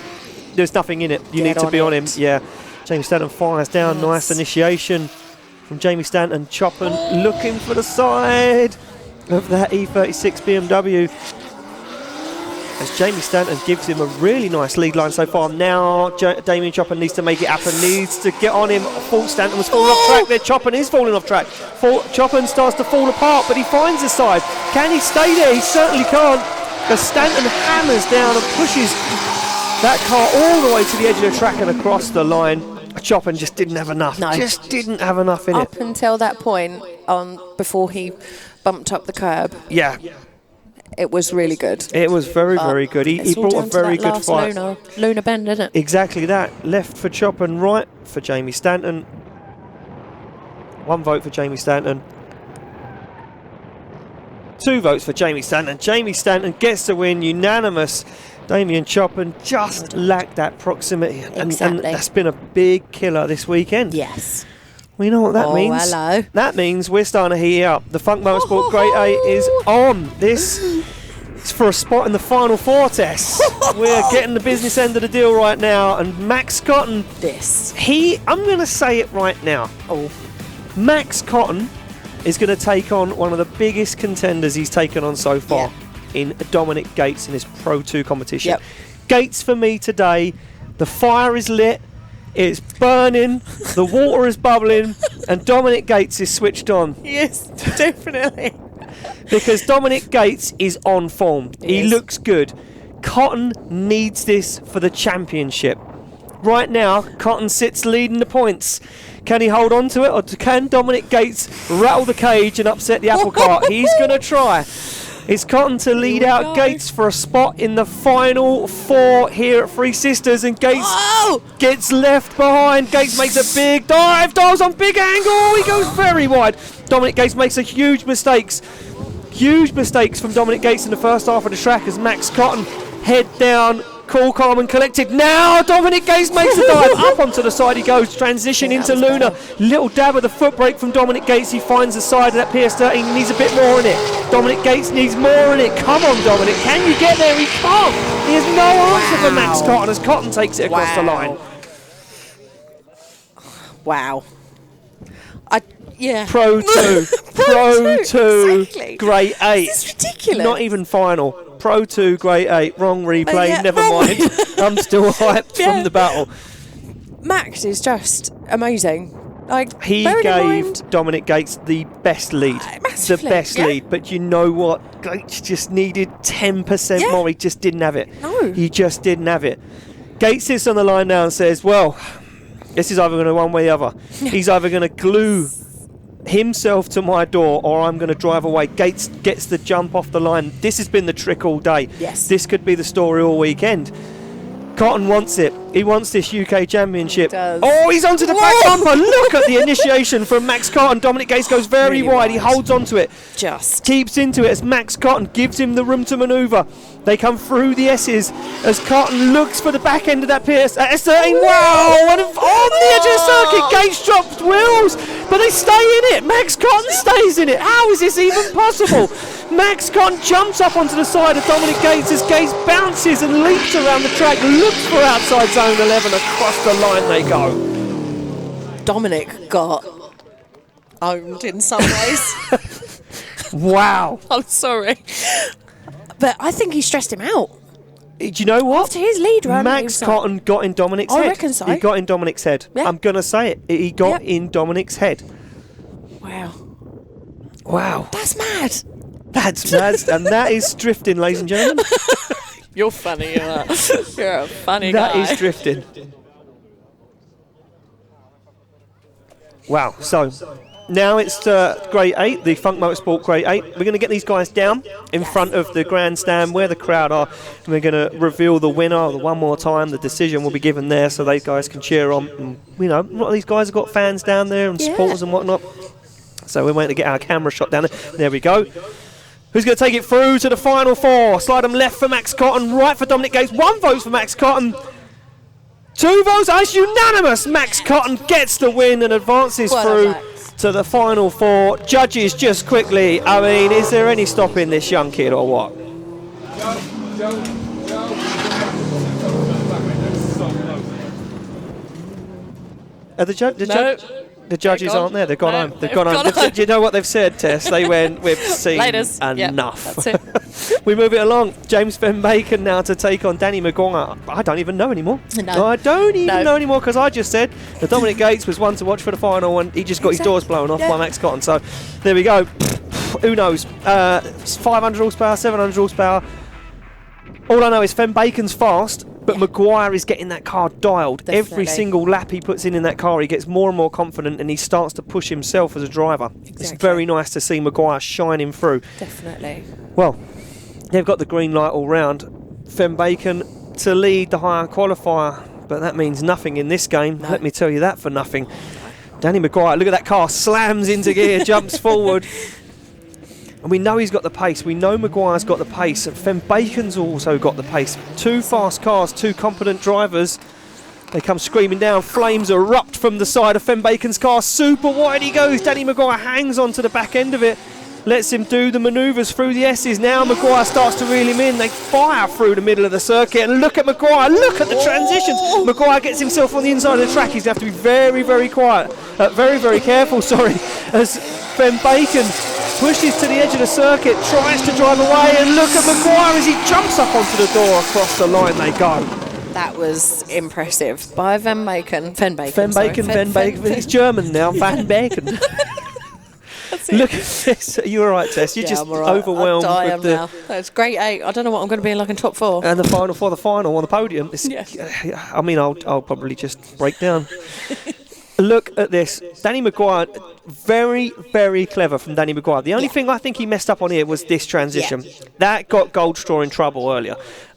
there's nothing in it. You need to be on him. Yeah. Jamie Stanton fires down. Nice initiation from Jamie Stanton. Choppin looking for the side of that E36 BMW. As Jamie Stanton gives him a really nice lead line so far. Now Damian Choppin needs to make it happen, needs to get on him. Stanton was falling off track there. Choppin is falling off track. Choppin starts to fall apart, but he finds his side. Can he stay there? He certainly can't. As Stanton hammers down and pushes that car all the way to the edge of the track and across the line. Choppin just didn't have enough. No. Just didn't have enough in it. Up until that point, before he bumped up the curb. Yeah. It was really good. It was very, very good. He brought a very good fight. Lunar bend, isn't it? Exactly that. Left for Choppin, right for Jamie Stanton. One vote for Jamie Stanton. 2 votes for Jamie Stanton. Jamie Stanton gets the win, unanimous. Damian Choppin just lacked that proximity. And that's been a big killer this weekend. Yes. We know what that means. Hello. That means we're starting to heat up. The Funk Motorsport Grade 8 is on. This is for a spot in the Final Four test. We're getting the business end of the deal right now. And Max Cotton, I'm going to say it right now. Max Cotton is going to take on one of the biggest contenders he's taken on so far in Dominic Gates in his Pro 2 competition. Yep. Gates for me today, the fire is lit. It's burning, the water is bubbling, and Dominic Gates is switched on. Yes, definitely. because Dominic Gates is on form. He is. looks good. Cotton needs this for the championship. Right now, Cotton sits leading the points. Can he hold on to it, or can Dominic Gates rattle the cage and upset the apple cart? He's going to try. It's Cotton to lead out Gates for a spot in the final 4 here at Three Sisters, and Gates gets left behind. Gates makes a big dives on big angle. He goes very wide. Dominic Gates makes a huge mistakes from Dominic Gates in the first half of the track as Max Cotton head down, cool, calm and collected. Now Dominic Gates makes a dive. Up onto the side he goes, transition into Luna. Little dab of the foot brake from Dominic Gates. He finds the side of that PS13. He needs a bit more in it. Dominic Gates needs more in it. Come on, Dominic. Can you get there? He can't. He has no answer for Max Cotton as Cotton takes it across the line. Wow. Yeah. Pro 2. Pro 2. Exactly. Grade 8. This is ridiculous. Not even final. Pro 2, grade 8. Wrong replay. Yeah, Never wrong. mind. I'm still hyped from the battle. Max is just amazing. Like, He gave Dominic Gates the best lead. The best lead. But you know what? Gates just needed 10% more. He just didn't have it. No. He just didn't have it. Gates sits on the line now and says, well, this is either going to one way or the other. He's either going to glue himself to my door or I'm going to drive away. Gates gets the jump off the line. This has been the trick all day. Yes. This could be the story all weekend. Cotton wants it. He wants this UK Championship. He does. Oh, he's onto the back bumper. Look at the initiation from Max Cotton. Dominic Gates goes very Really wide. He holds onto it. Just Keeps into it as Max Cotton gives him the room to manoeuvre. They come through the S's as Cotton looks for the back end of that S13. Wow! And on the edge of the circuit, Gates drops wheels, but they stay in it. Max Cotton stays in it. How is this even possible? Max Cotton jumps up onto the side of Dominic Gates as Gates bounces and leaps around the track, looks for outside zone 11. Across the line they go. Dominic got owned in some ways. Wow. I'm sorry. But I think he stressed him out. Do you know what? After his lead run, Max Cotton got in Dominic's I head. reckon so. He got in Dominic's head. Yeah. I'm going to say it. He got in Dominic's head. Wow. Wow. That's mad. That's mad. And that is drifting, ladies and gentlemen. You're funny, you're a funny guy. That is drifting. Wow. So now it's grade 8, the Funk Motorsport grade 8. We're going to get these guys down in front of the grandstand where the crowd are, and we're going to reveal the winner one more time. The decision will be given there so those guys can cheer on. And, you know, a lot of these guys have got fans down there and supporters and whatnot. So we're waiting to get our camera shot down there. There we go. Who's going to take it through to the final 4? Slide them left for Max Cotton, right for Dominic Gates. 1 vote for Max Cotton. 2 votes. It's unanimous. Max Cotton gets the win and advances through to the final 4. Judges, just quickly, I mean, is there any stopping this young kid or what? Are the judges aren't there. They've gone home. They've gone home. Do you know what they've said, Tess? They went, we've seen enough. Yep, that's it. We move it along. James Van Bacon now to take on Danny McGuire. I don't even know anymore. No. I don't even know anymore because I just said that Dominic Gates was one to watch for the final and he just got his doors blown off by Max Cotton. So there we go. Who knows? 500 horsepower, 700 horsepower. All I know is Van Bacon's fast, but McGuire is getting that car dialed. Definitely. Every single lap he puts in that car, he gets more and more confident and he starts to push himself as a driver. It's very nice to see McGuire shining through. Definitely. Well, they've got the green light all round. Van Bacon to lead the higher qualifier, but that means nothing in this game. Let me tell you that for nothing. Danny McGuire, look at that car, slams into gear, jumps forward. And we know he's got the pace. We know Maguire's got the pace. And Van Bacon's also got the pace. 2 fast cars, 2 competent drivers. They come screaming down. Flames erupt from the side of Van Bacon's car. Super wide he goes. Danny McGuire hangs onto the back end of it. Lets him do the manoeuvres through the S's. Now McGuire starts to reel him in. They fire through the middle of the circuit. And look at McGuire. Look at the transitions. McGuire gets himself on the inside of the track. He's going to have to be very, very quiet. Very, very careful, as Van Bacon pushes to the edge of the circuit, tries to drive away, and look at McGuire as he jumps up onto the door. Across the line they go. That was impressive by Van Bacon. Van Bacon. He's German now. Van Bacon. Look at this. Are you all right, Tess? You're just overwhelmed with the... now. That's grade 8. I don't know what I'm going to be in like in top 4. And the final for the final on the podium. I mean, I'll probably just break down. Look at this. Danny McGuire, very, very clever from Danny McGuire. The only thing I think he messed up on here was this transition. That got Goldstraw in trouble earlier.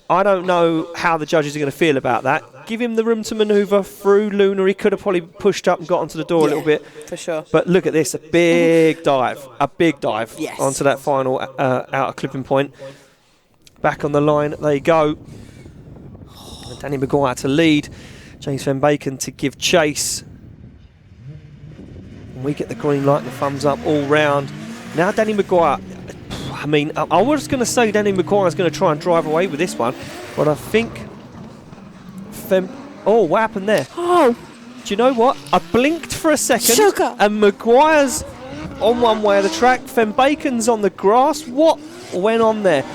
I don't know how the judges are going to feel about that. Give him the room to manoeuvre through Luna. He could have probably pushed up and got onto the door a little bit. For sure. But look at this, a big dive onto that final outer clipping point. Back on the line, there you go. And Danny McGuire to lead. James Van Bacon to give chase. And we get the green light and the thumbs up all round. Now Danny McGuire, I mean, I was going to say Danny McGuire is going to try and drive away with this one, but I think... Oh, what happened there? Oh. Do you know what? I blinked for a second. Sugar. And Maguire's on one way of the track. Van Bacon's on the grass. What went on there?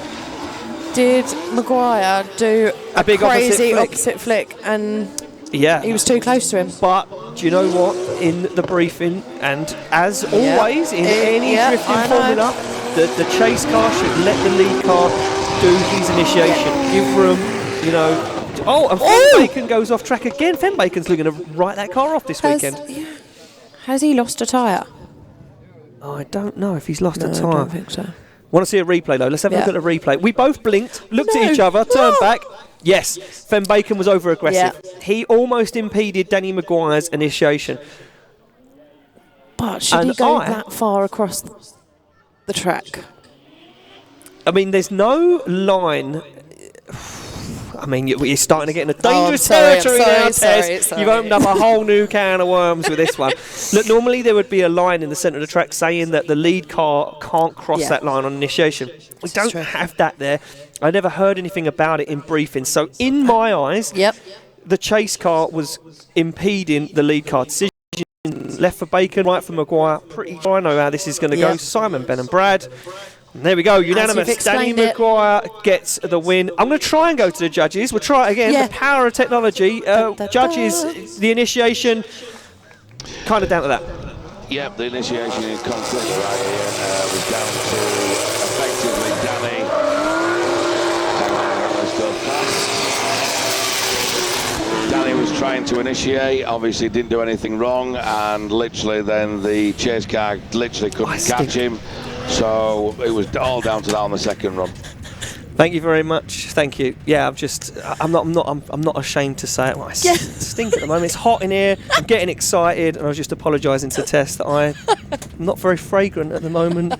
Did Maguire do a big crazy opposite flick? And he was too close to him. But do you know what? In the briefing, and as always in any drifting formula, the chase car should let the lead car do his initiation. Give room, you know. Oh, and Van Bacon goes off track again. Van Bacon's looking to write that car off this weekend. Has he lost a tyre? Oh, I don't know if he's lost a tyre. I don't think so. Want to see a replay though? Let's have a look at the replay. We both blinked, looked at each other, turned back. Yes, Van Bacon was over aggressive. He almost impeded Danny McGuire's initiation. But should he go that far across the track? I mean, there's no line. I mean, you're starting to get in a dangerous territory now, Tess. You've opened up a whole new can of worms with this one. Look, normally there would be a line in the centre of the track saying that the lead car can't cross that line on initiation. We don't have that there. I never heard anything about it in briefing. So in my eyes, the chase car was impeding the lead car. Decision left for Bacon, right for McGuire. Pretty sure I know how this is going to go. Simon, Ben and Brad. And there we go, unanimous. Danny McGuire gets the win. I'm going to try and go to the judges. We'll try it again. The power of technology. Judges, the initiation, kind of down to that. Yep, the initiation is completely right here. Was down to effectively Danny. Danny was trying to initiate, obviously didn't do anything wrong, and literally then the chase car literally couldn't catch him. So it was all down to that on the second run. Thank you very much. Thank you. Yeah, I'm not ashamed to say it. Well, I stink at the moment. It's hot in here. I'm getting excited, and I was just apologising to Tess that I'm not very fragrant at the moment.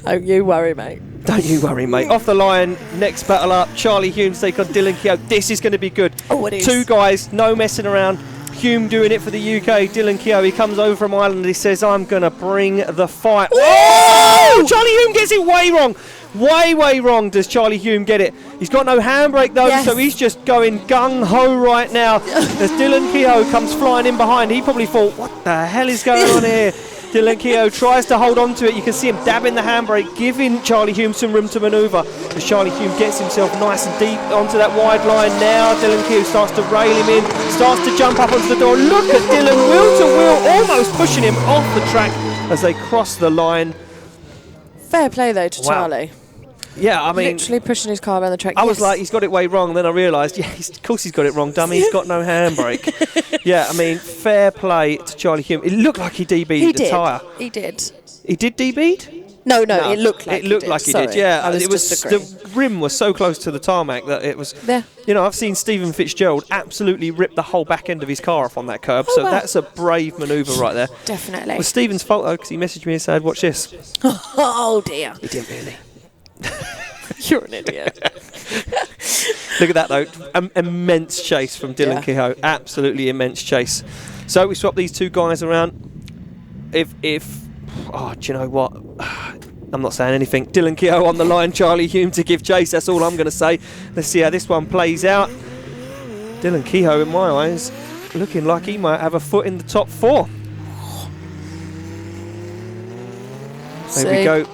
Don't you worry, mate. Don't you worry, mate. Off the line, next battle up. Charlie Hume take on Dylan Kehoe. This is going to be good. Oh, it is. Two guys, no messing around. Hume doing it for the UK. Dylan Kehoe, he comes over from Ireland and he says, I'm going to bring the fight. Oh! Charlie Hume gets it way wrong. Way wrong does Charlie Hume get it. He's got no handbrake though, so he's just going gung-ho right now. As Dylan Kehoe comes flying in behind, he probably thought, what the hell is going on here? Dylan Kehoe tries to hold on to it. You can see him dabbing the handbrake, giving Charlie Hume some room to manoeuvre. As Charlie Hume gets himself nice and deep onto that wide line now, Dylan Kehoe starts to rail him in, starts to jump up onto the door. Look at Dylan, wheel to wheel, almost pushing him off the track as they cross the line. Fair play though to Charlie. Yeah, I mean, literally pushing his car around the track. I was like, he's got it way wrong. Then I realised, of course he's got it wrong, dummy. He's got no handbrake. Yeah, I mean, fair play to Charlie Hume. It looked like he DB'd the tyre. He did. He did DB'd? No, it looked like it looked like he did. Yeah, it was the rim was so close to the tarmac that it was. Yeah. You know, I've seen Stephen Fitzgerald absolutely rip the whole back end of his car off on that curb. So that's a brave manoeuvre right there. Definitely. It was Stephen's fault though, because he messaged me and said, "Watch this." Oh dear. He didn't really. You're an idiot. Look at that though, immense chase from Dylan Kehoe, absolutely immense chase. So we swap these two guys around. Do you know what? I'm not saying anything. Dylan Kehoe on the line, Charlie Hume to give chase. That's all I'm going to say. Let's see how this one plays out. Dylan Kehoe, in my eyes, looking like he might have a foot in the top 4. There we go.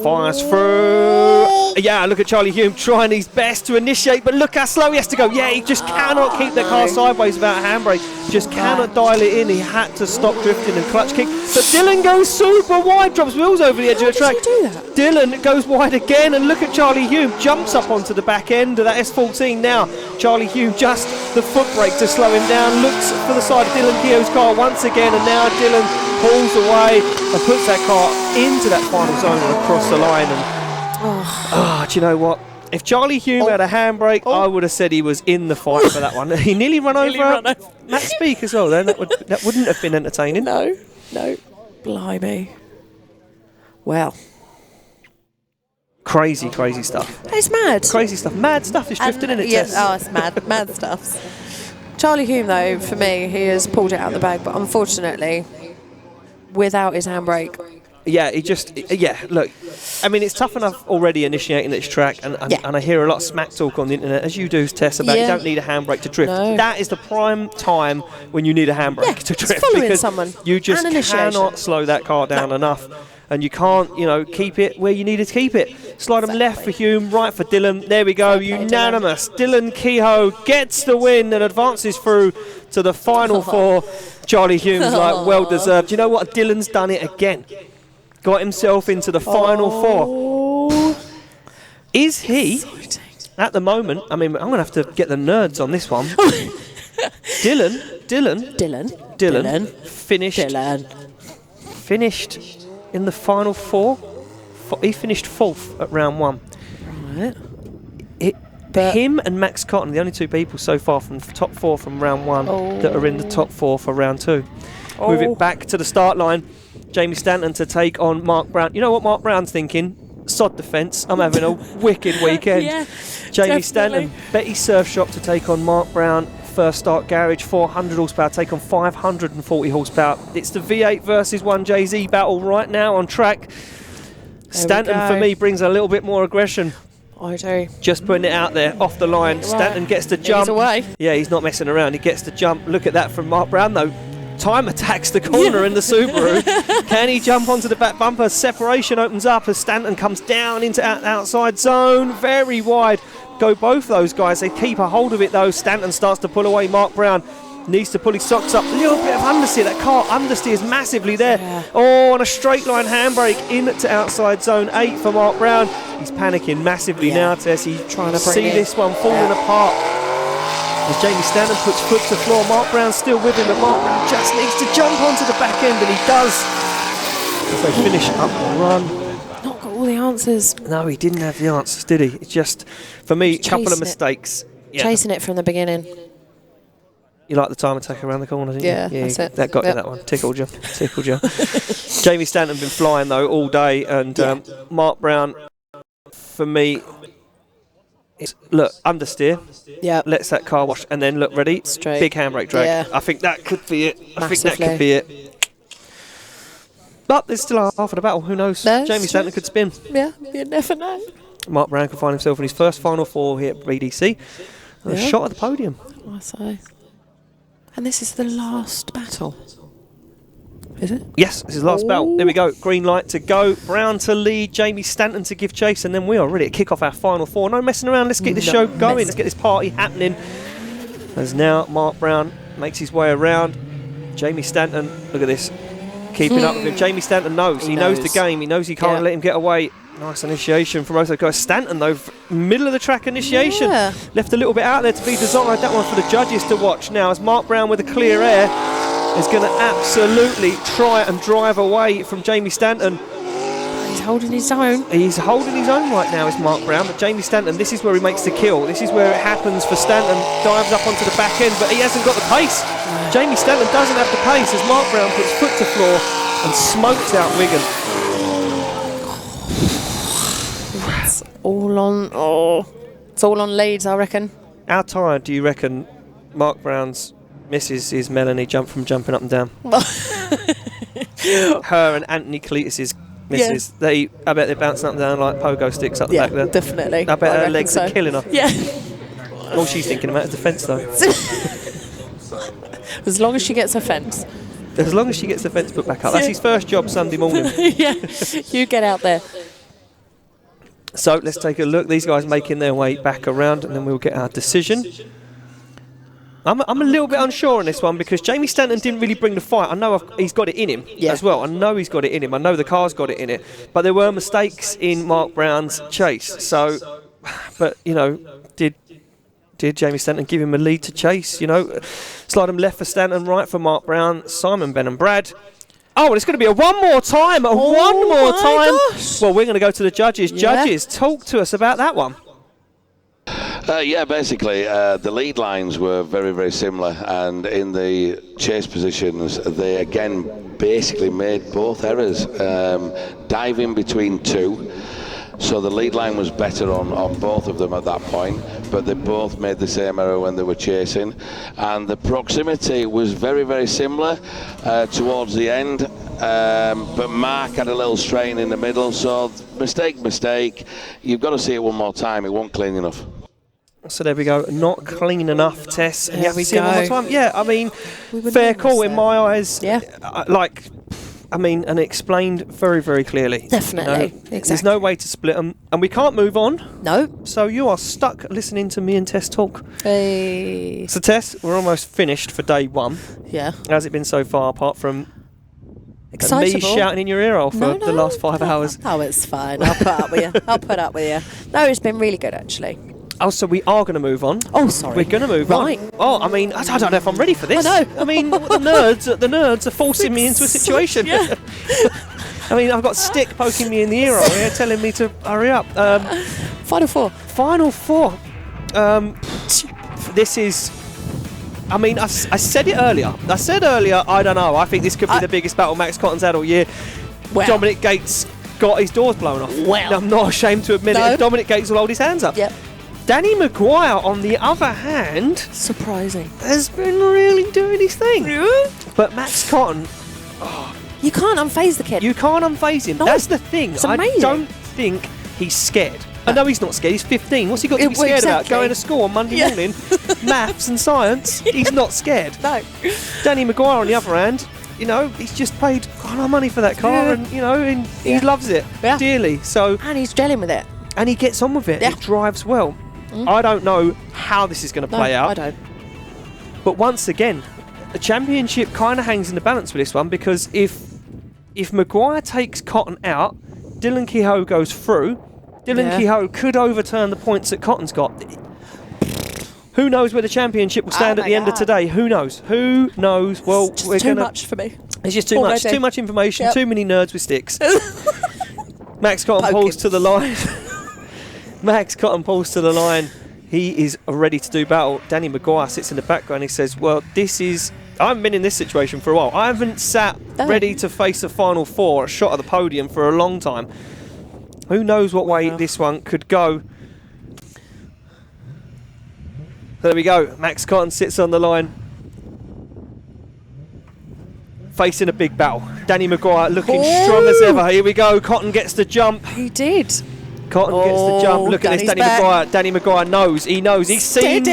Fires through. Yeah, look at Charlie Hume trying his best to initiate, but look how slow he has to go. Yeah, he just cannot keep the car sideways without a handbrake. Just cannot dial it in. He had to stop drifting and clutch kick. But Dylan goes super wide, drops wheels over the edge of the track. Dylan goes wide again, and look at Charlie Hume. Jumps up onto the back end of that S14 now. Charlie Hume just the foot brake to slow him down. Looks for the side of Dylan Kehoe's car once again, and now Dylan pulls away and puts that car into that final zone and across the line. And do you know what? If Charlie Hume had a handbrake, I would have said he was in the fight for that one. He nearly run over Matt Beek as well. Then that wouldn't have been entertaining. No, blimey. Well, crazy stuff. It's mad. Crazy stuff. Mad stuff is drifting in it. Yes, it's mad stuff. Charlie Hume, though, for me, he has pulled it out of the bag, but unfortunately, without his handbrake. Yeah, look, I mean, it's tough enough already initiating this track, and I hear a lot of smack talk on the internet, as you do, Tess, about you don't need a handbrake to drift. No. That is the prime time when you need a handbrake to drift, because you just cannot slow that car down enough, and you can't, keep it where you need to keep it. Slide them left for Hume, right for Dylan. There we go, unanimous. Dylan Kehoe gets the win and advances through to the final four. Charlie Hume's well deserved. You know what? Dylan's done it again. Got himself into the final four. Is he, at the moment, I mean, I'm going to have to get the nerds on this one. Dylan finished in the final four. He finished fourth at round one. Right. Him and Max Cotton, the only two people so far from the top four from round one that are in the top four for round two. Move it back to the start line. Jamie Stanton to take on Mark Brown. You know what Mark Brown's thinking? Sod the fence. I'm having a wicked weekend. Jamie Stanton, Betty Surf Shop to take on Mark Brown. First Start Garage, 400 horsepower, take on 540 horsepower. It's the V8 versus 1JZ battle right now on track. Stanton, for me, brings a little bit more aggression. I do. Just putting it out there, off the line. Stanton gets the jump. He's away. Yeah, he's not messing around. He gets the jump. Look at that from Mark Brown, though. Time attacks the corner in the Subaru. Can he jump onto the back bumper? Separation opens up as Stanton comes down into outside zone. Very wide. Go both those guys. They keep a hold of it, though. Stanton starts to pull away. Mark Brown needs to pull his socks up. A little bit of understeer. That car understeers massively there. On a straight line handbrake into outside zone 8 for Mark Brown. He's panicking massively now, Tess. He's trying to see this one falling apart. As Jamie Stanton puts foot to floor, Mark Brown's still with him, but Mark Brown just needs to jump onto the back end, and he does. As they finish up the run. Not got all the answers. No, he didn't have the answers, did he? It's just, for me, a couple of mistakes. Chasing it from the beginning. You like the time attack around the corner, didn't you? Yeah, that's it. That got you, that one. Tickled you. Jamie Stanton been flying, though, all day, and Mark Brown, for me, look, understeer. Yeah. Lets that car wash, and then look, ready? Straight. Big handbrake drag. Yeah. I think that could be it. Massively. I think that could be it. But there's still half of the battle. Who knows? Jamie Stanton could spin. Yeah, you never know. Mark Brown could find himself in his first final four here at BDC. A shot at the podium. I say. And this is the last battle. Is it? Yes, this is the last battle. There we go. Green light to go. Brown to lead. Jamie Stanton to give chase. And then we are ready to kick off our final four. No messing around. Let's get this show going. Let's get this party happening. As now Mark Brown makes his way around. Jamie Stanton, look at this. Keeping up with him. Jamie Stanton knows. He knows the game. He knows he can't let him get away. Nice initiation from both those guys. Stanton, though, middle of the track initiation. Yeah. Left a little bit out there to be desired. That one for the judges to watch now as Mark Brown with a clear air is going to absolutely try and drive away from Jamie Stanton. He's holding his own. He's holding his own right now, is Mark Brown. But Jamie Stanton, this is where he makes the kill. This is where it happens for Stanton. Dives up onto the back end, but he hasn't got the pace. No. Jamie Stanton doesn't have the pace as Mark Brown puts foot to floor and smokes out Wigan. It's all on. It's all on leads, I reckon. How tired do you reckon Mark Brown's missus is Melanie from jumping up and down? Her and Anthony Cletus's missus, I bet they're bouncing up and down like pogo sticks up the back there. Definitely. I bet her legs are killing her. Yeah. All she's thinking about is the fence, though. As long as she gets her fence. As long as she gets the fence put back up. That's his first job Sunday morning. Yeah. You get out there. So let's take a look. These guys making their way back around, and then we'll get our decision. I'm a little bit unsure on this one because Jamie Stanton didn't really bring the fight. I know he's got it in him as well. I know he's got it in him. I know the car's got it in it. But there were mistakes in Mark Brown's chase. So, but, you know, did Jamie Stanton give him a lead to chase? You know, slide him left for Stanton, right for Mark Brown, Simon, Ben and Brad. Oh, and it's going to be a one more time. Gosh. Well, we're going to go to the judges. Yeah. Judges, talk to us about that one. Basically, the lead lines were very, very similar, and in the chase positions, they again basically made both errors. Diving between two, so the lead line was better on both of them at that point, but they both made the same error when they were chasing, and the proximity was very, very similar towards the end. But Mark had a little strain in the middle, so mistake. You've got to see it one more time. It wasn't clean enough. So there we go, not clean enough, Tess. And you have to see it one more time. Yeah, I mean, We fair call in my eyes. Yeah. And explained very, very clearly. Definitely, There's exactly. no way to split them, and we can't move on. No. So you are stuck listening to me and Tess talk. Hey. So Tess, we're almost finished for day one. Yeah. How's it been so far, apart from me Excitable. shouting in your ear hole for the last 5 hours? Oh, it's fine. I'll put up with you. I'll put up with you. No, it's been really good, actually. Oh, so we are going to move on. Oh, sorry. We're going to move on. Right. Oh, I mean, I don't know if I'm ready for this. I know. I mean, the nerds are forcing me into a situation. Yeah. I mean, I've got Stick poking me in the ear hole here, telling me to hurry up. Final four. This is... I mean, I said it earlier. I don't know. I think this could be the biggest battle Max Cotton's had all year. Well. Dominic Gates got his doors blown off. Well. I'm not ashamed to admit it. Dominic Gates will hold his hands up. Yep. Danny McGuire, on the other hand, surprising, has been really doing his thing. But Max Cotton, you can't unfaze the kid. You can't unfaze him. No. That's the thing. It's I amazing. don't think he's scared. I know he's not scared. He's 15. What's he got to be Well, scared about? exactly. Going to school on Monday morning, maths and science. He's not scared. No. Danny McGuire, on the other hand, you know, he's just paid quite a lot of money for that car, and you know, and he loves it dearly. So, and he's gelling with it, and he gets on with it. Yeah. He drives well. I don't know how this is going to play out. I don't. But once again, the championship kind of hangs in the balance with this one, because if McGuire takes Cotton out, Dylan Kehoe goes through. Dylan Kehoe could overturn the points that Cotton's got. Who knows where the championship will stand at the end of today? Who knows? Who knows? Well, It's we're too gonna. much for me. It's just too much. Too much information. Too many nerds with sticks. Max Cotton pulls to the line. Max Cotton pulls to the line. He is ready to do battle. Danny McGuire sits in the background. He says, well, I haven't been in this situation for a while. I haven't sat ready to face the final four, a shot at the podium, for a long time. Who knows what way this one could go. There we go. Max Cotton sits on the line, facing a big battle. Danny McGuire looking strong as ever. Here we go. Cotton gets the jump. He did. Cotton gets the jump. Look at this, Danny McGuire. Danny McGuire knows. He knows. He's seen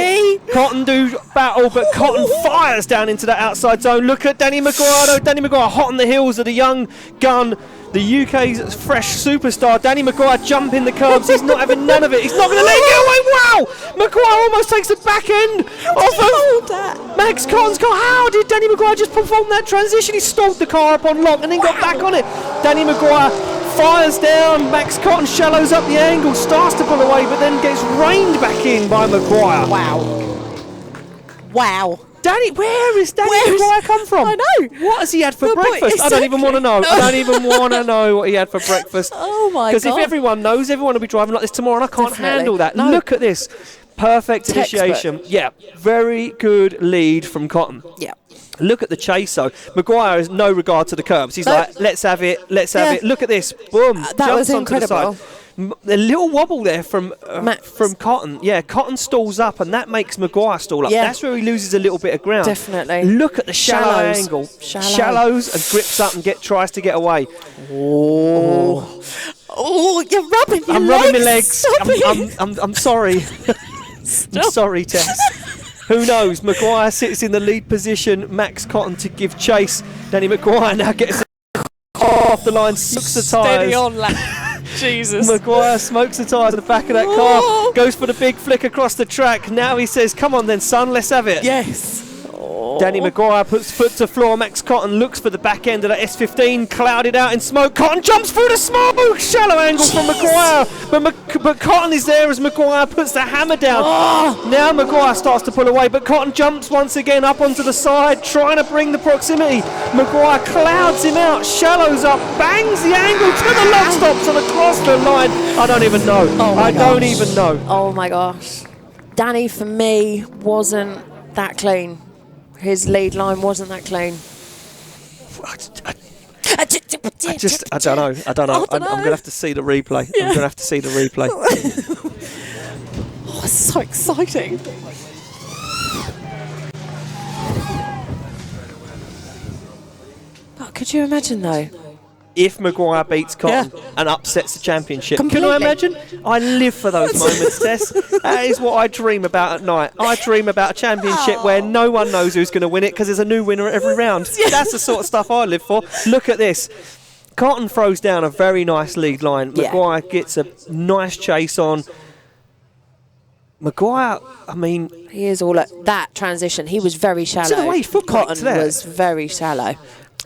Cotton do battle, but Cotton fires down into that outside zone. Look at Danny McGuire, though. Danny McGuire hot on the heels of the young gun, the UK's fresh superstar. Danny McGuire jumping the curbs. He's not having none of it. He's not going to let it get away. Wow! McGuire almost takes the back end off of Max Cotton's car. How did Danny McGuire just perform that transition? He stalled the car up on lock and then got back on it. Danny McGuire fires down. Max Cotton shallows up the angle, starts to pull away, but then gets reined back in by McGuire. Wow. Danny, where is Danny McGuire come from? I know. What has he had for breakfast? I don't even want to know. I don't even want to know what he had for breakfast. Oh my God. Because if everyone knows, everyone will be driving like this tomorrow, and I can't handle that. No. Look at this. Perfect initiation. Yeah, very good lead from Cotton. Yeah. Look at the chase, though. McGuire has no regard to the curbs. He's like, let's have it, let's have it. Look at this. Boom. That was jumps onto the incredible. side. A little wobble there from Cotton. Yeah, Cotton stalls up, and that makes McGuire stall up. Yeah. That's where he loses a little bit of ground. Definitely. Look at the shallow Shallows. angle. Shallows. And grips up and tries to get away. Oh, you're rubbing your I'm legs. rubbing my legs. Stop it. I'm sorry. I'm sorry, Tess. Who knows? McGuire sits in the lead position. Max Cotton to give chase. Danny McGuire now gets off the line, sucks the tyres. Steady on, lad. Jesus. McGuire smokes the tyres at the back of that car, goes for the big flick across the track. Now he says, come on then, son, let's have it. Yes. Danny McGuire puts foot to floor. Max Cotton looks for the back end of that S15, clouded out in smoke. Cotton jumps through the smoke. Shallow angle from McGuire, but Cotton is there as McGuire puts the hammer down. Now McGuire starts to pull away, but Cotton jumps once again up onto the side, trying to bring the proximity. McGuire clouds him out, shallows up, bangs the angle to the lock stops and across the line. I don't even know. I don't even know. Oh my gosh. Danny, for me, wasn't that clean. His lead line wasn't that clean. I don't know. I'm going to have to see the replay. I'm going to have to see the replay. Oh, it's so exciting. Oh, could you imagine, though? If McGuire beats Cotton and upsets the championship. Completely. Can you imagine? I live for those moments, Tess. That is what I dream about at night. I dream about a championship where no one knows who's going to win it because there's a new winner at every round. That's the sort of stuff I live for. Look at this. Cotton throws down a very nice lead line. McGuire gets a nice chase on. McGuire, I mean... He is all at that transition. He was very shallow. To the way Cotton was very shallow.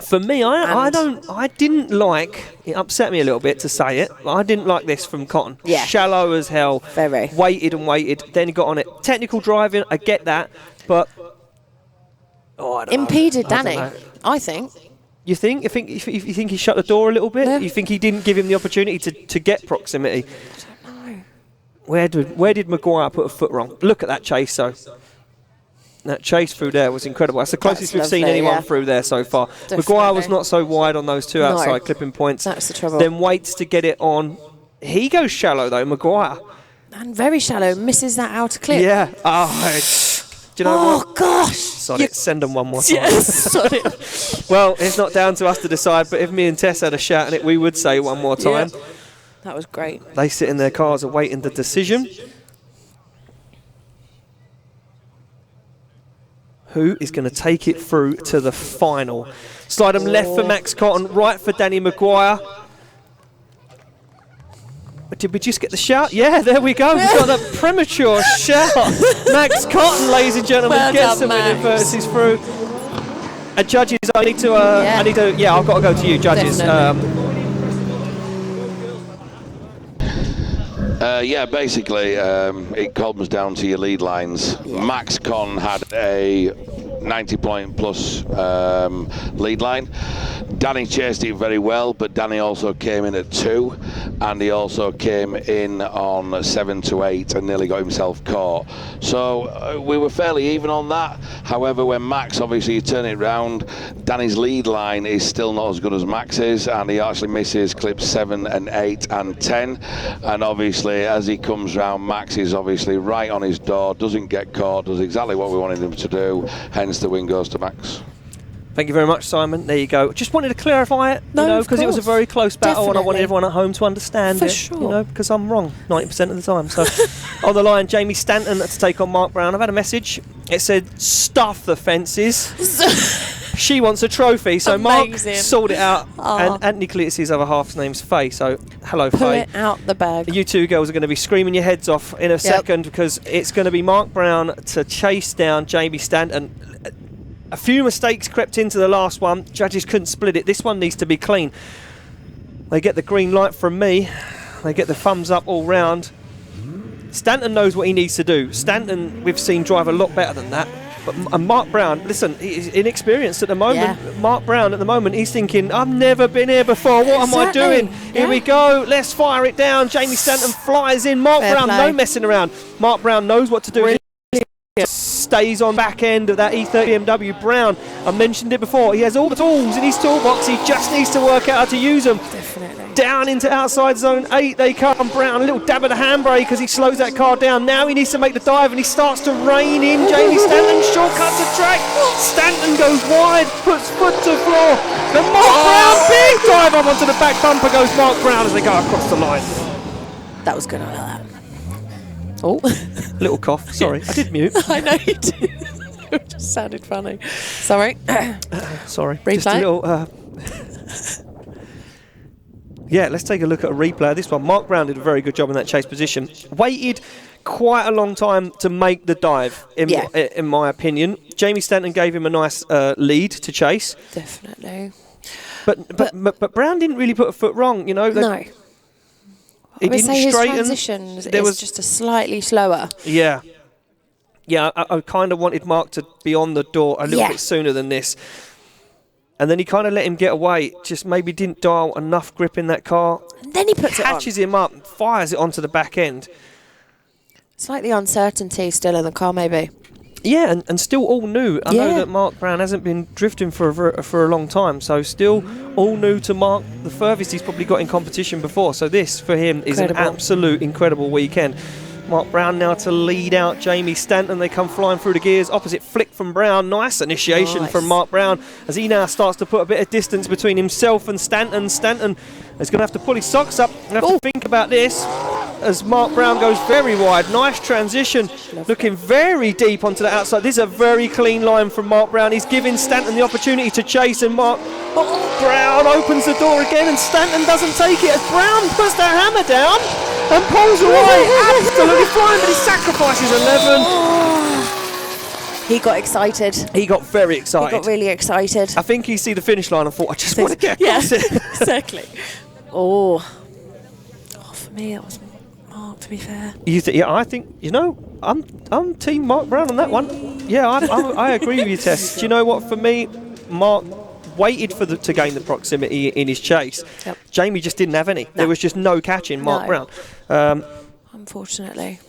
For me, I didn't like, it upset me a little bit to say it, but I didn't like this from Cotton. Yeah. Shallow as hell. Very. Waited and waited, then he got on it. Technical driving, I get that, but... I don't Impeded know. Danny, I think. You think? You think he shut the door a little bit? Yeah. You think he didn't give him the opportunity to get proximity? I don't know. Where did McGuire put a foot wrong? Look at that chase, though. That chase through there was incredible. That's the closest we've seen anyone through there so far. Definitely. McGuire was not so wide on those two outside clipping points. That's the trouble. Then waits to get it on. He goes shallow, though, McGuire. And very shallow. Misses that outer clip. Yeah. Do you know what? Oh, gosh. Sod it. Send them one more time. Yes, sod it. Well, it's not down to us to decide, but if me and Tess had a shout at it, we would say one more time. Yeah. That was great. They sit in their cars awaiting the decision. Who is going to take it through to the final? Slide them left for Max Cotton, right for Danny McGuire. Did we just get the shout? Yeah, there we go. We've got that premature shout. Max Cotton, ladies and gentlemen, gets the winning versus through. Judges, I've got to go to you, judges. Basically, it comes down to your lead lines. Max Con had a 90-point plus lead line. Danny chased it very well, but Danny also came in at 2, and he also came in on 7 to 8 and nearly got himself caught. So we were fairly even on that. However, when Max, obviously, you turn it round, Danny's lead line is still not as good as Max's, and he actually misses clips 7 and 8 and 10. And obviously, as he comes round, Max is obviously right on his door, doesn't get caught, does exactly what we wanted him to do, hence the win goes to Max. Thank you very much, Simon. There you go. Just wanted to clarify it, because it was a very close battle. Definitely. And I wanted everyone at home to understand For it, sure. because I'm wrong 90% of the time. So on the line, Jamie Stanton to take on Mark Brown. I've had a message. It said, stuff the fences. She wants a trophy, so Amazing. Mark sorted it out. And Anthony Cletus' other half's name's Faye, so hello, Pull Faye. it out the bag. You two girls are going to be screaming your heads off in a second, because it's going to be Mark Brown to chase down Jamie Stanton. A few mistakes crept into the last one. Judges couldn't split it. This one needs to be clean. They get the green light from me. They get the thumbs up all round. Stanton knows what he needs to do. Stanton, we've seen drive a lot better than that. But Mark Brown, listen, he's inexperienced at the moment. Yeah. Mark Brown at the moment, he's thinking, I've never been here before. What am I doing? Here we go. Let's fire it down. Jamie Stanton flies in. Mark Brown, no messing around. Mark Brown knows what to do. Stays on back end of that E30 BMW. Brown, I mentioned it before, he has all the tools in his toolbox, he just needs to work out how to use them. Definitely. Down into outside zone 8 they come. Brown, a little dab of the handbrake as he slows that car down. Now he needs to make the dive and he starts to rein in Jamie Stanton, shortcuts the track. Stanton goes wide, puts foot to floor. The Mark Brown, big dive up onto the back bumper goes Mark Brown as they go across the line. That was good, I like that. Oh. Little cough, sorry, I did mute. I know you did. It just sounded funny. Sorry. Sorry, Replay. just a little... Yeah, let's take a look at a replay of this one. Mark Brown did a very good job in that chase position. Waited quite a long time to make the dive, in my opinion. Jamie Stanton gave him a nice lead to chase. Definitely. But Brown didn't really put a foot wrong, you know. No. He didn't say his straighten. transitions is just a slightly slower. Yeah. Yeah, I kind of wanted Mark to be on the door a little bit sooner than this. And then he kind of let him get away. Just maybe didn't dial enough grip in that car. And then he puts catches him up, and fires it onto the back end. It's like the uncertainty still in the car, maybe. Yeah, and still all new. I know that Mark Brown hasn't been drifting for a long time, so still all new to Mark. The furthest he's probably got in competition before. So this, for him, is an absolute incredible weekend. Mark Brown now to lead out Jamie Stanton. They come flying through the gears. Opposite flick from Brown. Nice initiation from Mark Brown as he now starts to put a bit of distance between himself and Stanton. Stanton is going to have to pull his socks up and have to think about this as Mark Brown goes very wide. Nice transition. Looking very deep onto the outside. This is a very clean line from Mark Brown. He's giving Stanton the opportunity to chase, and Mark Brown opens the door again, and Stanton doesn't take it as Brown puts the hammer down and pulls away. Absolutely flying, but he sacrifices 11. He got excited. He got very excited. He got really excited. I think he see the finish line and thought, I just want to get across it. Exactly. For me, it was Mark, to be fair. I think, I'm team Mark Brown on that one. Yeah, I agree with you, Tess. Do you know what? For me, Mark waited to gain the proximity in his chase. Yep. Jamie just didn't have any. There was just no catching Mark Brown. Unfortunately.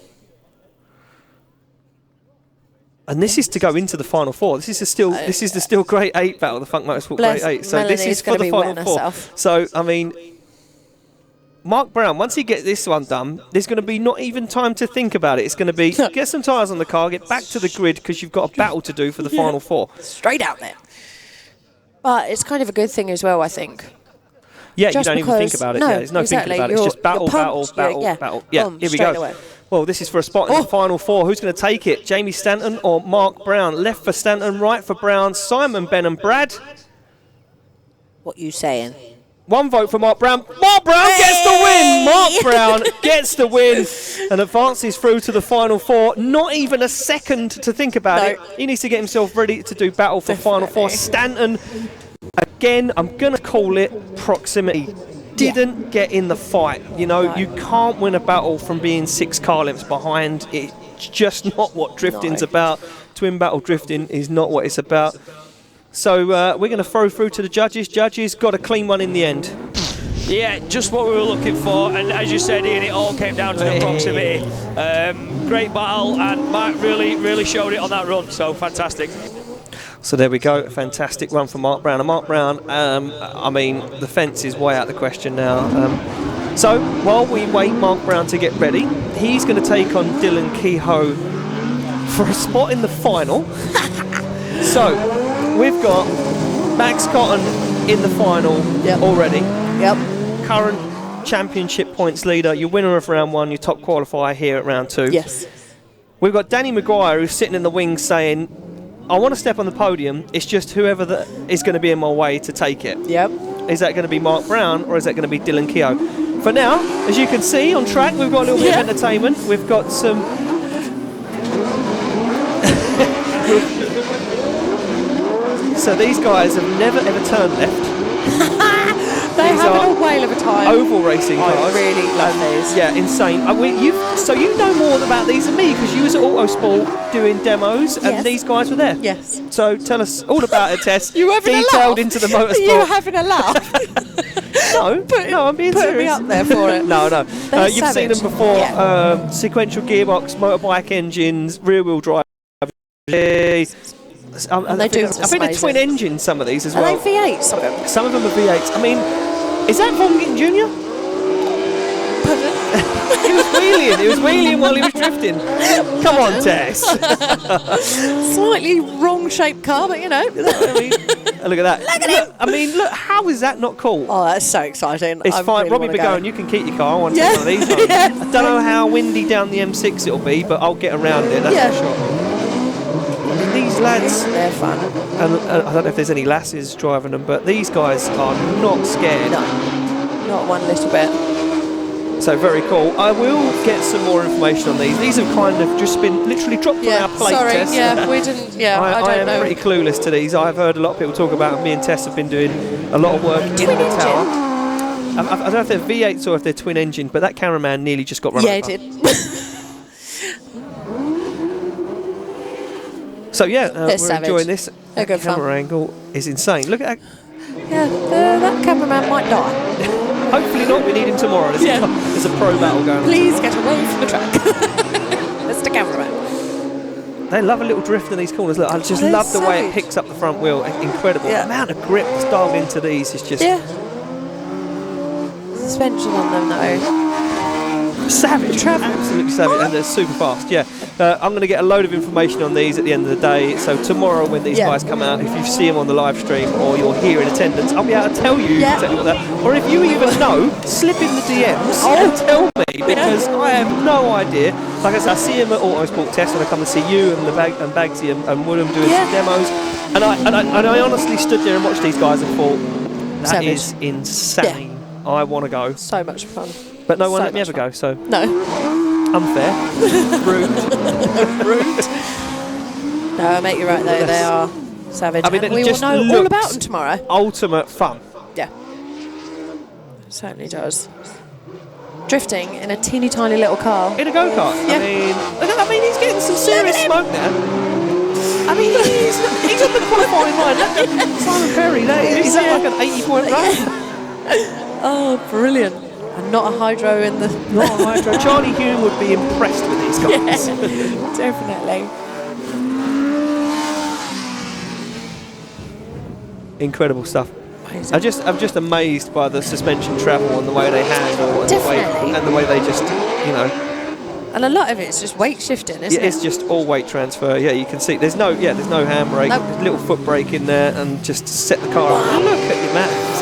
And this is to go into the final four. This is the still Grade 8 battle, the Funk Motorsport Grade 8. So this is for the final four. Herself. So, I mean, Mark Brown, once he gets this one done, there's going to be not even time to think about it. It's going to be get some tyres on the car, get back to the grid because you've got a battle to do for the final four. Straight out there. But it's kind of a good thing as well, I think. Yeah, you don't even think about it. There's no thinking about it. It's just battle. Yeah, here we go. Away. Well, this is for a spot in the final four. Who's going to take it? Jamie Stanton or Mark Brown? Left for Stanton, right for Brown. Simon, Ben and Brad. What you saying? One vote for Mark Brown. Mark Brown gets the win! Mark Brown gets the win and advances through to the final four. Not even a second to think about it. He needs to get himself ready to do battle for final four. Stanton, again, I'm going to call it proximity. Didn't get in the fight. You can't win a battle from being 6 car lengths behind. It's just not what drifting's about. Twin battle drifting is not what it's about. So we're going to throw through to the judges. Judges got a clean one in the end. Yeah, just what we were looking for, and as you said, Ian, it all came down to the proximity. Great battle, and Mark really showed it on that run, so fantastic. So there we go, fantastic run for Mark Brown. And Mark Brown, the fence is way out of the question now. So while we wait Mark Brown to get ready, he's going to take on Dylan Kehoe for a spot in the final. So we've got Max Cotton in the final already. Yep. Current championship points leader, your winner of round 1, your top qualifier here at round 2. Yes. We've got Danny McGuire who's sitting in the wings saying, I want to step on the podium, it's just whoever is going to be in my way to take it. Yep. Is that going to be Mark Brown or is that going to be Dylan Kehoe? For now, as you can see on track, we've got a little bit of entertainment. We've got some... So these guys have never ever turned left. They're having a whale of a time. Oval racing cars. I really love these. Yeah, insane. So you know more about these than me because you was at Autosport doing demos and these guys were there. Yes. So tell us all about it, Tess. You having detailed a laugh? Into the motorsport. You were having a laugh. No, I'm being serious. Put me up there for it. No. You've savage. seen them before. Sequential gearbox, motorbike engines, rear-wheel drive. And they do. I think they're twin engines, some of these as well. Are they V8s? Some of them are V8s. I mean, is that Von Gittin Jr.? He was wheeling while he was drifting. Come on, Tess. Slightly wrong-shaped car, but look at that. Look at him. I mean, look, how is that not cool? Oh, that's so exciting. It's fine. Robbie Begone, you can keep your car. I want to take one of these home. I don't know how windy down the M6 it'll be, but I'll get around it, that's for sure. These lads, they're fun. And I don't know if there's any lasses driving them, but these guys are not scared. Not one little bit. So very cool. I will get some more information on these. These have kind of just been literally dropped on our plate. Sorry, Tess. we didn't. Yeah, I I don't am know. pretty clueless to these. I've heard a lot of people talk about them. Me and Tess have been doing a lot of work in the tower. I don't know if they're V8s or if they're twin engine, but that cameraman nearly just got run over. Yeah, he did. So we're savage. enjoying this. They're good fun. Camera angle is insane. Look at that. Yeah, that cameraman might die. Hopefully not. We need him tomorrow. There's a pro battle going on. Please get away from the track. That's the cameraman. They love a little drift in these corners. Look, I just love the way it picks up the front wheel. Incredible. The amount of grip that's dialed into these is just... Suspension on them though. Savage. Absolutely savage. And they're super fast, I'm going to get a load of information on these at the end of the day. So tomorrow when these guys come out, if you see them on the live stream or you're here in attendance, I'll be able to tell you exactly what that... Or if you even know, slip in the DMs and tell me, because I have no idea. Like I said, I see him at Autosport Test when I come and see you and Bagsy and Woodham doing some demos. And I honestly stood there and watched these guys and thought, that is insane. I want to go. So much fun. But no one let me ever go, so... No. Unfair. Rude. Rude. No, mate, you're right though. They are savage. I mean, and we will know all about them tomorrow. Ultimate fun. Yeah. It certainly does. Drifting in a teeny tiny little car. In a go-kart. Yeah. I mean, he's getting some serious smoke now. I mean, he's on the qualifying line. Simon Perry, is that like an 80-point run? Oh, brilliant. And not a hydro in the... Not a hydro. Charlie Hume would be impressed with these guys. Yeah, definitely. Incredible stuff. Amazing. I'm just amazed by the suspension travel and the way they handle and the way they just, And a lot of it's just weight shifting, isn't it? It's just all weight transfer. Yeah, you can see there's no handbrake. Nope. There's a little foot brake in there and just set the car up. Look at you, Matt. It's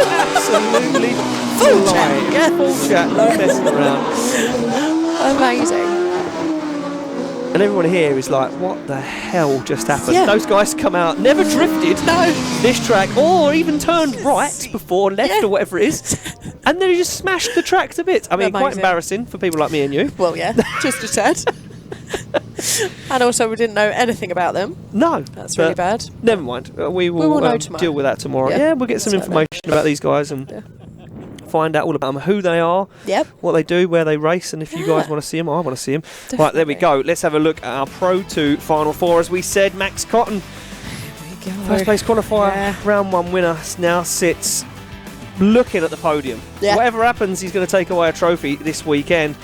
absolutely full chat. Yeah. Full chat, no messing around. Amazing. And everyone here is like, what the hell just happened? Yeah. Those guys come out, never drifted this track or even turned right before, left or whatever it is. And then he just smashed the track to bits. I mean, quite embarrassing for people like me and you. Well, yeah, just a tad. And also we didn't know anything about them. No. That's really bad. Never mind. We will know tomorrow. deal with that tomorrow. Yeah, we'll get some information about these guys and find out all about them, who they are, what they do, where they race, and if you guys want to see them, I want to see them. Definitely. Right, there we go. Let's have a look at our Pro 2 Final 4. As we said, Max Cotton, first place qualifier, round 1 winner, now sits looking at the podium. Yeah. Whatever happens, he's going to take away a trophy this weekend.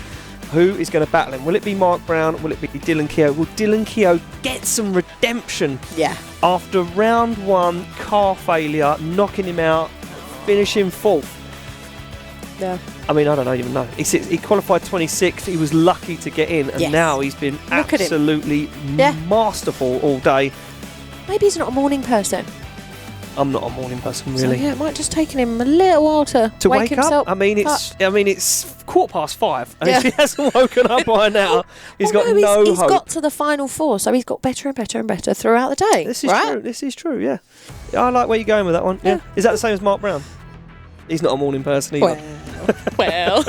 Who is going to battle him? Will it be Mark Brown? Will it be Dylan Kehoe? Will Dylan Kehoe get some redemption? Yeah. After round 1 car failure, knocking him out, finishing 4th. Yeah. I mean, I don't even know. He qualified 26th. He was lucky to get in, and now he's been absolutely masterful all day. Maybe he's not a morning person. I'm not a morning person, really. So, yeah, it might just taken him a little while to wake himself up. I mean, it's 5:15, and if he hasn't woken up by now, he's got no hope. He's got to the final 4, so he's got better and better and better throughout the day. This is true. This is true. Yeah, I like where you're going with that one. Yeah. Is that the same as Mark Brown? He's not a morning person either. Well.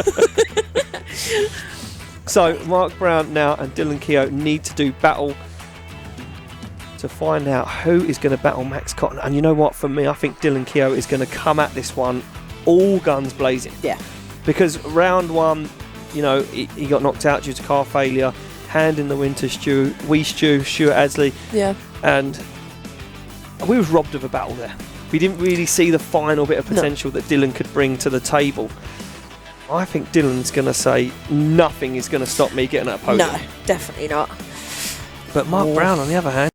So Mark Brown now and Dylan Kehoe need to do battle to find out who is going to battle Max Cotton. And you know what? For me, I think Dylan Kehoe is going to come at this one all guns blazing. Yeah. Because round 1, he got knocked out due to car failure, hand in the win to Stuart Adsley. Yeah. And we was robbed of a battle there. We didn't really see the final bit of potential that Dylan could bring to the table. I think Dylan's going to say nothing is going to stop me getting that podium. No, definitely not. But Mark Brown, on the other hand,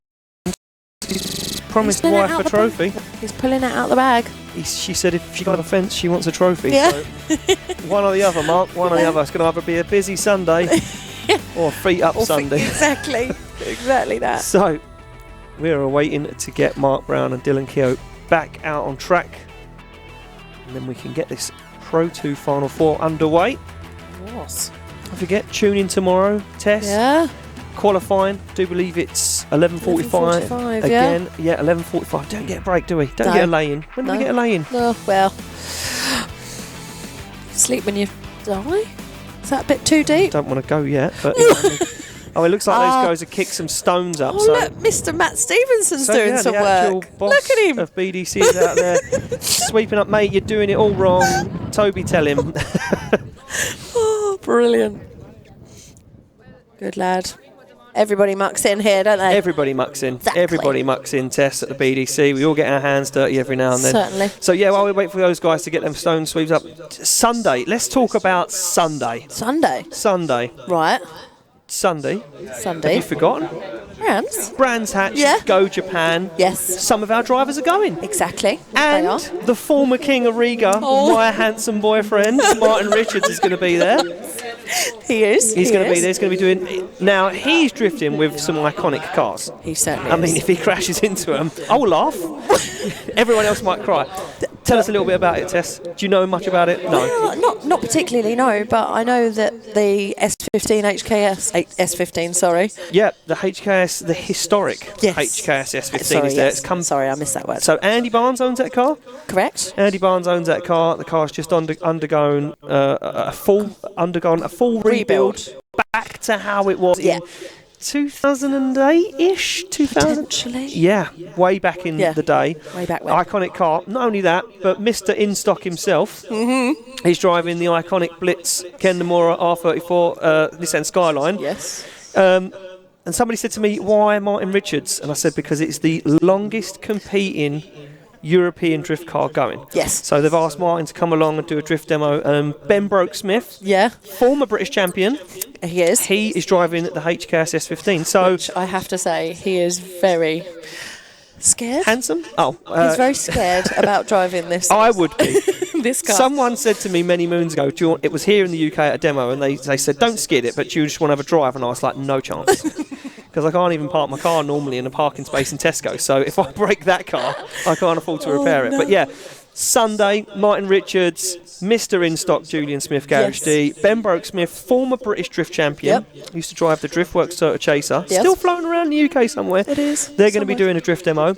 he's promised wife a trophy. He's pulling it out the bag. She said if she got a fence, she wants a trophy. Yeah. So one or the other, Mark. One or the other. It's going to either be a busy Sunday or a feet up Sunday. Exactly. Exactly that. So we are waiting to get Mark Brown and Dylan Kehoe back out on track, and then we can get this Pro 2 Final 4 underway. Yes. Don't forget, tune in tomorrow, Tess. Yeah. Qualifying, do believe it's 11:45 again. Yeah, 11:45. Don't get a break, do we? Don't get a lay-in. When do we get a lay-in? No, well, Sleep when you die? Is that a bit too deep? Don't want to go yet, but oh, it looks like those guys have kicked some stones up. Oh, so look, Mr. Matt Stevenson's doing some the actual work. boss Look at him. of BDC is out there sweeping up, mate. You're doing it all wrong. Toby, tell him. Oh, brilliant. Good lad. Everybody mucks in here, don't they? Everybody mucks in. Exactly. Everybody mucks in, Tess, at the BDC. We all get our hands dirty every now and then. Certainly. So, yeah, while we wait for those guys to get them stone sweeps up. Sunday. Let's talk about Sunday. Sunday. Right. Sunday. Sunday. Have you forgotten? Brands Hatch, Go Japan. Yes. Some of our drivers are going. Exactly. And they are. the former King of Riga, my handsome boyfriend, Martin Richards, is going to be there. He is. He's going to be there. He's going to be doing... Now, he's drifting with some iconic cars. He certainly I mean, if he crashes into them, I will laugh. Everyone else might cry. Tell us a little bit about it, Tess. Do you know much about it? No. Well, not particularly, no, but I know that the S15 HKS... S15, sorry. Yeah, the HKS, the historic HKS S15 is there. It's come. Sorry, I missed that word. So Andy Barnes owns that car? Correct. Andy Barnes owns that car. The car's just undergone a full rebuild back to how it was in 2008-ish, 2000. Potentially. Yeah, way back in the day. Way back when. Iconic car. Not only that, but Mr. In-Stock himself. Mm-hmm. He's driving the iconic Blitz Ken Nomura R34 Nissan Skyline. Yes. And somebody said to me, why Martin Richards? And I said, because it's the longest competing European drift car going. Yes. So they've asked Martin to come along and do a drift demo. Ben Broke-Smith, former British champion. He is. He is driving the HKS S15. So which I have to say, he is very scared. Handsome? Oh. He's very scared about driving this. I would be. This car. Someone said to me many moons ago, it was here in the UK at a demo, and they said, don't skid it, but do you just want to have a drive? And I was like, no chance. Because I can't even park my car normally in a parking space in Tesco. So if I break that car, I can't afford to repair it. But yeah, Sunday, Martin Richards, Mr. In-Stock, Julian Smith, Garage D, Ben Broke-Smith, former British drift champion, used to drive the Driftworks Toyota Chaser, still floating around the UK somewhere. It is. They're going to be doing a drift demo.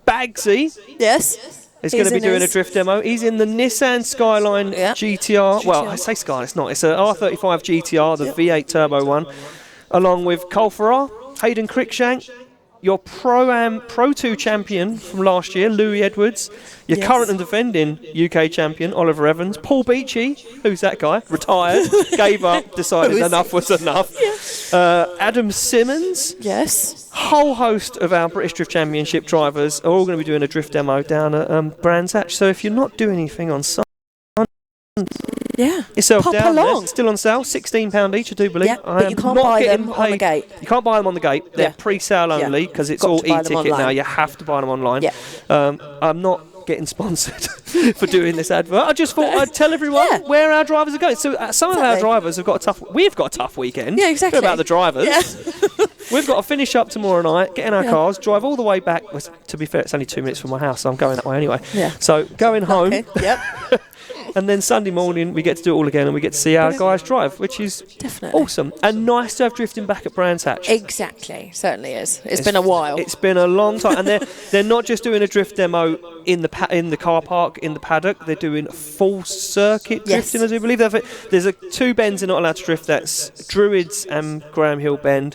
Bagsy. Yes. Is going to be doing a drift demo. He's in the Nissan Skyline GTR. Well, I say Skyline, it's not. It's an R35 GTR, the V8 turbo one, along with Cole Farrar, Hayden Cruikshank, your Pro 2 champion from last year, Louis Edwards, your current and defending UK champion, Oliver Evans, Paul Beachy, who's that guy? Retired, gave up, decided enough was enough. Adam Simmons. Yes. Whole host of our British Drift Championship drivers are all going to be doing a drift demo down at Brands Hatch. So if you're not doing anything on Sunday, yourself pop down along. there. Still on sale, £16 each, I do believe. But you can't buy them on the gate. You can't buy them on the gate. They're pre-sale only because it's all e-ticket now. You have to buy them online. I'm not getting sponsored for doing this advert. I just thought I'd tell everyone where our drivers are going. So some of our drivers have got a tough. We've got a tough weekend. Yeah, exactly. About the drivers. Yeah. We've got to finish up tomorrow night, get in our cars, drive all the way back. Well, to be fair, it's only 2 minutes from my house, so I'm going that way anyway. Yeah. So going home. And then Sunday morning we get to do it all again and we get to see our guys drive, which is awesome and nice to have drifting back at Brands Hatch. Exactly, certainly is. It's been a while. It's been a long time, and they're not just doing a drift demo in the car park in the paddock. They're doing full circuit drifting, as I believe. There's two bends they're not allowed to drift. That's Druids and Graham Hill Bend,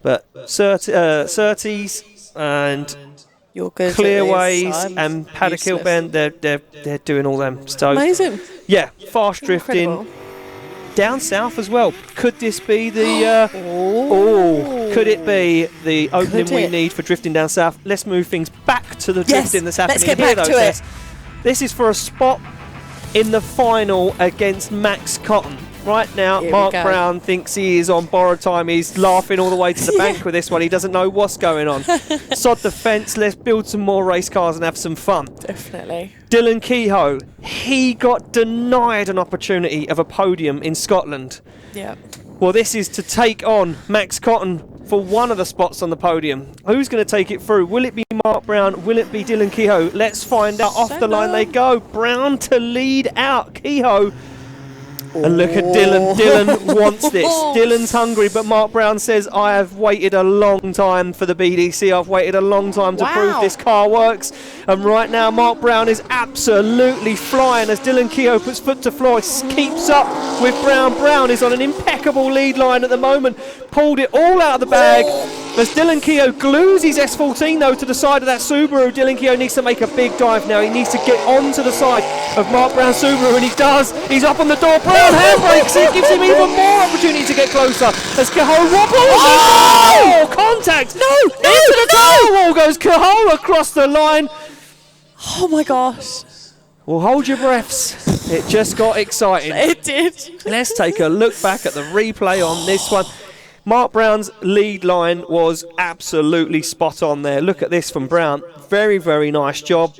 but Surtees and Clearways and Paddock Hill Bend, they're doing all them. So amazing. Yeah, fast drifting. Down south as well. Could this be the could it be the opening we need for drifting down south? Let's move things back to the drifting that's happening here. Let's get back to it. This is for a spot in the final against Max Cotton. Right now, Mark Brown thinks he is on borrowed time. He's laughing all the way to the bank with this one. He doesn't know what's going on. Sod the fence. Let's build some more race cars and have some fun. Definitely. Dylan Kehoe, he got denied an opportunity of a podium in Scotland. Yeah. Well, this is to take on Max Cotton for one of the spots on the podium. Who's going to take it through? Will it be Mark Brown? Will it be Dylan Kehoe? Let's find out. Off the line they go. Brown to lead out. Kehoe And look at Dylan. Dylan wants this. Dylan's hungry, but Mark Brown says, I have waited a long time for the BDC. I've waited a long time to prove this car works. And right now, Mark Brown is absolutely flying as Dylan Kehoe puts foot to floor. He keeps up with Brown. Brown is on an impeccable lead line at the moment. Pulled it all out of the bag. As Dylan Kehoe glues his S14 though to the side of that Subaru, Dylan Kehoe needs to make a big dive now. He needs to get onto the side of Mark Brown's Subaru, and he does. He's up on the door. Brown handbrakes. It gives him even more opportunity to get closer. As Kehoe wobbles. Oh! Contact. No! Into the tire wall goes Kehoe across the line. Oh my gosh. Well, hold your breaths. It just got exciting. It did. Let's take a look back at the replay on this one. Mark Brown's lead line was absolutely spot on there. Look at this from Brown. Very, very nice job.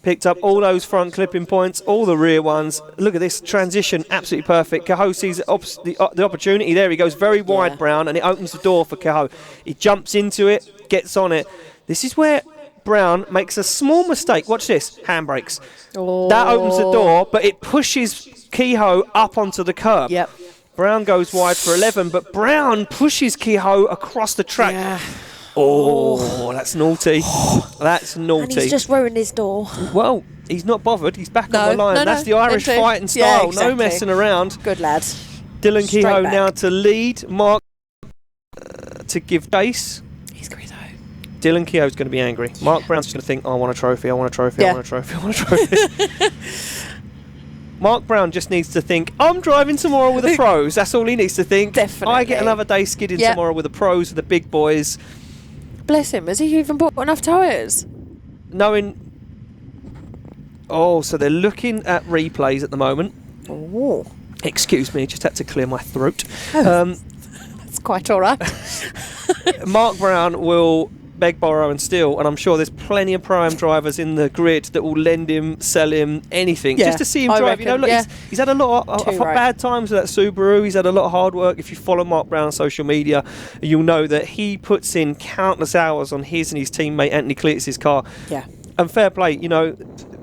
Picked up all those front clipping points, all the rear ones. Look at this transition, absolutely perfect. Kehoe sees the opportunity. There he goes, very wide, Brown, and it opens the door for Kehoe. He jumps into it, gets on it. This is where Brown makes a small mistake. Watch this, handbrakes. Oh. That opens the door, but it pushes Kehoe up onto the curb. Yep. Brown goes wide for 11, but Brown pushes Kehoe across the track. Yeah. Oh, that's naughty. That's naughty. And he's just ruined his door. Well, he's not bothered. He's back on the line. That's the Irish fighting style. Yeah, exactly. No messing around. Good lad. Dylan Kehoe now to lead. Mark to give chase. He's great though. Dylan Kehoe's going to be angry. Mark Brown's going to think, I want a trophy, I want a trophy, I want a trophy, I want a trophy. Mark Brown just needs to think, I'm driving tomorrow with the pros. That's all he needs to think. Definitely. I get another day skidding tomorrow with the pros, with the big boys. Bless him. Has he even bought enough tyres? Knowing... Oh, so they're looking at replays at the moment. Oh. Excuse me, just had to clear my throat. That's quite all right. Mark Brown will beg, borrow and steal, and I'm sure there's plenty of Pro-Am drivers in the grid that will lend him, sell him, anything, just to see him drive. You know, look, he's had a lot of bad times with that Subaru. He's had a lot of hard work. If you follow Mark Brown on social media, you'll know that he puts in countless hours on his and his teammate Anthony Cletus's car. Yeah. And fair play, you know,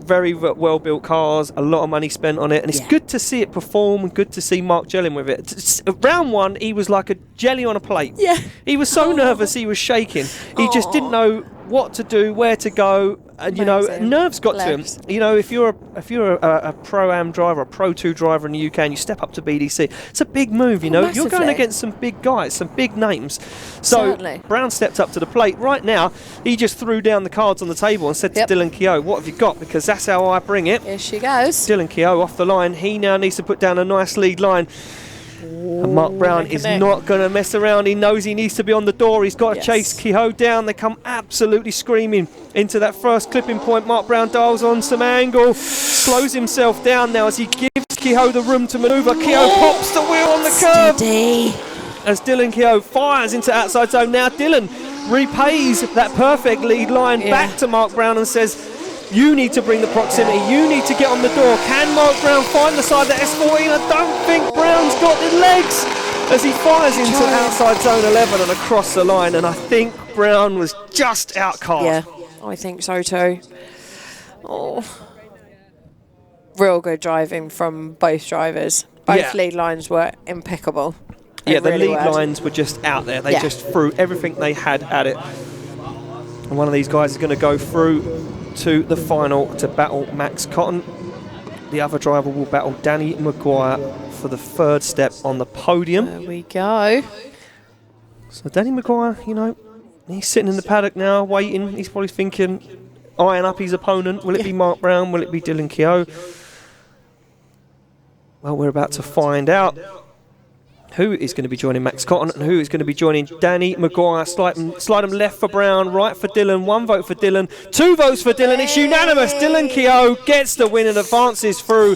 very well built cars, a lot of money spent on it, and it's good to see it perform and good to see Mark gelling with it. Round one, he was like a jelly on a plate. Yeah. He was so nervous, he was shaking. He just didn't know what to do, where to go, and you know, nerves got to him. You know, if you're a Pro-Am driver, a Pro 2 driver in the UK, and you step up to BDC, it's a big move. You know, you're going against some big guys, some big names. So Brown stepped up to the plate. Right now, he just threw down the cards on the table and said to Dylan Kehoe, "What have you got? Because that's how I bring it." Here she goes. Dylan Kehoe off the line. He now needs to put down a nice lead line. And Mark Brown is not going to mess around. He knows he needs to be on the door. He's got to chase Kehoe down. They come absolutely screaming into that first clipping point. Mark Brown dials on some angle, slows himself down now as he gives Kehoe the room to manoeuvre. Kehoe pops the wheel on the curb. As Dylan Kehoe fires into outside zone. Now Dylan repays that perfect lead line back to Mark Brown and says, you need to bring the proximity. You need to get on the door. Can Mark Brown find the side of the S14? I don't think Brown's got the legs as he fires into outside zone 11 and across the line. And I think Brown was just outcast. Yeah, I think so too. Oh, real good driving from both drivers. Both lead lines were impeccable. Yeah, the lead lines were just out there. They just threw everything they had at it. And one of these guys is going to go through to the final to battle Max Cotton. The other driver will battle Danny McGuire for the third step on the podium. There we go. So Danny McGuire, you know, he's sitting in the paddock now waiting. He's probably thinking, eyeing up his opponent. Will it be Mark Brown? Will it be Dylan Kehoe? Well, we're about to find out who is going to be joining Max Cotton and who is going to be joining Danny McGuire. Slide him left for Brown, right for Dylan. 1 vote for Dylan, 2 votes for Dylan. It's unanimous. Dylan Kehoe gets the win and advances through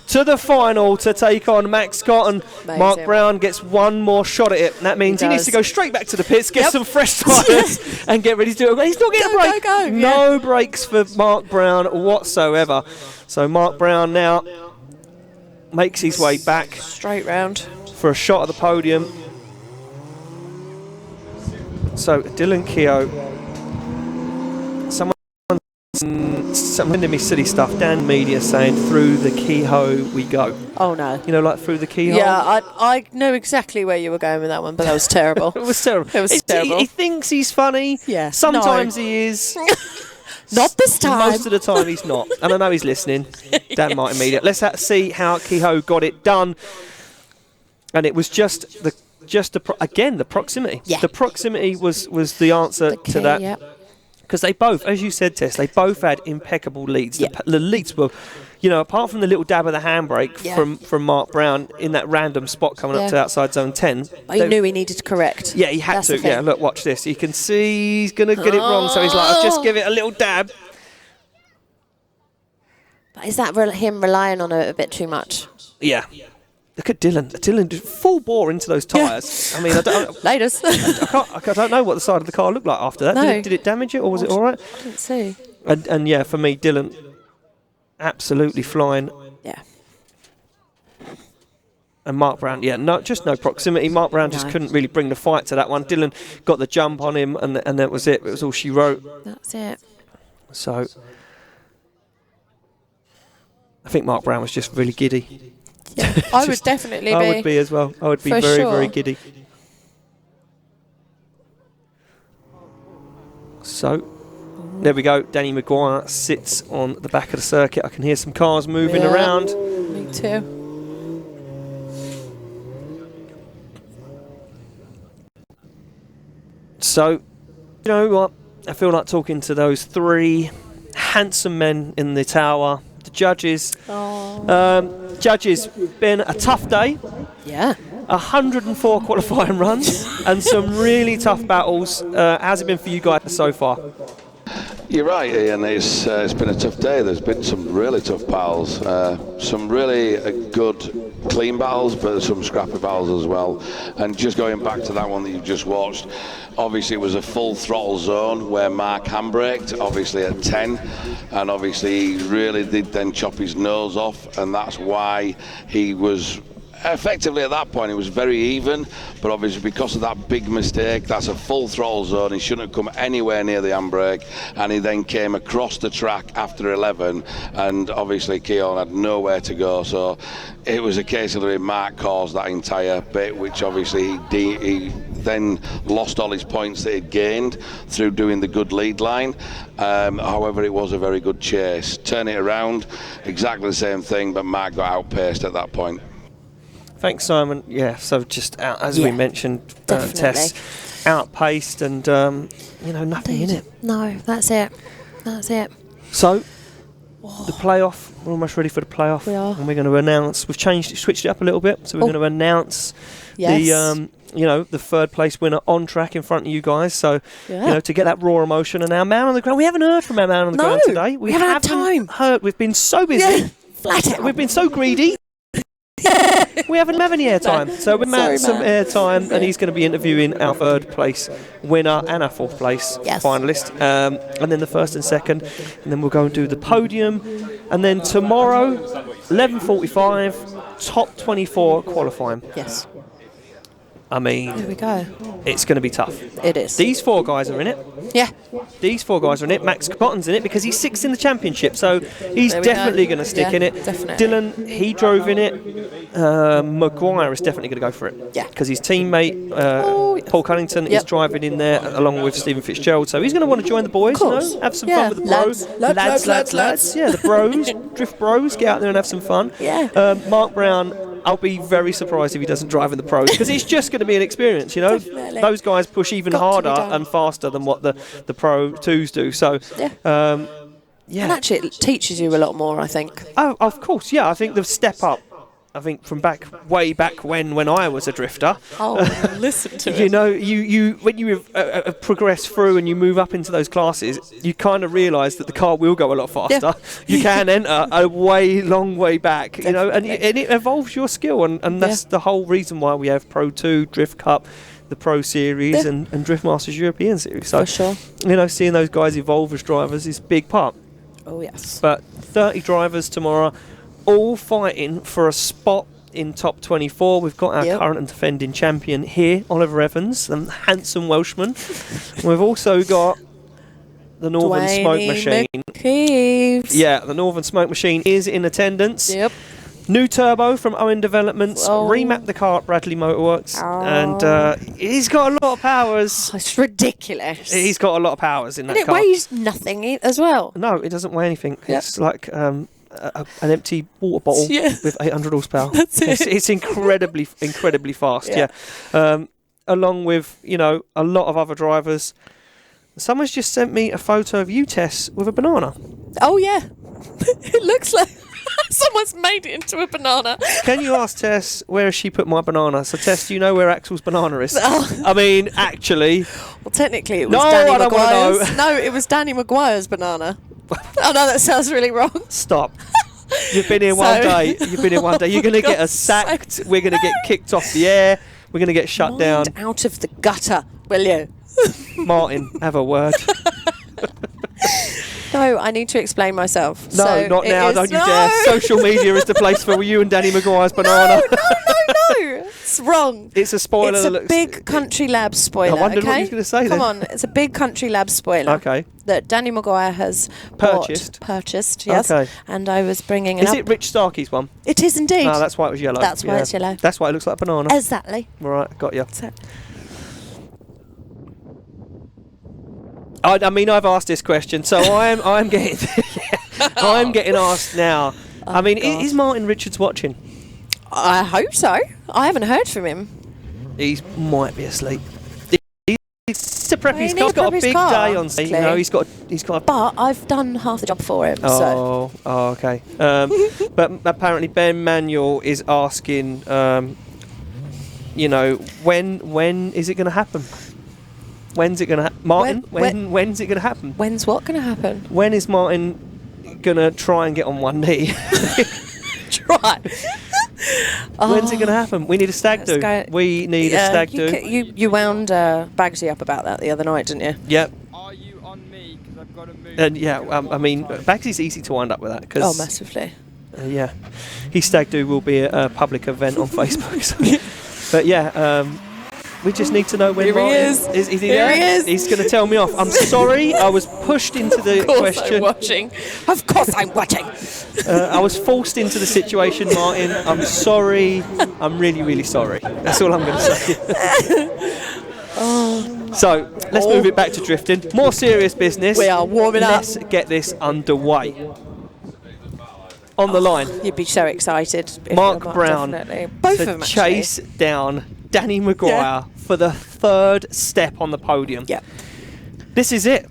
to the final to take on Max Cotton. Amazing. Mark Brown gets one more shot at it. That means he needs to go straight back to the pits, get some fresh tyres and get ready to do it. He's not getting a break. No breaks for Mark Brown whatsoever. So Mark Brown now makes his way back. Straight round. For a shot at the podium. So Dylan Kehoe, someone sending me silly stuff. Dan Media saying through the keyhole we go. Oh no. You know, like through the keyhole. Yeah, I know exactly where you were going with that one, but that was terrible. It was terrible. It was terrible. He thinks he's funny. Yeah. Sometimes he is. Not this time. Most of the time he's not. And I know he's listening. Dan Martin Media. Let's see how Kehoe got it done. And it was just the proximity. Yeah. The proximity was the answer to that. Yeah. Because they both, as you said, Tess, they both had impeccable leads. Yeah. The leads were, apart from the little dab of the handbrake from Mark Brown in that random spot coming up to outside zone 10. He knew he needed to correct. Yeah, he had to. Yeah, look, watch this. You can see he's going to get it wrong, so he's like, I'll just give it a little dab. But is that him relying on it a bit too much? Yeah. Look at Dylan. Dylan did full bore into those tyres. Yeah. I mean, I don't know what the side of the car looked like after that. No. Did it damage it, or was it all right? I didn't see. And yeah, for me, Dylan, absolutely flying. Yeah. And Mark Brown, just no proximity. Mark Brown just couldn't really bring the fight to that one. Dylan got the jump on him, and that was it. It was all she wrote. That's it. So I think Mark Brown was just really giddy. Yeah, I would definitely be. I would be as well. I would be very, very giddy. So, there we go. Danny McGuire sits on the back of the circuit. I can hear some cars moving around. Me too. So, you know what? I feel like talking to those three handsome men in the tower. The judges. Judges, been a tough day. Yeah. 104 qualifying runs and some really tough battles. How's it been for you guys so far? You're right, Ian. It's been a tough day. There's been some really tough battles, some really good clean battles, but some scrappy battles as well. And just going back to that one that you just watched, obviously it was a full throttle zone where Mark handbraked, obviously at 10, and obviously he really did then chop his nose off, and that's why he was effectively at that point it was very even, but obviously because of that big mistake, that's a full throttle zone. He shouldn't have come anywhere near the handbrake, and he then came across the track after 11, and obviously Kehoe had nowhere to go, so it was a case of the Mark caused that entire bit, which obviously he then lost all his points that he'd gained through doing the good lead line. However, it was a very good chase. Turn it around, exactly the same thing, but Mark got outpaced at that point. Thanks, Simon. Yeah, so just as we mentioned, Tess, outpaced and, nothing in it. No, that's it. That's it. So, the playoff, we're almost ready for the playoff. We are. And we're going to announce, we've switched it up a little bit, so we're going to announce the third place winner on track in front of you guys. So, to get that raw emotion. And our man on the ground, we haven't heard from our man on the ground today. We haven't had time. Heard. We've been so busy. Yeah, flat out. We've been so greedy. We haven't had any airtime, so we're Matt some airtime, and he's going to be interviewing our third place winner and our fourth place finalist, and then the first and second, and then we'll go and do the podium, and then tomorrow, 11:45, top 24 qualifying. Yes. I mean, there we go. It's going to be tough. It is. These four guys are in it. Yeah. These four guys are in it. Max Cotton's in it because he's sixth in the championship, so he's definitely going to stick in it. Definitely. Dylan, he drove in it. McGuire is definitely going to go for it. Yeah. Because his teammate, Paul Cunnington, is driving in there along with Stephen Fitzgerald, so he's going to want to join the boys, have some fun with the bros. Lads. Yeah, the bros, drift bros, get out there and have some fun. Yeah. Mark Brown, I'll be very surprised if he doesn't drive in the pros, because it's just going to be an experience, Definitely. Those guys push even harder and faster than what the Pro 2s do. So, and actually it teaches you a lot more, I think. Oh, of course, I think the step up, I think from way back when I was a drifter. Oh, listen to it. You when you progress through and you move up into those classes, you kind of realise that the car will go a lot faster. You can enter a long way back, and it evolves your skill, and that's the whole reason why we have Pro 2, Drift Cup, the Pro Series, and Drift Masters European Series. So, for sure. Seeing those guys evolve as drivers is a big part. Oh, yes. But 30 drivers tomorrow, all fighting for a spot in top 24. We've got our current and defending champion here, Oliver Evans, the handsome Welshman. We've also got the Northern Smoke Machine. McKeeves. Yeah, the Northern Smoke Machine is in attendance. Yep. New turbo from Owen Developments, remapped the car at Bradley Motorworks, and he's got a lot of powers. It's ridiculous. He's got a lot of powers in that and car. it weighs nothing as well. No, it doesn't weigh anything. Yep. It's like an empty water bottle with 800 horsepower. That's it. It's incredibly fast. Yeah. Along with a lot of other drivers. Someone's just sent me a photo of you, Tess, with a banana. Oh yeah, it looks like. Someone's made it into a banana. Can you ask Tess where has she put my banana? So Tess, do you know where Axel's banana is? I mean, actually. Well, technically it was Danny I don't McGuire's. want to know. No, it was Danny McGuire's banana. Oh no, that sounds really wrong. Stop. You've been here one day. You've been here one day. You're going to get us sacked. We're going to get kicked off the air. We're going to get shut down. Out of the gutter, will you? Martin, have a word. No, I need to explain myself. No, so not now. Don't you dare. Social media is the place for you and Danny McGuire's banana. No. It's wrong. It's a spoiler. It's a big Country Lab spoiler. I wondered what you were going to say then. Come on, it's a big Country Lab spoiler. Okay. That Danny McGuire has purchased, yes. Okay. And I was bringing Is it Rich Starkey's one? It is indeed. No, that's why it was yellow. That's why it's yellow. That's why it looks like a banana. Exactly. Right, got you. So. I mean, I've asked this question, so I'm getting I'm getting asked now. I mean, is Martin Richards watching? I hope so. I haven't heard from him. He might be asleep. He's to prep his car. He's He's got a big day on. He's got. But I've done half the job for him. Oh, okay. But apparently Ben Manuel is asking, when is it going to happen? When's it going to happen? Martin, when's it going to happen? When's what going to happen? When is Martin going to try and get on one knee? Try. When's it going to happen? We need a stag do. We need a stag do. You wound Bagsy up about that the other night, didn't you? Yep. Are you on me? Because I've got to move. And I mean, Bagsy's easy to wind up with that. Cause, massively. Yeah. His stag do will be a public event on Facebook. So. But yeah, we just need to know when Martin is. Is he there? He is. He's going to tell me off. I'm sorry, I was pushed into the question. I'm watching. Of course I'm watching. I was forced into the situation, Martin. I'm sorry. I'm really, really sorry. That's all I'm going to say. So, let's move it back to drifting. More serious business. We are warming up. Let's get this underway. On the line. You'd be so excited. Mark Brown Both of them chase down Danny McGuire for the third step on the podium. Yeah. This is it.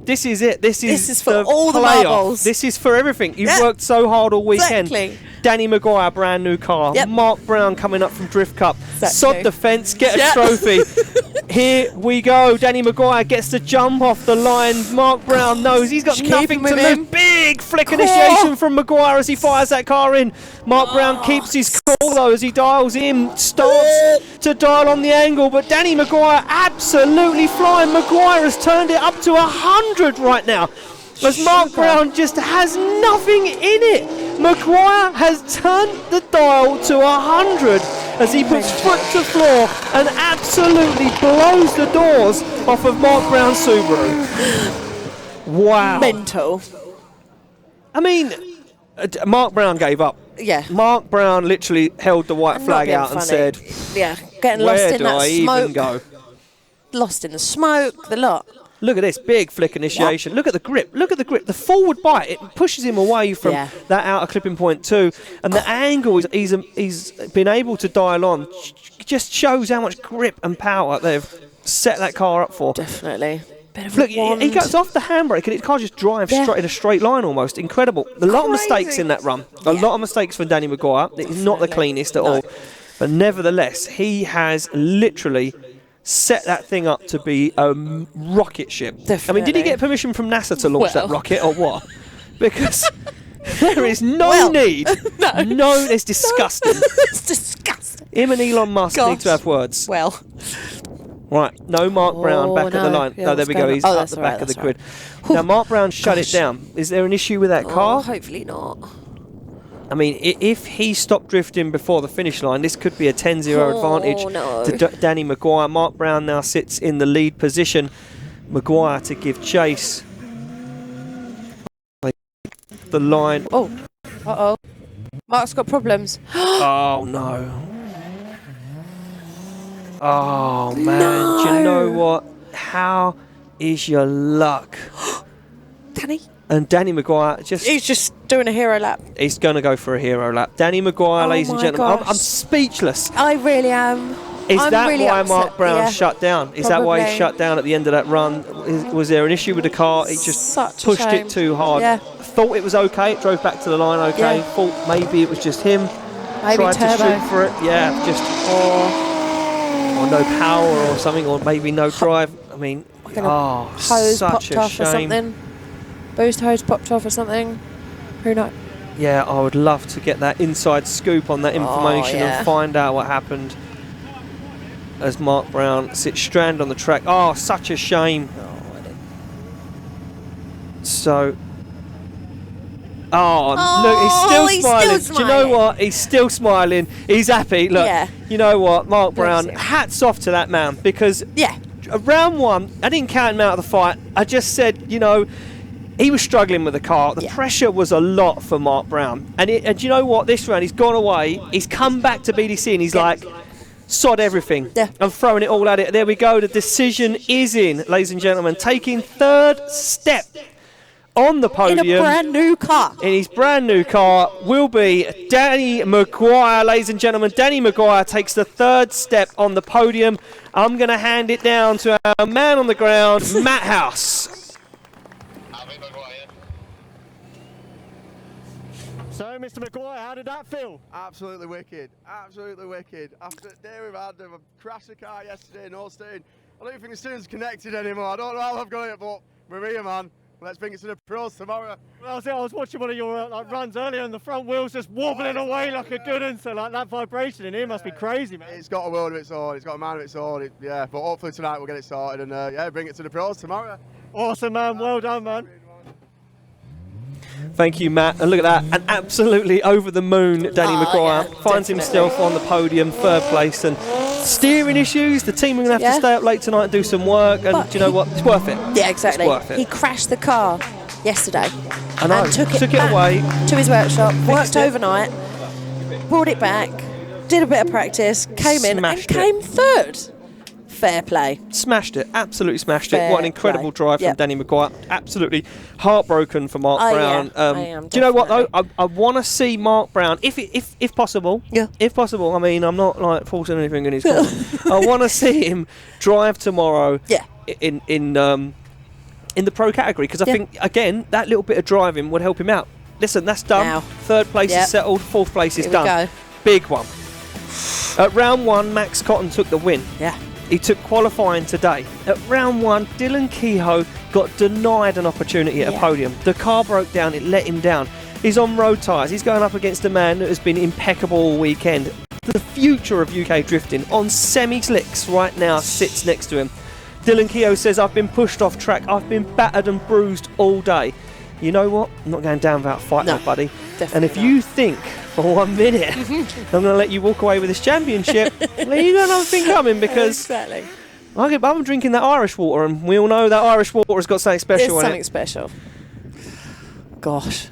This is for all the marbles. This is for everything. You've worked so hard all weekend. Exactly. Danny McGuire, brand new car. Yep. Mark Brown coming up from Drift Cup. Exactly. Sod the fence, get a trophy. Here we go. Danny McGuire gets the jump off the line. Mark Brown knows he's got nothing to lose. Big flick initiation from McGuire as he fires that car in. Mark Brown keeps his cool though as he dials in. Starts to dial on the angle, but Danny McGuire absolutely flying. McGuire has turned it up to 100 right now. As Mark Brown just has nothing in it. McGuire has turned the dial to 100 as he puts foot to floor and absolutely blows the doors off of Mark Brown's Subaru. Wow. Mental. I mean, Mark Brown gave up. Yeah. Mark Brown literally held the white flag out and said, getting lost in that where do I even go? Lost in the smoke, the lot. Look at this big flick initiation. Look at the grip. Look at the grip. The forward bite, it pushes him away from that outer clipping point too. And the angle he's been able to dial on just shows how much grip and power they've set that car up for. Definitely. Look, he goes off the handbrake and the car just drives straight in a straight line almost. Incredible. A lot of mistakes in that run. A lot of mistakes from Danny McGuire. It's not the cleanest at all. But nevertheless, he has literally set that thing up to be a rocket ship. Definitely. I mean, did he get permission from NASA to launch that rocket or what? Because there is no need. No, it's disgusting. It's disgusting. Him and Elon Musk need to have words. Well. Right, no Mark Brown back at the line. Yeah, no, there we go. He's up the back of the grid. Now, Mark Brown shut it down. Is there an issue with that car? Hopefully not. I mean, if he stopped drifting before the finish line, this could be a 10-0 advantage to Danny McGuire. Mark Brown now sits in the lead position. McGuire to give chase. The line. Oh, Mark's got problems. Oh no. Oh man, do you know what? How is your luck? Danny? And Danny McGuire he's just doing a hero lap. He's going to go for a hero lap. Danny McGuire, ladies and gentlemen. I'm speechless. I really am. Is that really why upset, Mark Brown shut down? Is that why he shut down at the end of that run? Was there an issue with the car? He just pushed it too hard. Yeah. Thought it was okay. It drove back to the line okay. Yeah. Thought maybe it was just him. Maybe tried turbo. to shoot for it. Yeah, just or no power or something, or maybe no drive. I mean, hose such popped a off shame. or something. Boost hose popped off or something. Who knows? Yeah, I would love to get that inside scoop on that information and find out what happened as Mark Brown sits stranded on the track. Oh, such a shame. So, look, he's still smiling. Do you know what? He's still smiling. He's happy. Look, you know what? Mark Brown, hats off to that man, because round one, I didn't count him out of the fight. I just said, he was struggling with the car. The pressure was a lot for Mark Brown. And do you know what? This round, he's gone away. He's come back to BDC and he's like, sod everything. I'm throwing it all at it. There we go. The decision is in, ladies and gentlemen. Taking third step on the podium. In a brand new car. In his brand new car will be Danny McGuire, ladies and gentlemen. Danny McGuire takes the third step on the podium. I'm going to hand it down to our man on the ground, Matt House. So, Mr. McGuire, how did that feel? Absolutely wicked. Absolutely wicked. After the day we've had, I've crashed the car yesterday, no stain. I don't think the steering's connected anymore. I don't know how I've got it, but we're here, man. Let's bring it to the pros tomorrow. Well, I was watching one of your runs earlier, and the front wheel's just wobbling away like a good one. So, that vibration in here must be crazy, man. It's got a world of its own. It's got a mind of its own. But hopefully tonight we'll get it sorted and bring it to the pros tomorrow. Awesome, man. Well done, man. Thank you, Matt. And look at that, an absolutely over the moon Danny McGuire finds himself on the podium, third place. And steering issues, the team are going to have to stay up late tonight and do some work. And do you know what? It's worth it. Yeah, exactly. It's worth it. He crashed the car yesterday. I know. And took it away to his workshop, worked overnight, brought it back, did a bit of practice, came in and came third. Fair play. Smashed it, absolutely smashed it. What an incredible drive from Danny McGuire. Absolutely heartbroken for Mark Brown. I am, do you know what though? I want to see Mark Brown, if possible. Yeah. If possible. I mean, I'm not like forcing anything in his corner. I want to see him drive tomorrow. Yeah. In the pro category, because I think again that little bit of driving would help him out. Listen, that's done. Now. Third place is settled. Fourth place is Here done. we go. Big one. At round one, Max Cotton took the win. Yeah. He took qualifying today. At round one, Dylan Kehoe got denied an opportunity at a podium. The car broke down, it let him down. He's on road tyres. He's going up against a man that has been impeccable all weekend. The future of UK drifting on semi-slicks right now sits next to him. Dylan Kehoe says, I've been pushed off track. I've been battered and bruised all day. You know what? I'm not going down without fighting, buddy. And if you think for 1 minute I'm going to let you walk away with this championship, well, you got another thing coming, because I'm drinking that Irish water, and we all know that Irish water has got something special in it. It's something special. Gosh.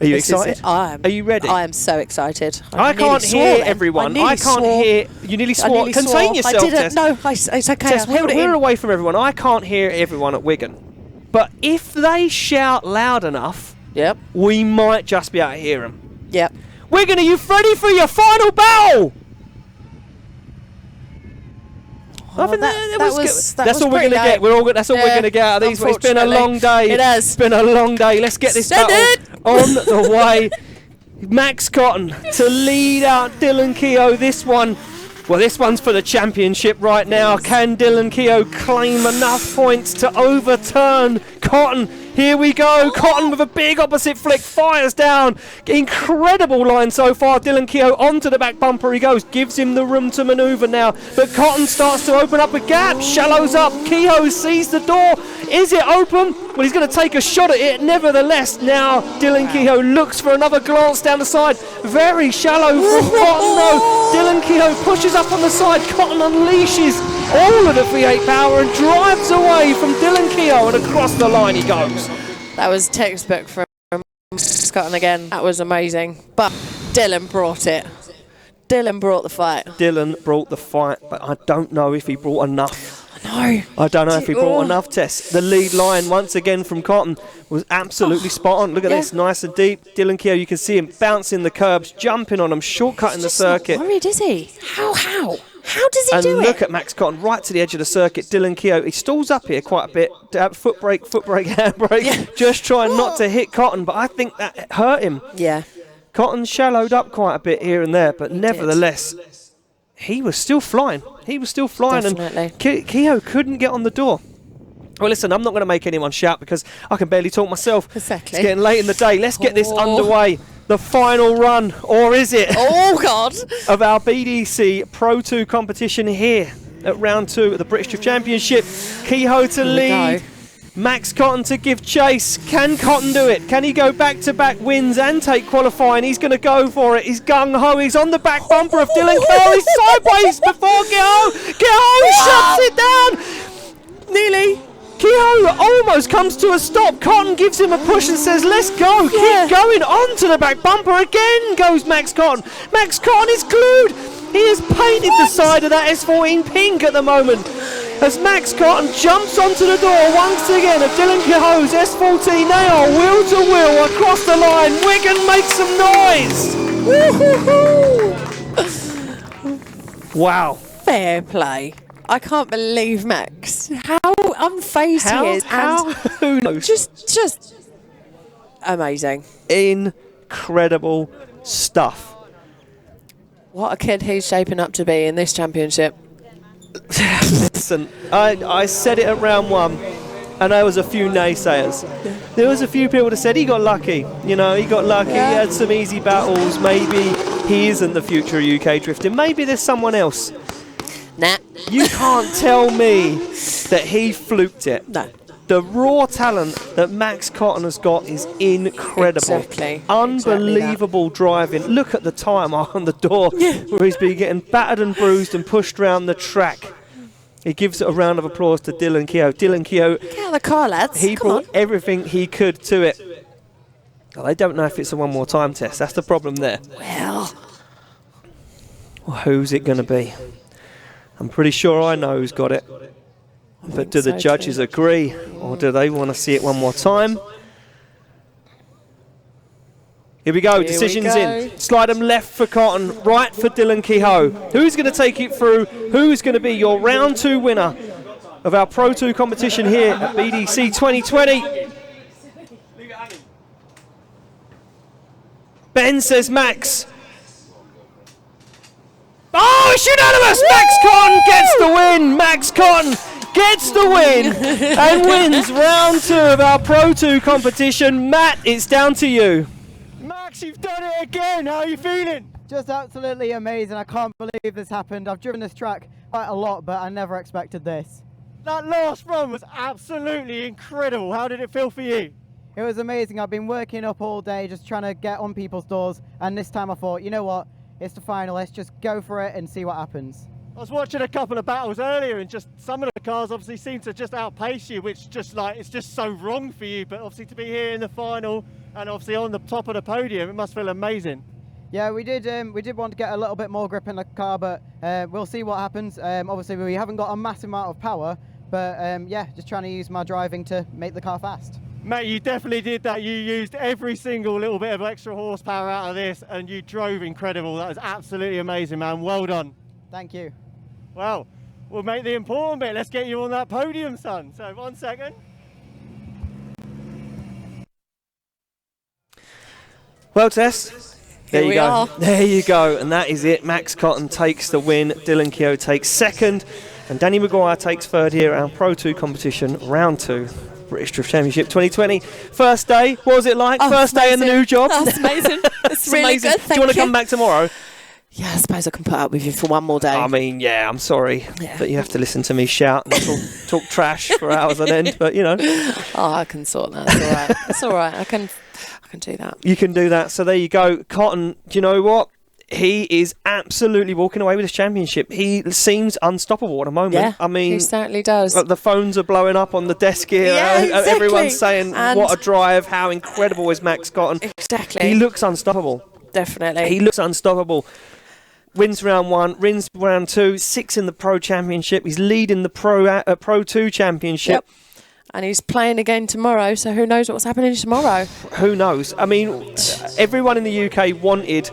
Are you excited? Are you ready? I am so excited. I can't hear everyone. I can't hear. You nearly swore. Contain yourself, I didn't. Tess. No, it's okay. Tess, we're away from everyone. I can't hear everyone at Wigan. But if they shout loud enough, we might just be able to hear them. Yep. Wigan, are you ready for your final battle? That's all we're going to get. That's all we're going to get out of these. It's been a long day. It has. It's been a long day. Let's get this battle on the way. Max Cotton to lead out Dylan Kehoe. This one's for the championship right now. Can Dylan Kehoe claim enough points to overturn Cotton? Here we go. Cotton with a big opposite flick, fires down. Incredible line so far. Dylan Kehoe onto the back bumper he goes. Gives him the room to manoeuvre now. But Cotton starts to open up a gap. Shallows up. Kehoe sees the door. Is it open? Well, he's going to take a shot at it. Nevertheless, now Dylan Kehoe looks for another glance down the side. Very shallow from Cotton though. Dylan Kehoe pushes up on the side. Cotton unleashes all of the V8 power and drives away from Dylan Kehoe, and across the line he goes. That was textbook from Scotland again. That was amazing. But Dylan brought it. Dylan brought the fight. Dylan brought the fight, but I don't know if he brought enough. No. I don't know if he brought enough, Tess. The lead line, once again from Cotton, was absolutely spot on. Look at this, nice and deep. Dylan Kehoe, you can see him bouncing the curbs, jumping on them, shortcutting the circuit. Not worried, is he? How does he do it? And look at Max Cotton right to the edge of the circuit. Dylan Kehoe, he stalls up here quite a bit. Foot brake, handbrake, just trying not to hit Cotton, but I think that hurt him. Yeah. Cotton shallowed up quite a bit here and there, but nevertheless, he was still flying. Definitely. And Kehoe couldn't get on the door. Well, listen, I'm not going to make anyone shout because I can barely talk myself. Exactly. It's getting late in the day. Let's get this underway. The final run, or is it? Oh, God. Of our BDC Pro 2 competition here at round 2 of the British Drift Championship. Kehoe to lead. Max Cotton to give chase. Can Cotton do it? Can he go back-to-back wins and take qualifying? He's going to go for it. He's gung-ho. He's on the back bumper of Dylan Kehoe. He's sideways before Kehoe. Kehoe shuts it down. Nearly. Kehoe almost comes to a stop. Cotton gives him a push and says, let's go. Keep going on to the back bumper. Again goes Max Cotton. Max Cotton is glued. He has painted the side of that S14 pink at the moment. As Max Cotton jumps onto the door once again of Dylan Kehoe's S14. They are wheel to wheel across the line. Wigan makes some noise. Wow. Fair play. I can't believe Max. How unfazed he is. Who knows? Just amazing. Incredible stuff. What a kid he's shaping up to be in this championship. Listen, I said it at round 1, and there was a few naysayers. There was a few people that said he got lucky. You know, he got lucky. He had some easy battles. Maybe he isn't the future of UK drifting. Maybe there's someone else. Nah. You can't tell me that he fluked it. No. The raw talent that Max Cotton has got is incredible. Exactly. Unbelievable driving. Look at the time on the door where he's been getting battered and bruised and pushed around the track. He gives a round of applause to Dylan Kehoe. Dylan Kehoe, get out of the car, lads. He brought everything he could to it. Well, I don't know if it's a one more time test. That's the problem there. Well, who's it going to be? I'm pretty sure I know who's got it. But do the judges agree, or do they want to see it one more time? Here we go, decisions in. Slide them left for Cotton, right for Dylan Kehoe. Who's going to take it through? Who's going to be your round 2 winner of our Pro 2 competition here at BDC 2020? Ben says Max. Oh, it's unanimous! Max Cotton gets the win! Max Cotton gets the win and wins round 2 of our Pro 2 competition. Matt, it's down to you. Max, you've done it again. How are you feeling? Just absolutely amazing. I can't believe this happened. I've driven this track quite a lot, but I never expected this. That last run was absolutely incredible. How did it feel for you? It was amazing. I've been working up all day just trying to get on people's doors, and this time I thought, you know what? It's the final. Let's just go for it and see what happens. I was watching a couple of battles earlier, and just some of the cars obviously seem to just outpace you, which just like it's just so wrong for you. But obviously to be here in the final and obviously on the top of the podium, it must feel amazing. Yeah, we did want to get a little bit more grip in the car, but we'll see what happens. Obviously we haven't got a massive amount of power, but yeah, just trying to use my driving to make the car fast. Mate, you definitely did that. You used every single little bit of extra horsepower out of this, and you drove incredible. That was absolutely amazing, man. Well done. Thank you. Well, we'll make the important bit. Let's get you on that podium, son. So, 1 second. Well, Tess, there you go. Are. There you go. And that is it. Max Cotton takes the win. Dylan Kehoe takes second. And Danny McGuire takes third here at our Pro 2 competition, round 2. British Drift Championship 2020. First day, what was it like? First day in the new job? That's amazing. It's really amazing. good. Do you want to come back tomorrow? Yeah, I suppose I can put up with you for one more day. I mean, yeah, I'm sorry, but you have to listen to me shout and talk trash for hours on end. But you know, oh, I can sort that. It's all right. It's all right. I can do that. You can do that. So there you go, Cotton. Do you know what? he is absolutely walking away with this championship. He seems unstoppable at the moment. Yeah, I mean, he certainly does. The phones are blowing up on the desk here. Yeah, exactly. Everyone's saying, And what a drive, how incredible is Max Cotton. Exactly. He looks unstoppable. Definitely. He looks unstoppable. Wins round 1, wins round 2, 6th in the Pro Championship. He's leading the Pro 2 Championship. Yep. And he's playing again tomorrow, so who knows what's happening tomorrow? Who knows? I mean, everyone in the UK wanted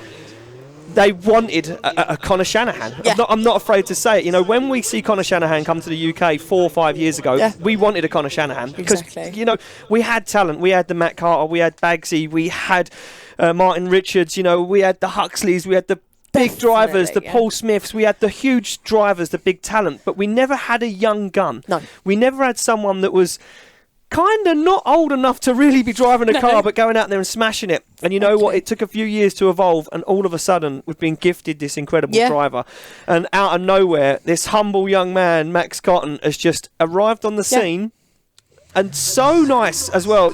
a Conor Shanahan. Yeah. I'm not afraid to say it. You know, when we see Conor Shanahan come to the UK 4 or 5 years ago, we wanted a Conor Shanahan. Because, Exactly. you know, we had talent. We had the Matt Carter, we had Bagsy, we had Martin Richards, you know, we had the Huxleys, we had the big drivers, the Paul Smiths, we had the huge drivers, the big talent, but we never had a young gun. No. We never had someone that was kind of not old enough to really be driving a car, but going out there and smashing it. And you know what? It took a few years to evolve, and all of a sudden, we've been gifted this incredible driver. And out of nowhere, this humble young man, Max Cotton, has just arrived on the scene, and so nice as well.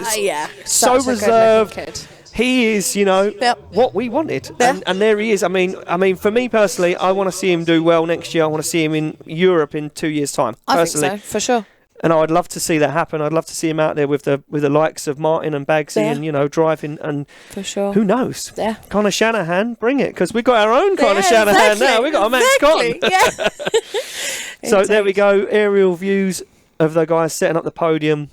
So reserved. He is, you know, what we wanted, and there he is. I mean, for me personally, I want to see him do well next year. I want to see him in Europe in 2 years' time. Personally. I think so, for sure. And I'd love to see that happen. I'd love to see him out there with the likes of Martin and Bagsy, and you know, driving. And for sure, who knows? Yeah, Conor Shanahan, bring it, because we've got our own Conor Shanahan now. We've got a Max Cotton. Yeah. So there we go. Aerial views of the guys setting up the podium.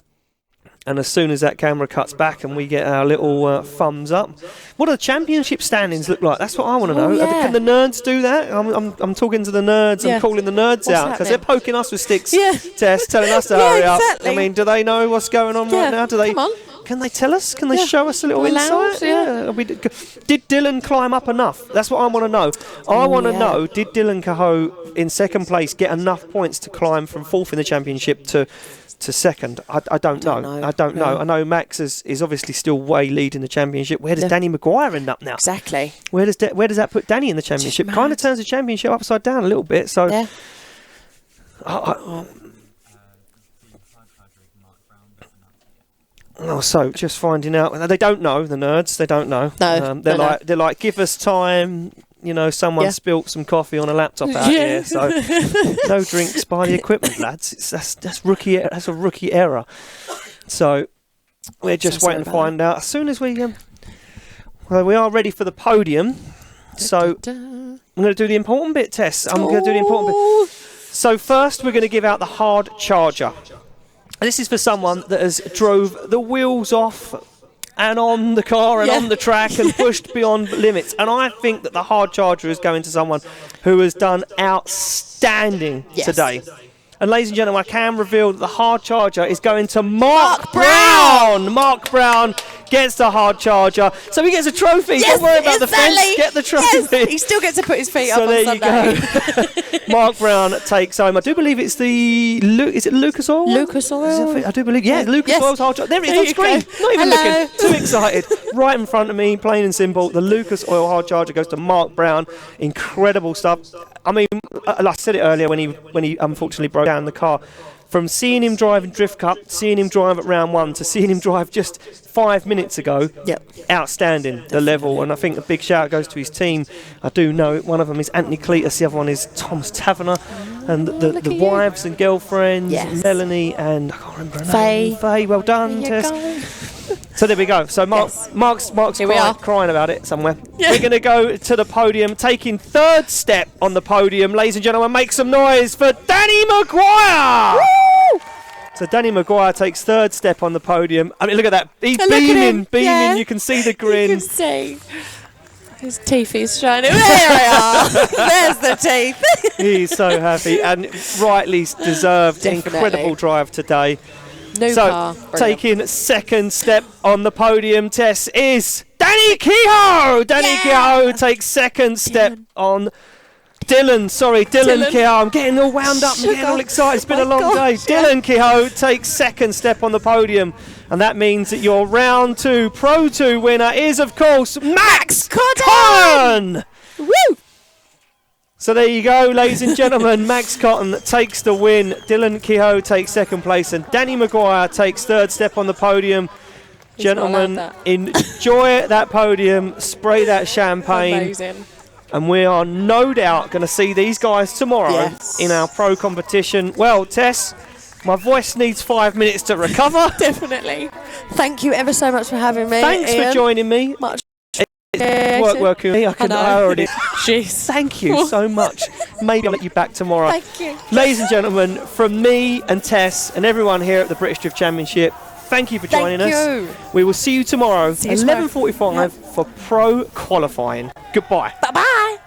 And as soon as that camera cuts back and we get our little thumbs up, what do the championship standings look like? That's what I want to know. Can the nerds do that? I'm talking to the nerds. I'm calling the nerds out because they're poking us with sticks. Tess, telling us to hurry up. I mean, do they know what's going on right now? Do they? Come on. Can they tell us? Can they show us a little insight? Did Dylan climb up enough? That's what I want to know. I want to know, did Dylan Kehoe in second place get enough points to climb from 4th in the championship to second? I don't know. I don't know. I know Max is obviously still way leading the championship. Where does Danny McGuire end up now? Exactly. Where does that put Danny in the championship? Kind of turns the championship upside down a little bit. So. So just finding out. They don't know, the nerds. They don't know. No, they're like, give us time. You know, someone spilt some coffee on a laptop out here, so no drinks by the equipment, lads. That's rookie. That's a rookie error. So we're just waiting to find out. As soon as we we are ready for the podium. So I'm going to do the important bit, Tess. I'm going to do the important bit. So first, we're going to give out the hard charger. This is for someone that has drove the wheels off and on the car and on the track and pushed beyond limits. And I think that the hard charger is going to someone who has done outstanding today. And ladies and gentlemen, I can reveal that the hard charger is going to Mark Brown. Mark Brown gets the hard charger. So he gets a trophy. Don't worry about the fence. Get the trophy. Yes, he still gets to put his feet up on Sunday. There you go. Mark Brown takes home. I do believe it's the... is it Lucas Oil? Lucas Oil. I do believe... Yeah, Lucas Oil's hard charger. There it is on screen. Not even looking. Too excited. Right in front of me, plain and simple. The Lucas Oil hard charger goes to Mark Brown. Incredible stuff. I mean, I said it earlier when he unfortunately broke down the car. From seeing him drive in Drift Cup, seeing him drive at round 1, to seeing him drive just 5 minutes ago, outstanding, the level. And I think a big shout goes to his team. I do know one of them is Anthony Cletus, the other one is Thomas Taverner, and the wives and girlfriends, Melanie and I can't remember her name. Faye, well done, Tess. So there we go. So Mark's crying about it somewhere. We're going to go to the podium, taking 3rd step on the podium. Ladies and gentlemen, make some noise for Danny McGuire! Woo! So Danny McGuire takes 3rd step on the podium. I mean, look at that. He's beaming. Yeah. You can see the grin. You can see. His teeth is shining. There we are. There's the teeth. He's so happy and rightly deserved. Incredible drive today. Taking 2nd step on the podium, Tess, is Danny Kehoe. Danny Kehoe takes 2nd step on Dylan Kehoe. I'm getting all wound up and getting all excited. It's been a long day. Dylan Kehoe takes 2nd step on the podium. And that means that your round 2 Pro 2 winner is, of course, Max Cotton. Woo! So there you go, ladies and gentlemen. Max Cotton takes the win. Dylan Kehoe takes 2nd place. And Danny McGuire takes 3rd step on the podium. Gentlemen, enjoy that podium. Spray that champagne. Amazing. And we are no doubt going to see these guys tomorrow in our pro competition. Well, Tess, my voice needs 5 minutes to recover. Definitely. Thank you ever so much for having me. Thanks Ian. for joining me. Much. Work with me. I already. Jeez. Thank you so much. Maybe I'll let you back tomorrow. Thank you. Ladies and gentlemen, from me and Tess and everyone here at the British Drift Championship, thank you for joining us. We will see you tomorrow, 11:45 for pro qualifying. Goodbye. Bye-bye.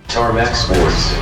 Tarmac Sports.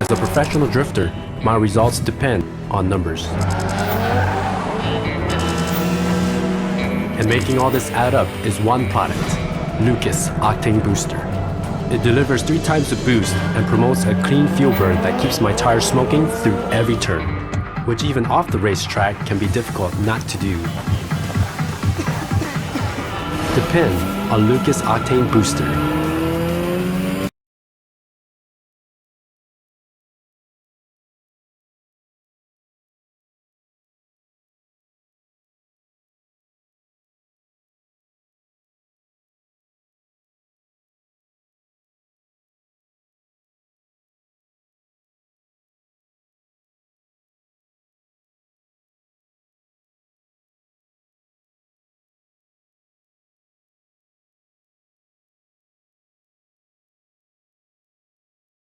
As a professional drifter, my results depend on numbers. And making all this add up is one product, Lucas Octane Booster. It delivers 3 times the boost and promotes a clean fuel burn that keeps my tires smoking through every turn, which even off the racetrack can be difficult not to do. Depend on Lucas Octane Booster.